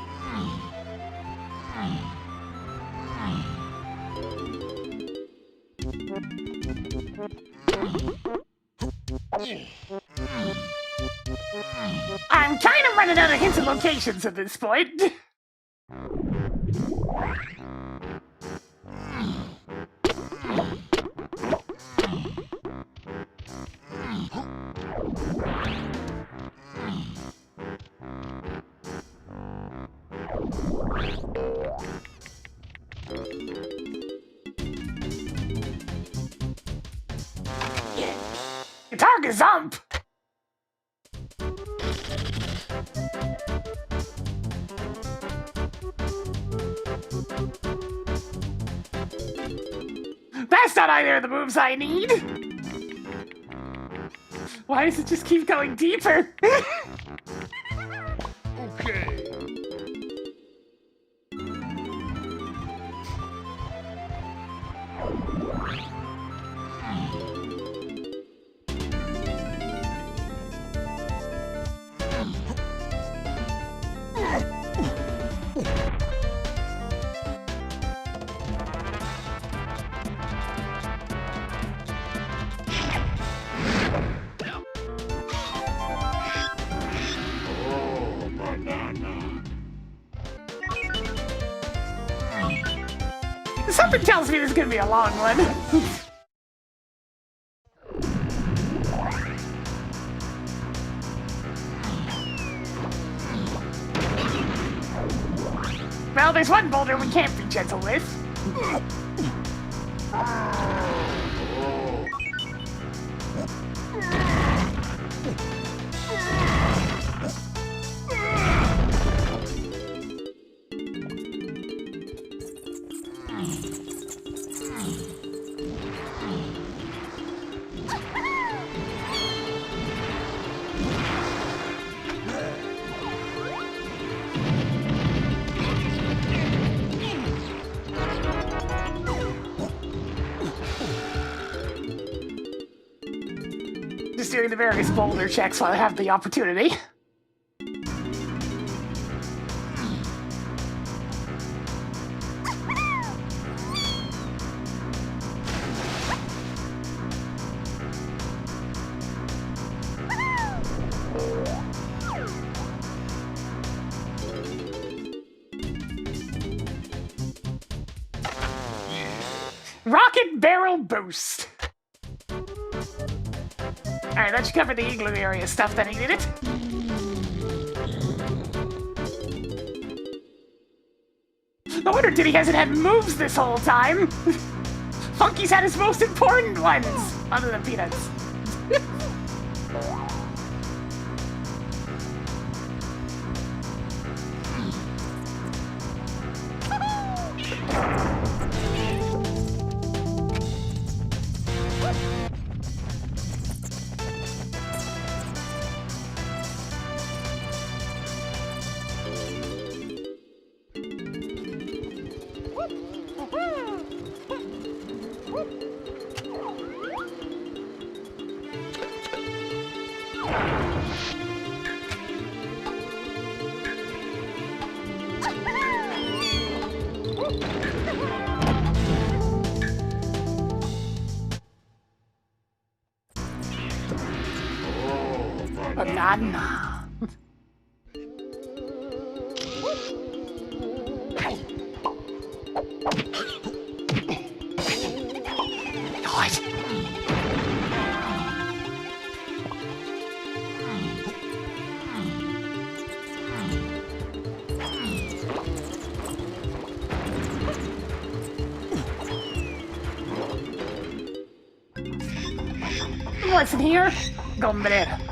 I'm kind of running out of hints and locations at this point. Guitar Gazump! That's not either of the moves I need! Why does it just keep going deeper? Okay. Something tells me this is gonna be a long one. Well, there's one boulder we can't be gentle with. Just doing the various boulder checks while I have the opportunity. Rocket barrel boost. Alright, that should cover the igloo area stuff that I needed. No wonder Diddy hasn't had moves this whole time. Funky's had his most important ones, other than Peanuts. Banana. God. What's in here? Gombre.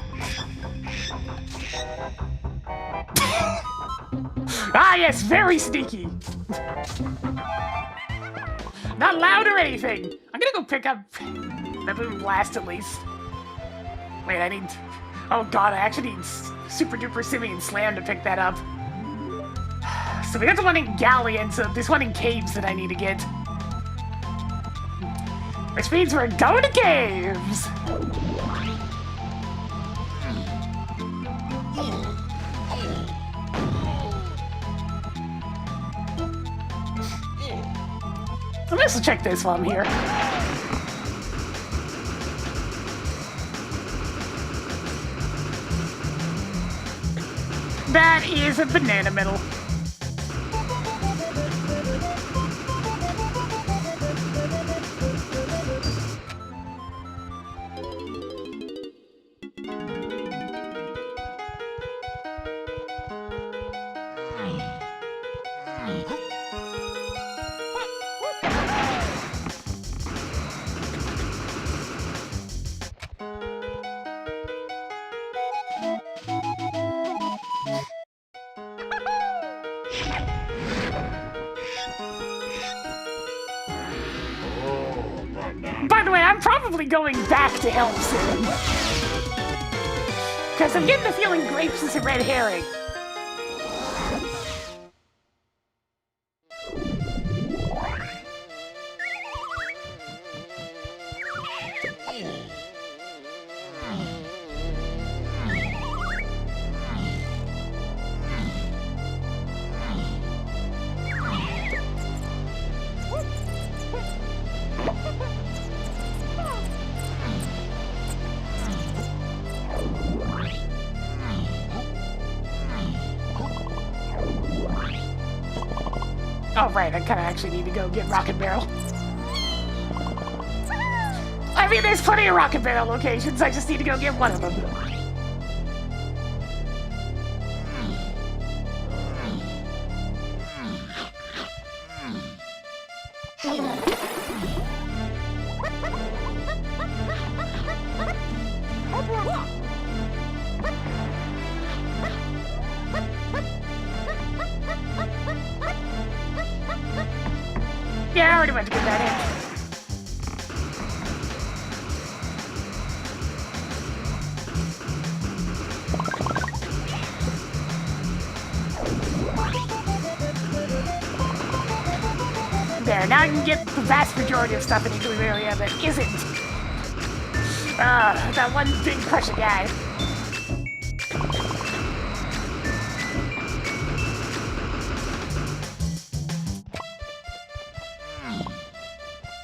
Ah, yes, very sneaky. Not loud or anything. I'm gonna go pick up the Boom Blast at least. Wait, I need... Oh god, I actually need Super Duper Simian Slam to pick that up. So we got the one in Galleon, so there's one in Caves that I need to get. Which means we're going to Caves! Let's also check this while I'm here. That is a banana medal. By the way, I'm probably going back to Helm soon. Because I'm getting the feeling Grapes is a red herring. Oh, right, I kind of actually need to go get Rocket Barrel. I mean, there's plenty of Rocket Barrel locations, I just need to go get one of them. Yeah, I already went to get that in. There, now I can get the vast majority of stuff in Eagle area that isn't. That one big Prussian guy.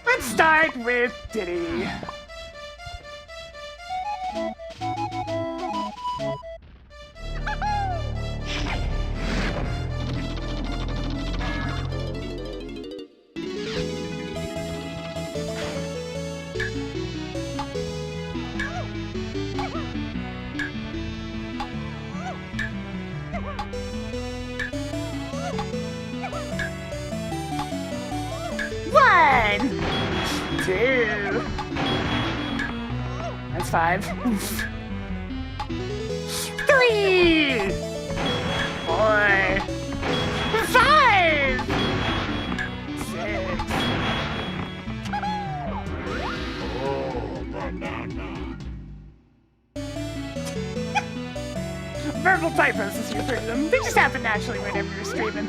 Let's start with Diddy. One, two. That's five. 3, 4, 5, 6. Verbal typos as you refer to them. They just happen naturally whenever you're streaming.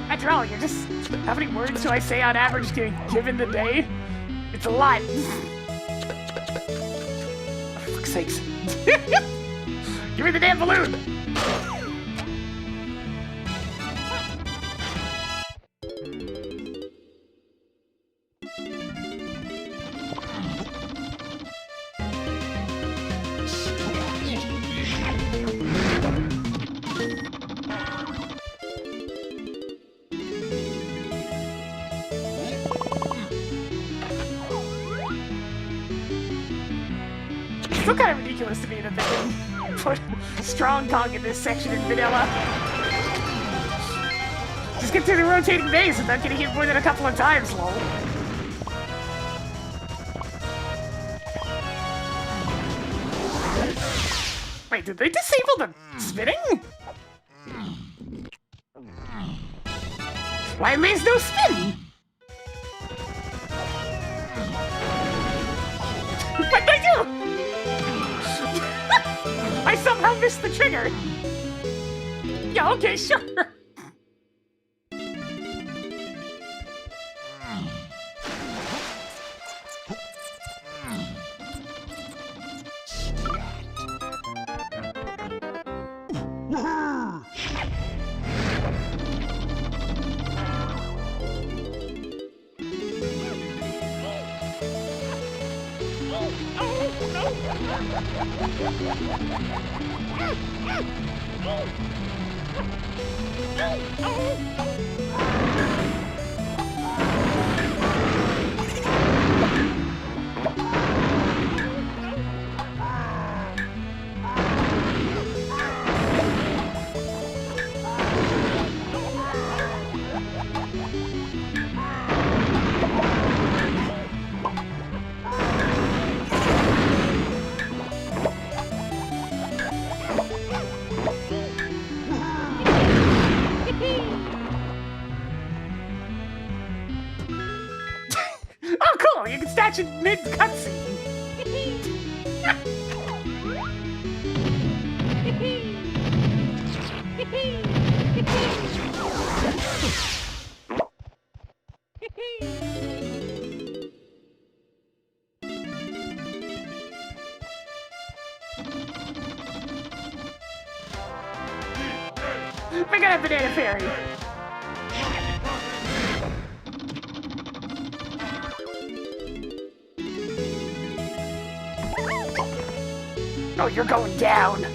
After all, you're just... How many words do I say on average given the day? It's a lot. Oh, for fuck's sakes. Give me the damn balloon! Still kind of ridiculous to me that they can put strong Kong in this section in vanilla. Just get through the rotating maze without getting hit more than a couple of times, lol. Wait, did they disable the spinning? Why maze no spin? What did I do? I somehow missed the trigger. Yeah, okay, sure. Oh, cool! You can snatch it mid-cutscene. We got a banana fairy. Oh, you're going down.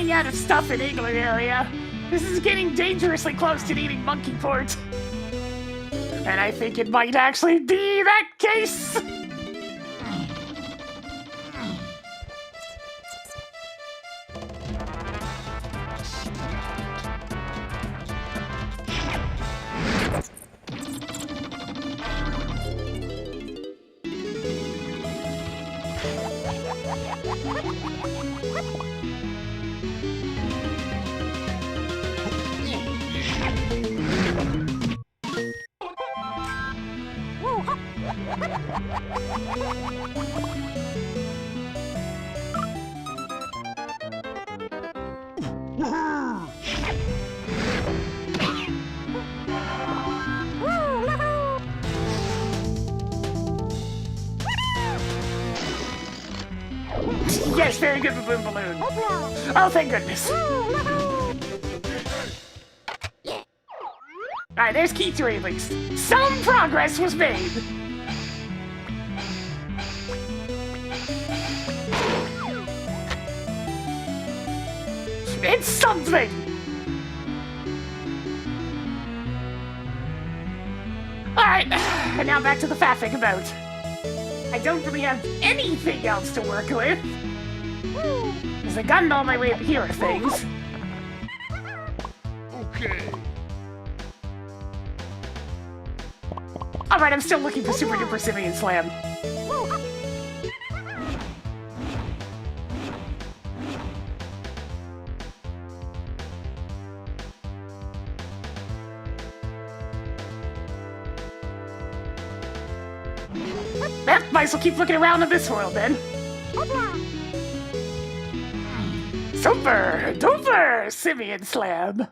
running out of stuff in England area. This is getting dangerously close to needing monkey port. And I think it might actually be that case. Yes, very good, Baboon Balloon. Oh, thank goodness. Alright, there's key 3 at least. Some progress was made. It's something! Alright, and now back to the faffing about. I don't really have anything else to work with. Because I gotten all my way up here of things. Okay. Alright, I'm still looking for Super Duper Simian Slam. Might as well keep looking around in this world then. Super Duper Simian Slam.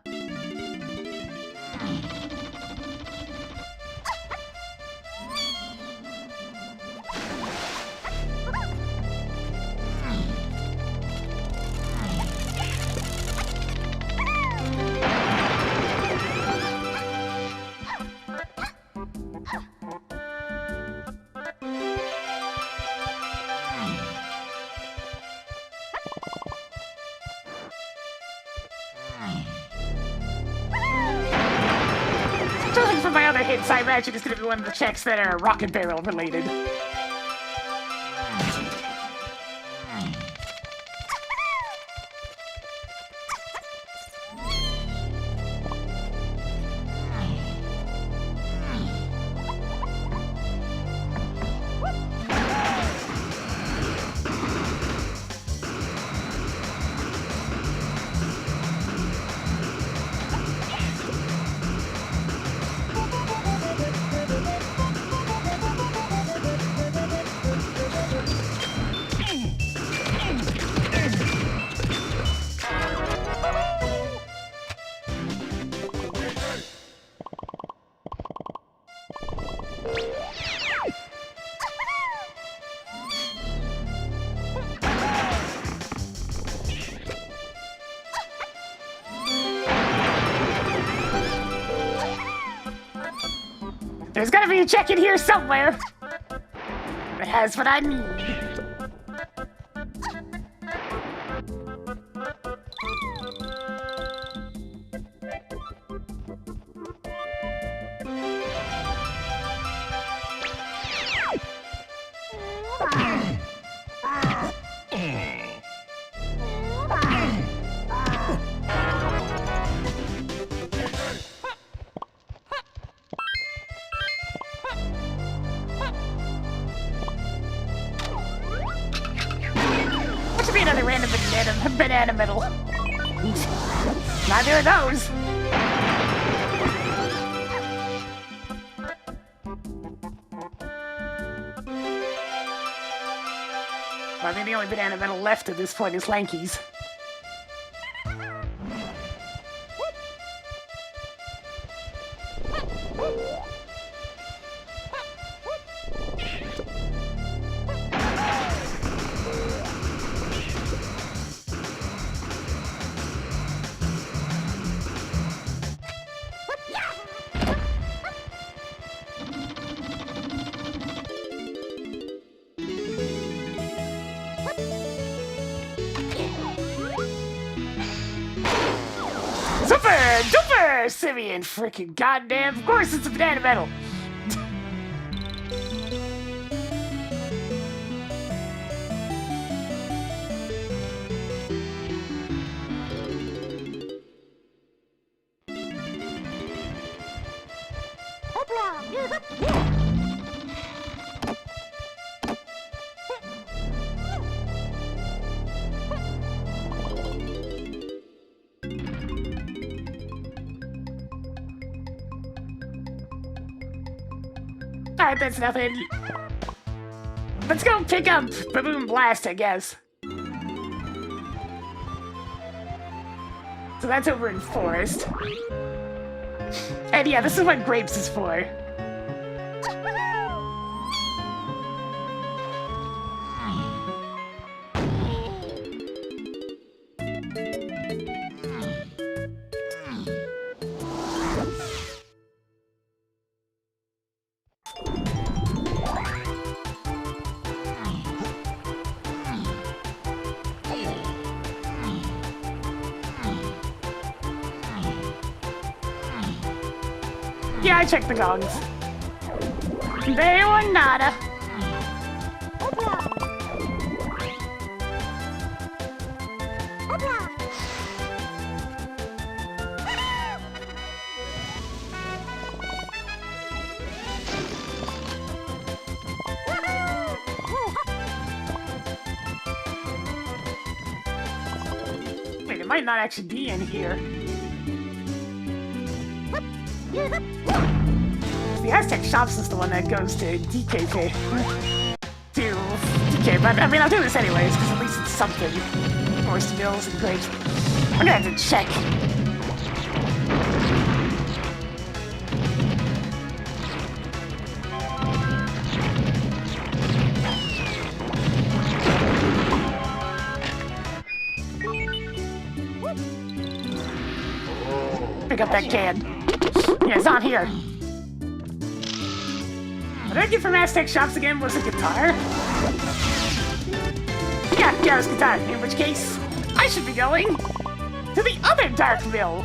Judging from my other hits, I imagine it's going to be one of the checks that are Rocket Barrel related. There's gotta be a check in here somewhere that has what I need. What should be another random banana medal? Neither of those. I think the only banana medal left at this point is Lanky's. duper Simeon, freaking goddamn. Of course, it's a banana metal. Alright, that's nothing. Let's go pick up Baboon Blast, I guess. So that's over in Forest. And yeah, this is what Grapes is for. Yeah, I checked the gongs. They were nada. Wait, it might not actually be in here. The Aztec Shops is the one that goes to DK but I mean, I'll do this anyways, because at least it's something. Forest Mills and Grapes. I'm gonna have to check. Pick up that can. Yeah, it's not here. What did I get from Aztec Shops again? Was it guitar? Yeah, it was guitar. In which case, I should be going to the other Dark Mill.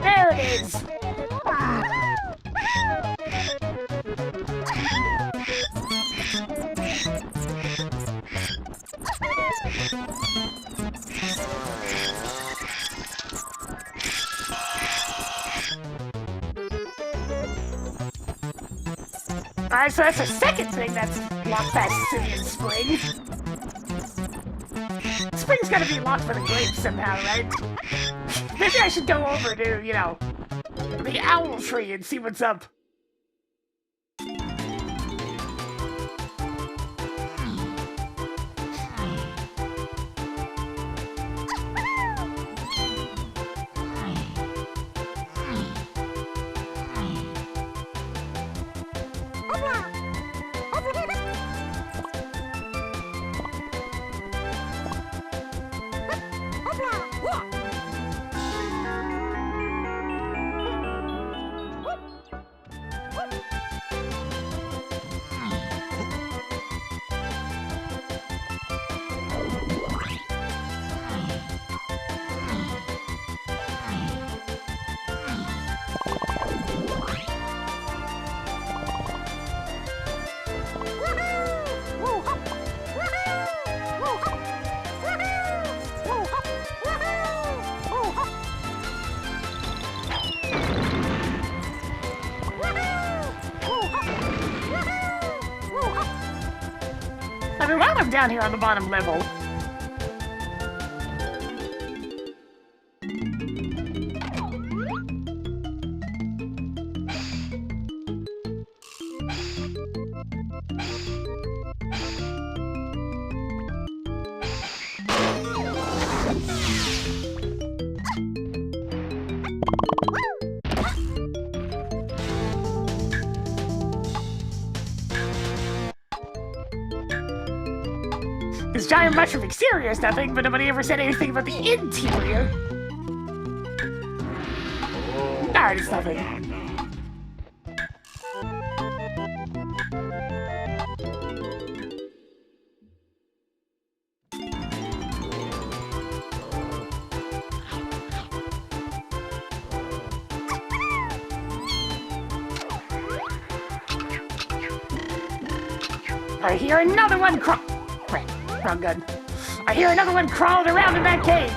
There it is! Alright, so that's the second thing that's locked past Simeon Spring. Spring's gotta be locked for the Grapes somehow, right? Maybe I should go over to, you know, the Owl Tree and see what's up. I mean, while I'm down here on the bottom level, This giant mushroom exterior is nothing, but nobody ever said anything about the interior. Alright, it's nothing. I hear another one crawl. Right, wrong gun. I hear another one crawling around in that cave.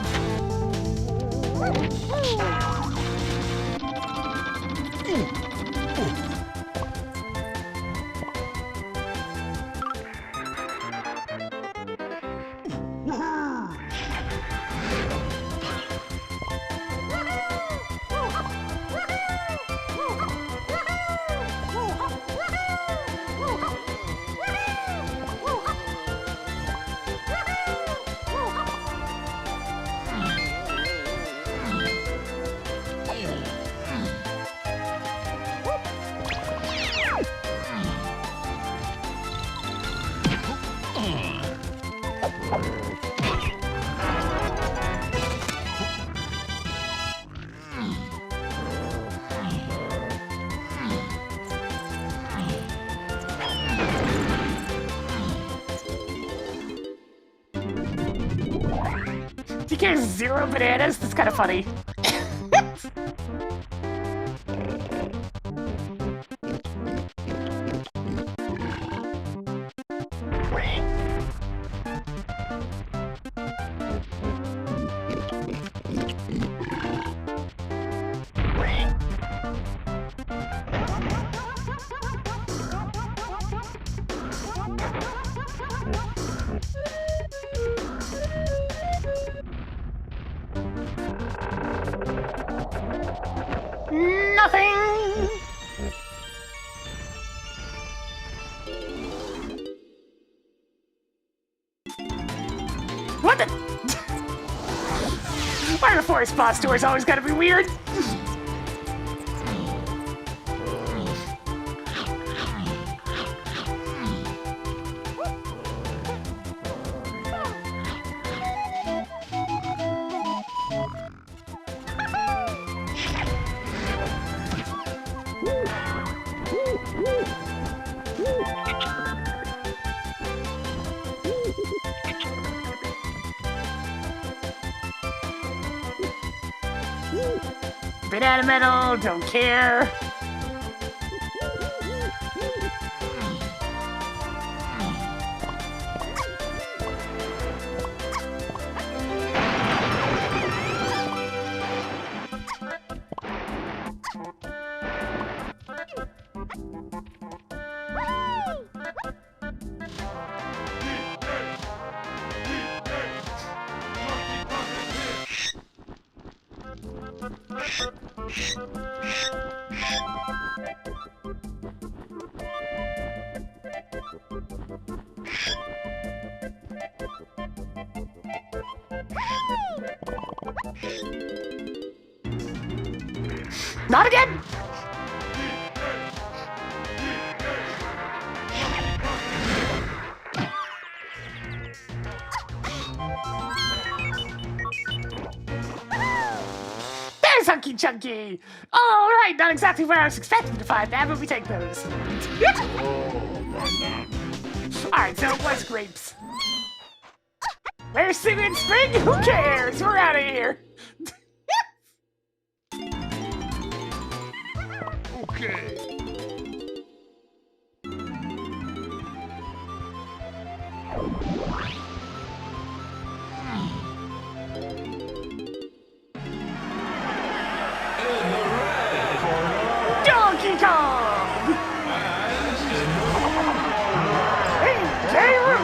DK 0 bananas? That's kind of funny. Nothing! What the? Why the forest boss doors always gotta be weird? Banana metal, don't care. Not again! There's Hunky Chunky! Alright, not exactly where I was expecting to find that, but we take those. Alright, so it was grapes. Where's Singing Spring? Who cares? We're out of here! Okay. Donkey Kong! Hey, J-Root!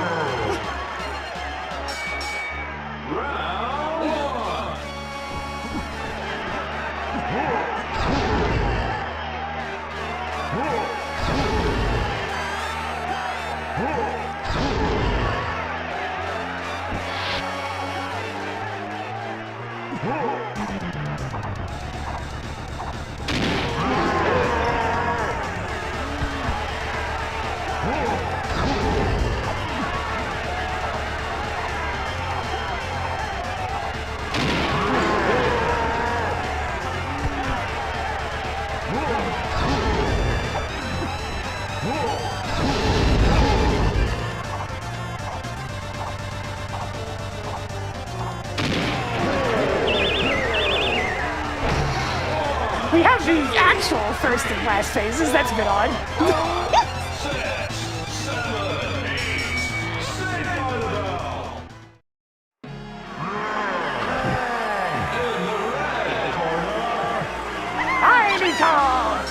We have the actual first and last phases. That's a bit odd. Heidi Kong!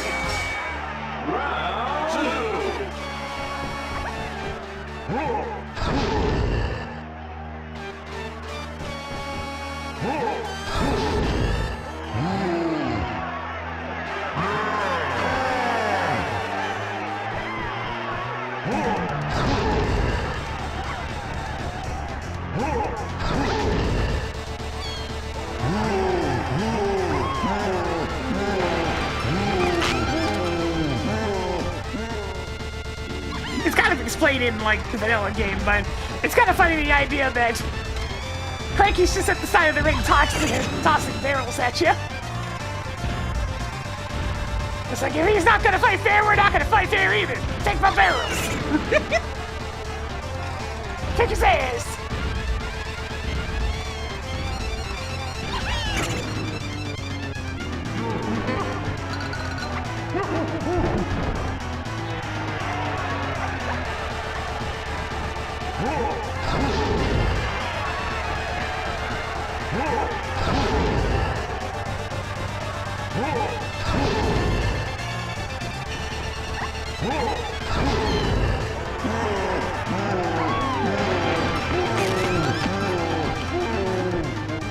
It's kind of explained in like the vanilla game, but it's kind of funny the idea that Cranky's just at the side of the ring tossing barrels at you. It's like, if he's not gonna fight fair, we're not gonna fight fair either. Take my barrels. Kick his ass.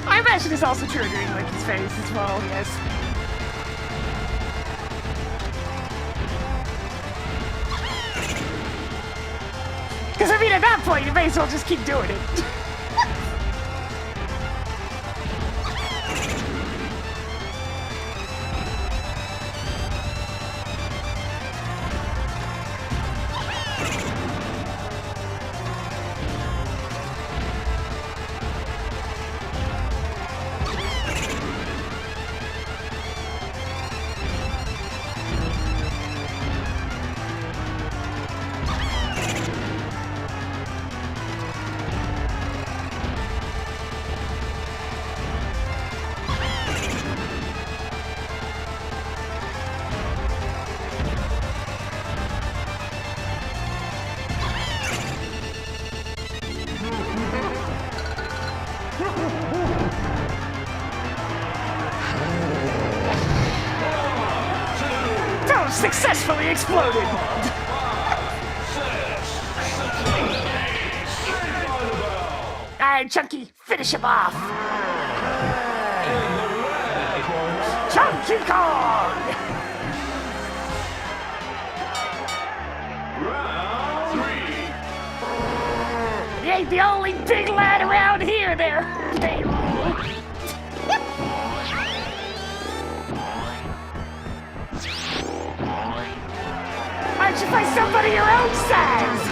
I imagine it's also triggering like his face as well, yes. Because I mean, at that point, you may as well just keep doing it. Successfully exploded! Alright, Chunky, finish him off! Chunky Kong! He ain't the only big lad around here there! Why don't you find somebody your own size?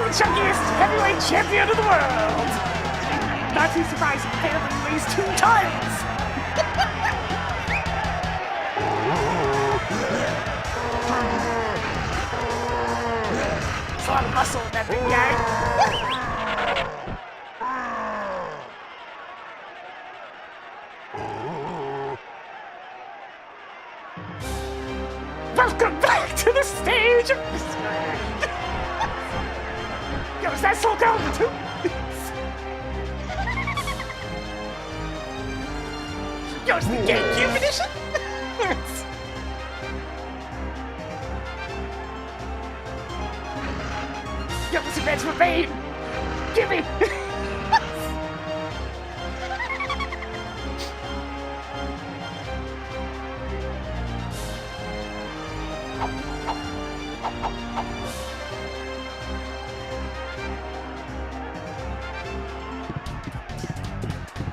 Chunkiest heavyweight champion of the world! Not too surprising, apparently weighs 2 tons! of muscle in that big guy. Welcome back to the stage of mystery. Yo, is that Soul Calibur 2? Yo, it's the GameCube edition? Yo, this event's for Bane! Gimme!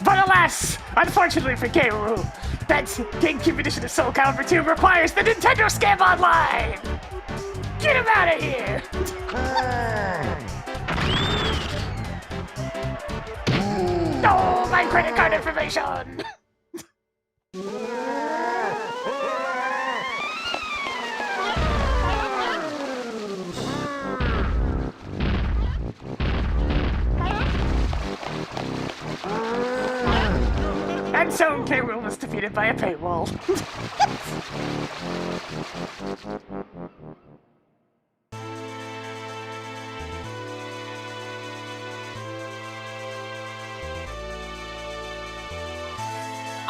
But alas, unfortunately for K-Rool, that GameCube edition of Soul Calibur 2 requires the Nintendo Scam Online! Get him out of here! No, my credit card information! And so K-Rool was defeated by a paywall.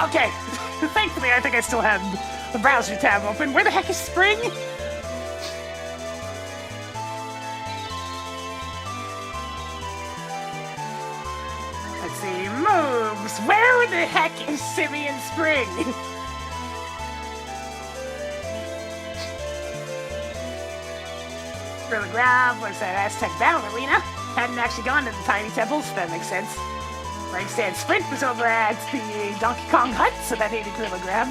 Okay, thankfully I think I still have the browser tab open. Where the heck is Spring? Let's see, moves. Where the heck is Simeon Spring? Gorilla Grab was that Aztec Battle Arena. Hadn't actually gone to the Tiny Temples, that makes sense. Like Sand Sprint was over at the Donkey Kong Hut, so that needed Gorilla Grab.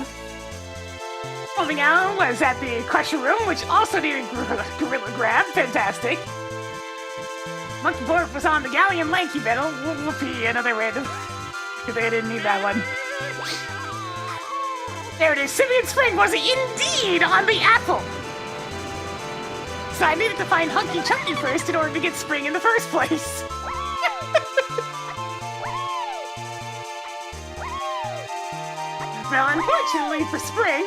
Moving on was at the Crusher Room, which also needed Gorilla Grab. Fantastic. Monkey Port was on the Galleon Lanky Battle. Whoopee, another random. They didn't need that one. There it is. Simeon Spring was indeed on the apple. So I needed to find Hunky Chunky first in order to get Spring in the first place. Well, unfortunately for Spring,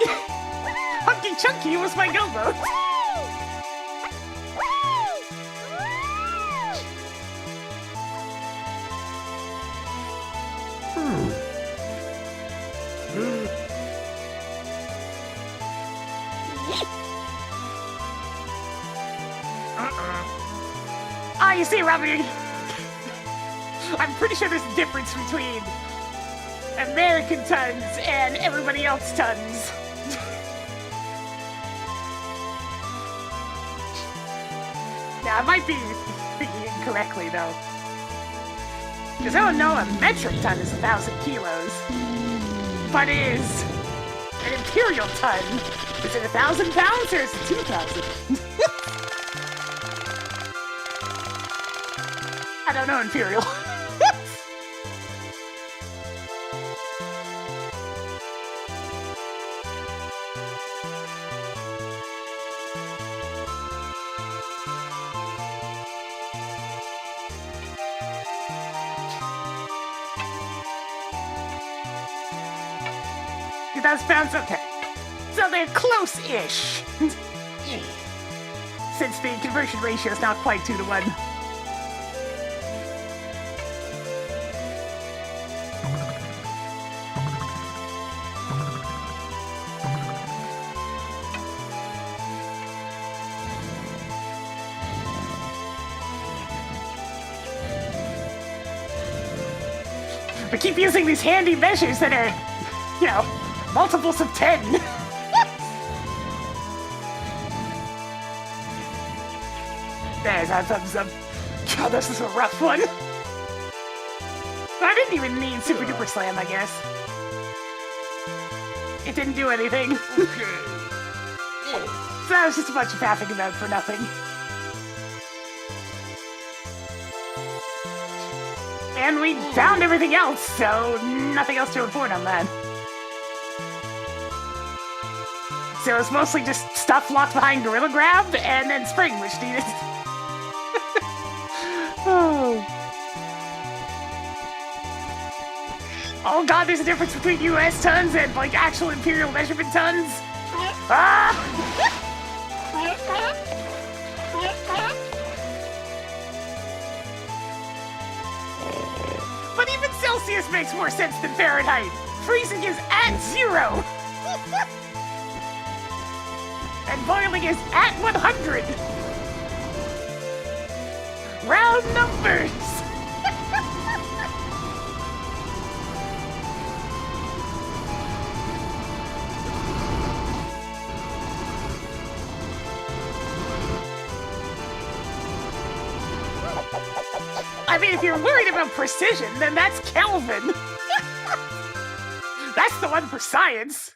Hunky Chunky was my go vote. Ah, you see, Robbie, I'm pretty sure there's a difference between American tons and everybody else tons. Now, I might be thinking incorrectly, though. Because I don't know a metric ton is 1,000 kilos. But is an imperial ton? Is it 1,000 pounds or is it 2,000? I don't know, imperial. £2,000, okay. So they're close-ish. Since the conversion ratio is not quite 2 to 1. We keep using these handy measures that are, you know, multiples of 10. There's our thumbs up. God, this is a rough one. I didn't even need Super Duper Slam, I guess. It didn't do anything. Okay. So that was just a bunch of faffing about for nothing. And we found everything else, so nothing else to report on that. So it was mostly just stuff locked behind Gorilla Grab, and then Spring, which needed... Oh god, there's a difference between US tons and like actual imperial measurement tons. Ah! But even Celsius makes more sense than Fahrenheit. Freezing is at 0. And boiling is at 100. Round numbers. I mean, if you're worried about precision, then that's Kelvin. That's the one for science.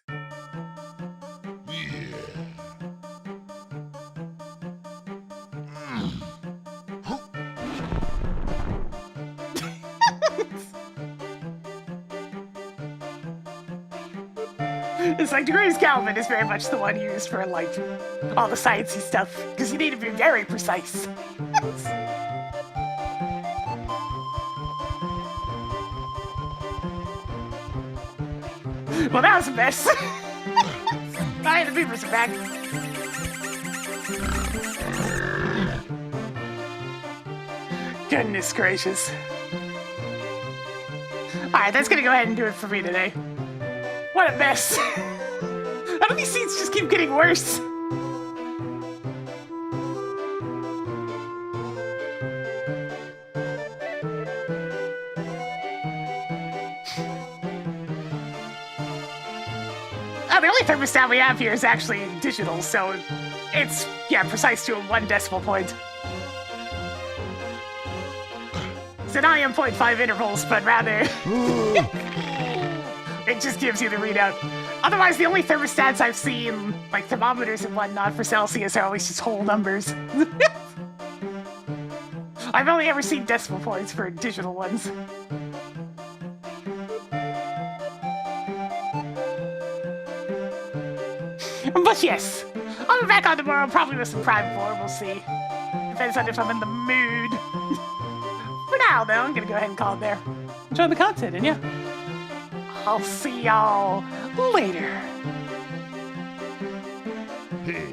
It's like degrees Kelvin is very much the one used for like all the sciencey stuff, because you need to be very precise. Well, that was a mess. Alright, the beavers are back. Goodness gracious. Alright, that's gonna go ahead and do it for me today. What a mess. How do these seats just keep getting worse? The only thermostat we have here is actually digital, so it's, yeah, precise to a 1 decimal point. So not even 0.5 intervals, but rather it just gives you the readout. Otherwise, the only thermostats I've seen, like thermometers and whatnot for Celsius, are always just whole numbers. I've only ever seen decimal points for digital ones. But yes, I'll be back on tomorrow, probably with some Prime 4, we'll see. Depends on if I'm in the mood. For now, though, I'm gonna go ahead and call it there. Enjoy the content, and yeah, I'll see y'all later. Hey.